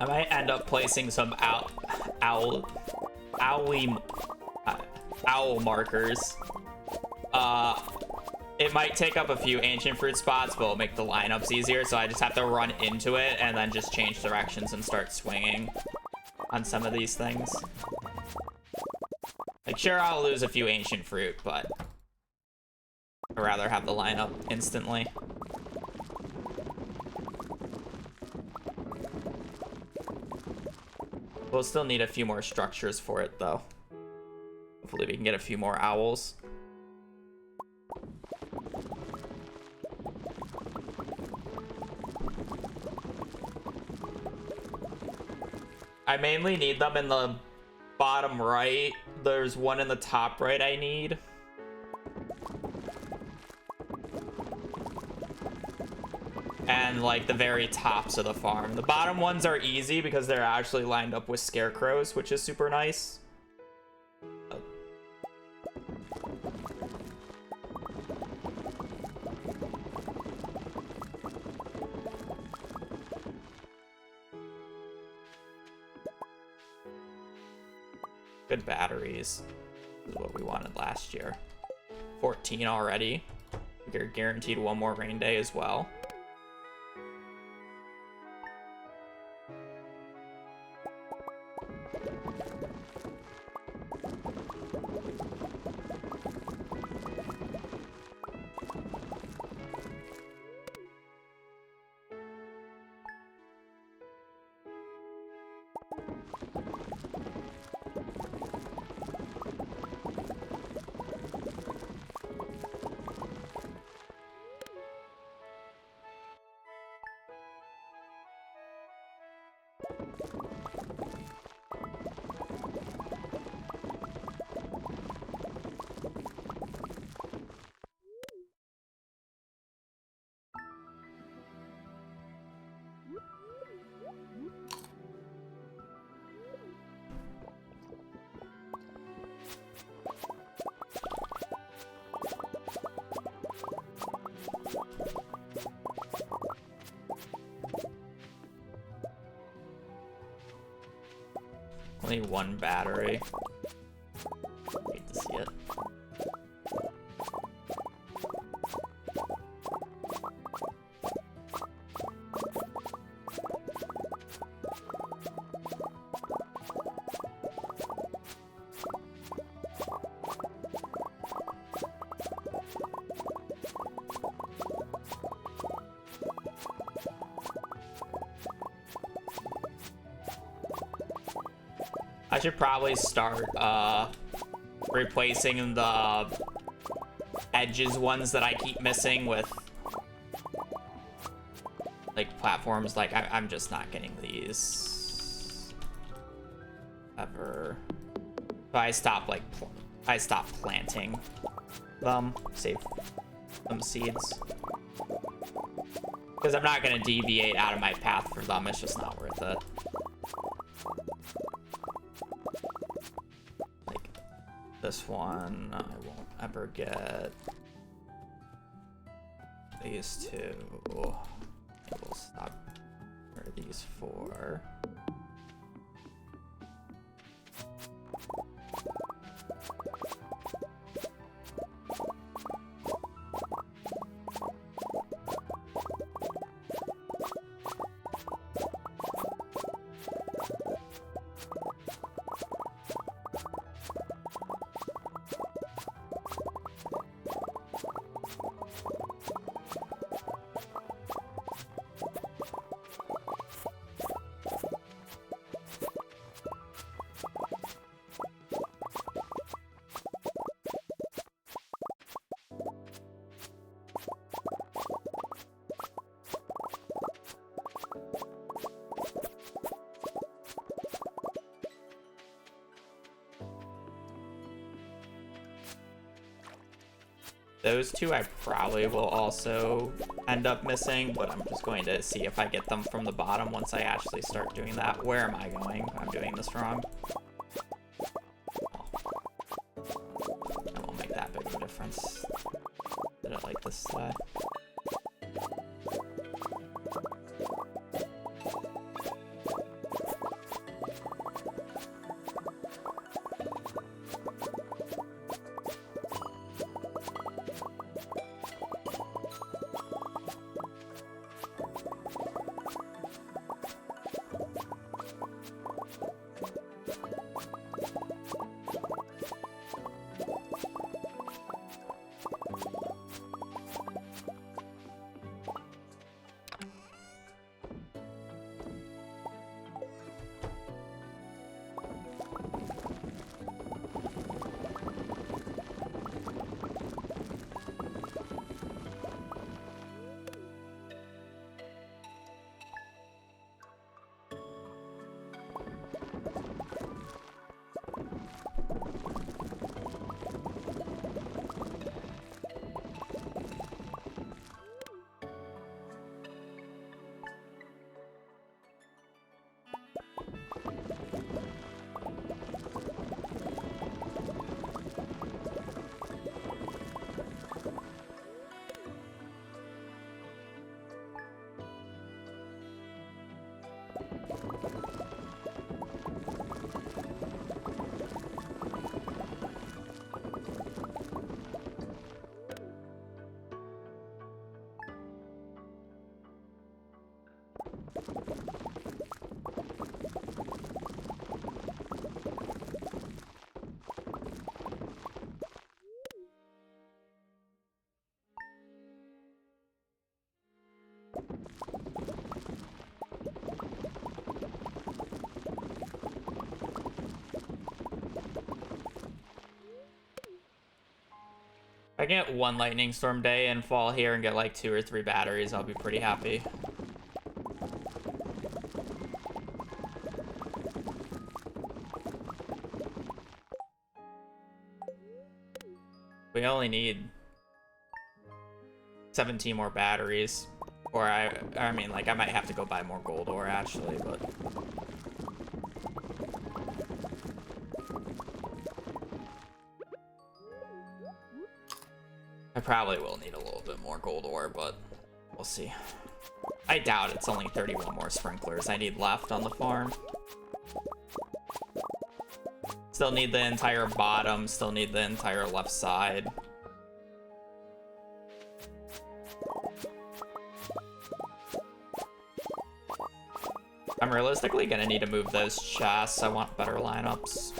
I might end up placing some owl markers. It might take up a few ancient fruit spots, but it'll make the lineups easier, so I just have to run into it and then just change directions and start swinging on some of these things. Like, sure, I'll lose a few ancient fruit, but I'd rather have the lineup instantly. We'll still need a few more structures for it, though. Hopefully we can get a few more owls. I mainly need them in the bottom right. There's one in the top right I need. And like the very tops of the farm. The bottom ones are easy because they're actually lined up with scarecrows, which is super nice. Good batteries. This is what we wanted last year. 14 already. We're guaranteed one more rain day as well. Only one battery. Hate to see it. I should probably start replacing the edges ones that I keep missing with like platforms. Like I'm just not getting these ever. But I stop planting them, save some seeds, because I'm not gonna deviate out of my path for them. It's just not worth it. This one, I won't ever get. These two, we'll stop. Where are these four? Those two I probably will also end up missing, but I'm just going to see if I get them from the bottom once I actually start doing that. Where am I going? I'm doing this wrong. That won't make that big of a difference. Did it like this side? If I get one lightning storm day and fall here and get like 2 or 3 batteries, I'll be pretty happy. We only need 17 more batteries. Or I mean, like, I might have to go buy more gold ore, actually, but... I probably will need a little bit more gold ore, but we'll see. I doubt it's only 31 more sprinklers I need left on the farm. Still need the entire bottom, still need the entire left side. I'm realistically gonna need to move those chests. I want better lineups.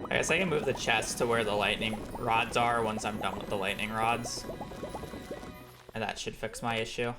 I guess I can move the chest to where the lightning rods are once I'm done with the lightning rods. And that should fix my issue.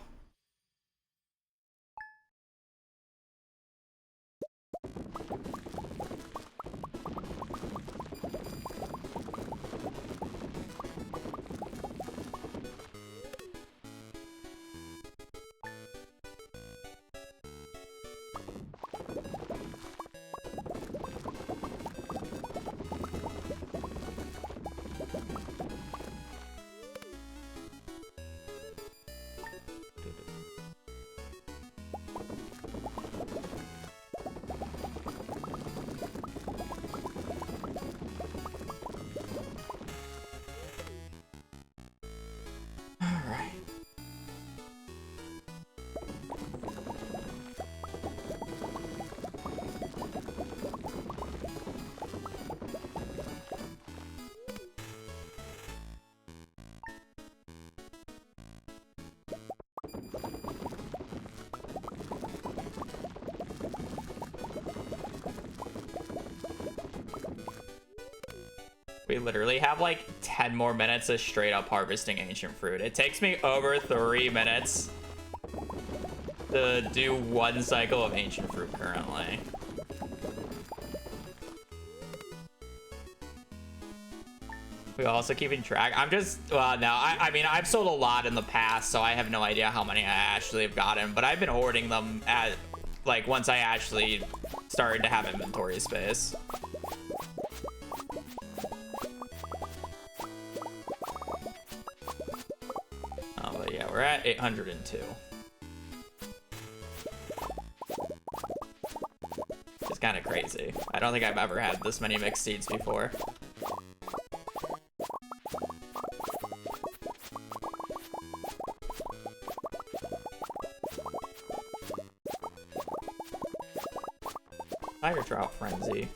We literally have like 10 more minutes of straight up harvesting ancient fruit. It takes me over 3 minutes to do 1 cycle of ancient fruit currently. We also keeping track. I'm just, no, I mean, I've sold a lot in the past, so I have no idea how many I actually have gotten, but I've been hoarding them at, like, once I actually started to have inventory space. Oh, but yeah, we're at 802. It's kind of crazy. I don't think I've ever had this many mixed seeds before. Fire Drought Frenzy.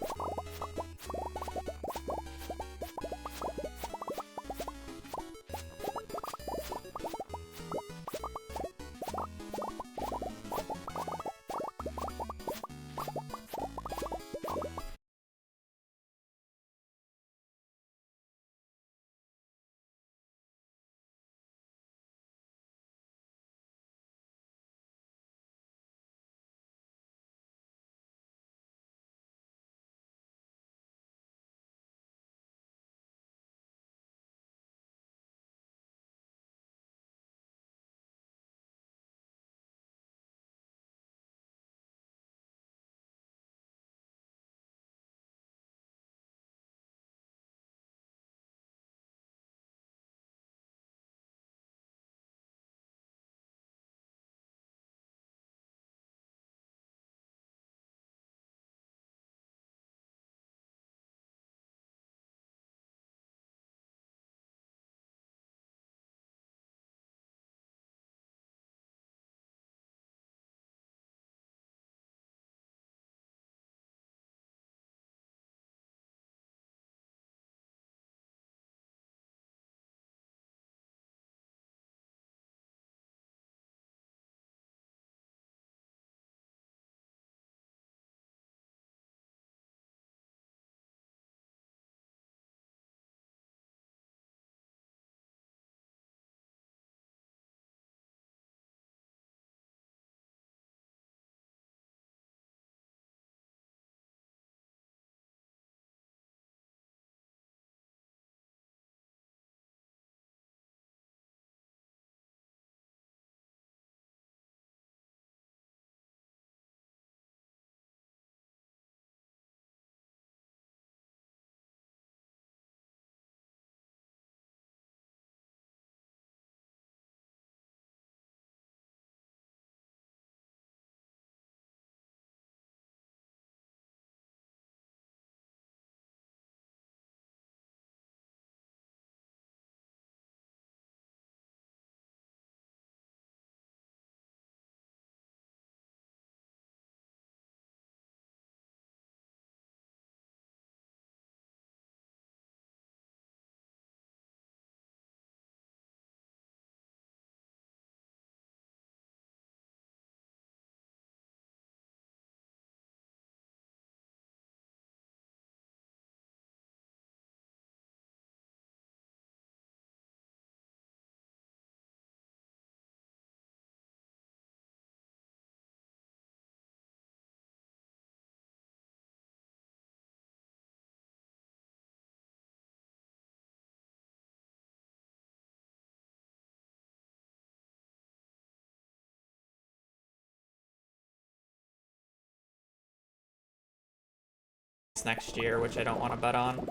Next year, which I don't want to bet on.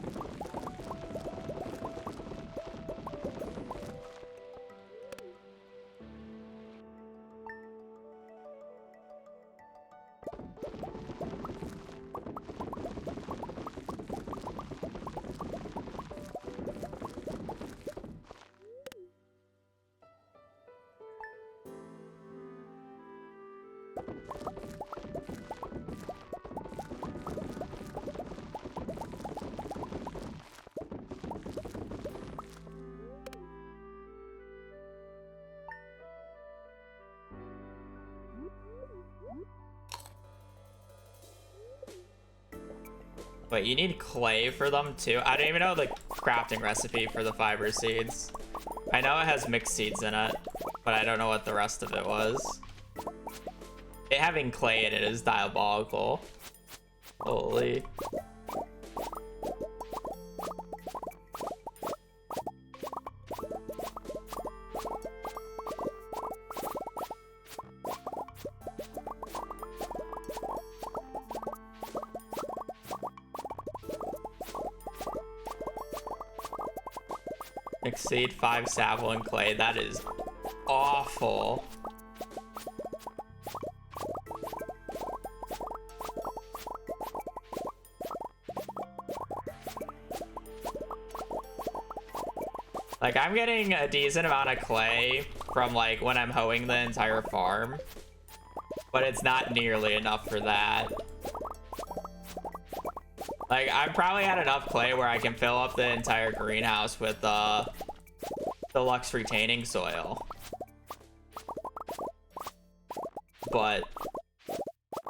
Wait, you need clay for them too? I don't even know the crafting recipe for the fiber seeds. I know it has mixed seeds in it, but I don't know what the rest of it was. It having clay in it is diabolical. Holy. Mixed seed, 5 sapling clay. That is awful. Like, I'm getting a decent amount of clay from, like, when I'm hoeing the entire farm. But it's not nearly enough for that. Like, I've probably had enough clay where I can fill up the entire greenhouse with, deluxe retaining soil. But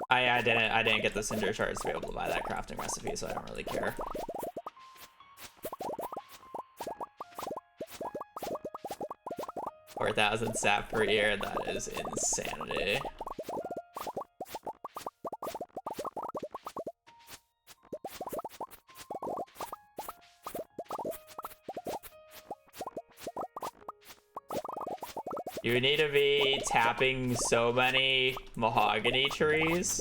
I didn't get the cinder shards to be able to buy that crafting recipe, so I don't really care. 4,000 sap per year, that is insanity. You need to be tapping so many mahogany trees.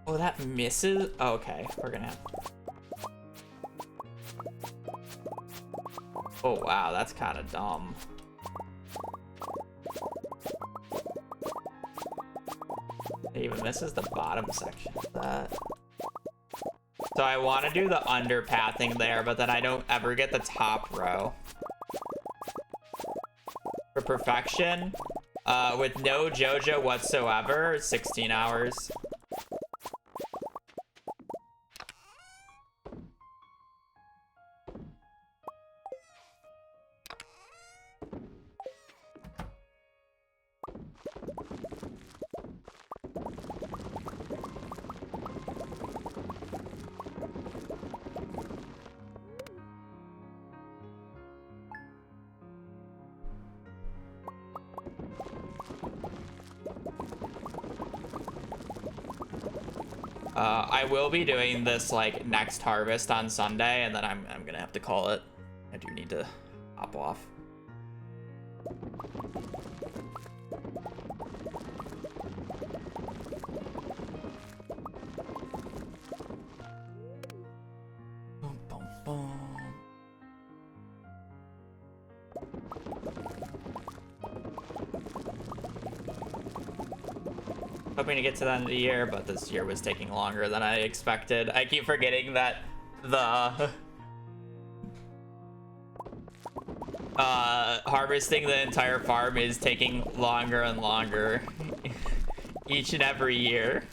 Oh, that misses? Oh, okay, we're gonna have... Oh, wow, that's kind of dumb. It even misses the bottom section of that. So I want to do the underpathing there, but then I don't ever get the top row. For perfection, with no JoJo whatsoever, 16 hours. I will be doing this like next harvest on Sunday, and then I'm gonna have to call it. I do need to hop off. Boom, boom, boom. Hoping to get to the end of the year, but this year was taking longer than I expected. I keep forgetting that the harvesting the entire farm is taking longer and longer each and every year.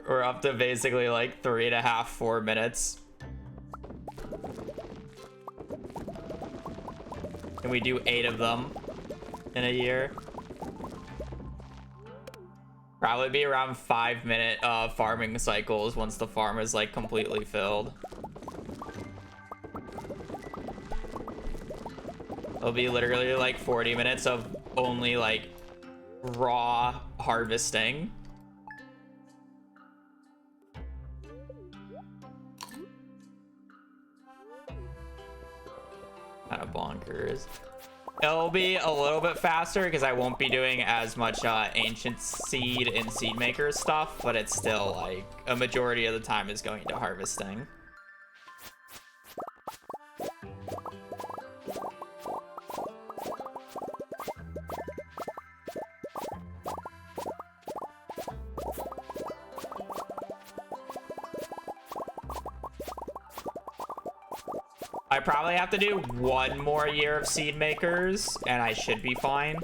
We're up to basically like 3.5, 4 minutes. And we do 8 of them in a year. Probably be around 5-minute farming cycles once the farm is like completely filled. It'll be literally like 40 minutes of only like raw harvesting. Kind of bonkers. It'll be a little bit faster because I won't be doing as much ancient seed and seed maker stuff, but it's still like a majority of the time is going to harvesting. I probably have to do 1 more year of seed makers, and I should be fine.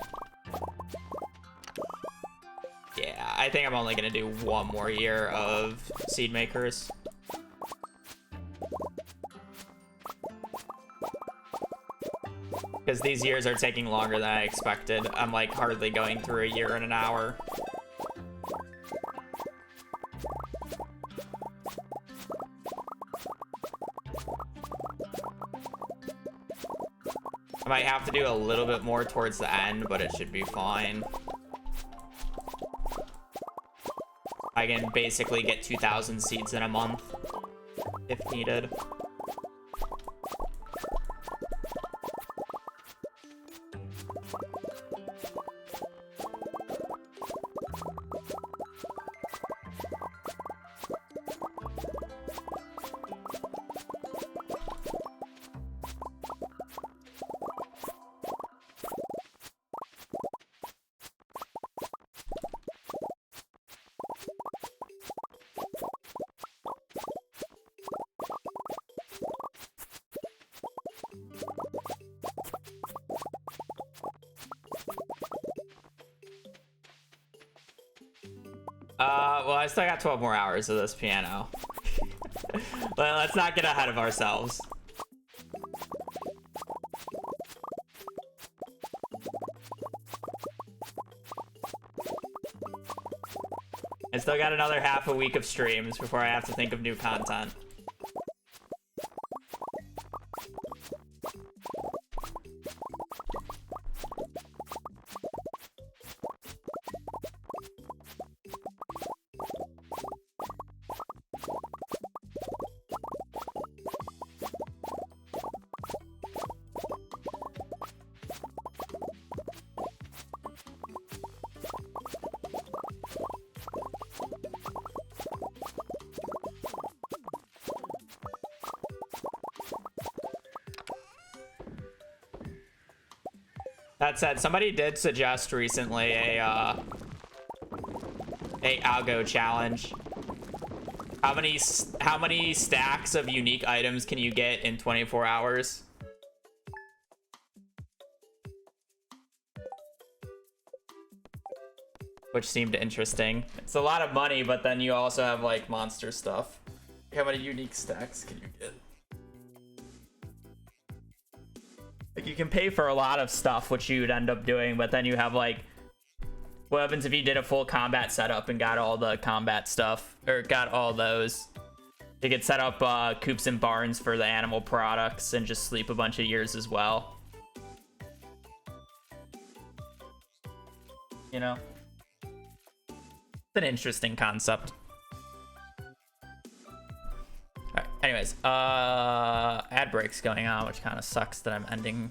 Yeah, I think I'm only gonna do 1 more year of seed makers. Because these years are taking longer than I expected. I'm like hardly going through a year in an hour. I might have to do a little bit more towards the end, but it should be fine. I can basically get 2,000 seeds in a month if needed. Well, I still got 12 more hours of this piano. But let's not get ahead of ourselves. I still got another half a week of streams before I have to think of new content. That said, somebody did suggest recently a algo challenge. How many stacks of unique items can you get in 24 hours? Which seemed interesting. It's a lot of money, but then you also have like monster stuff. How many unique stacks can you get? Like, you can pay for a lot of stuff, which you'd end up doing, but then you have, like, what happens if you did a full combat setup and got all the combat stuff, or got all those? You could set up coops and barns for the animal products and just sleep a bunch of years as well. You know? It's an interesting concept. Anyways, ad breaks going on, which kind of sucks that I'm ending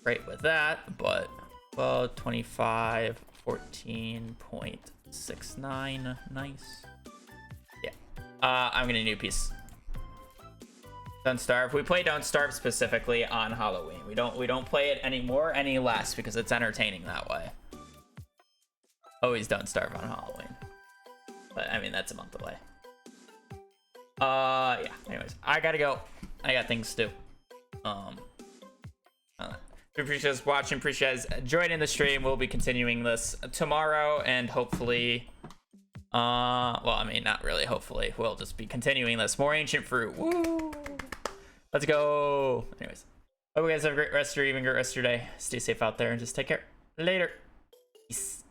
right with that, but well, 25, 14.69, nice. Yeah, I'm gonna new piece. Don't Starve. We play Don't Starve specifically on Halloween. We don't play it anymore, any less, because it's entertaining that way. Always Don't Starve on Halloween, but I mean that's a month away. Yeah, anyways, I gotta go. I got things to do. Appreciate us watching, appreciate us joining the stream. We'll be continuing this tomorrow, and hopefully, well, I mean, not really hopefully, we'll just be continuing this. More Ancient Fruit, woo! Let's go! Anyways, hope you guys have a great rest of your evening, great rest of your day. Stay safe out there, and just take care. Later. Peace.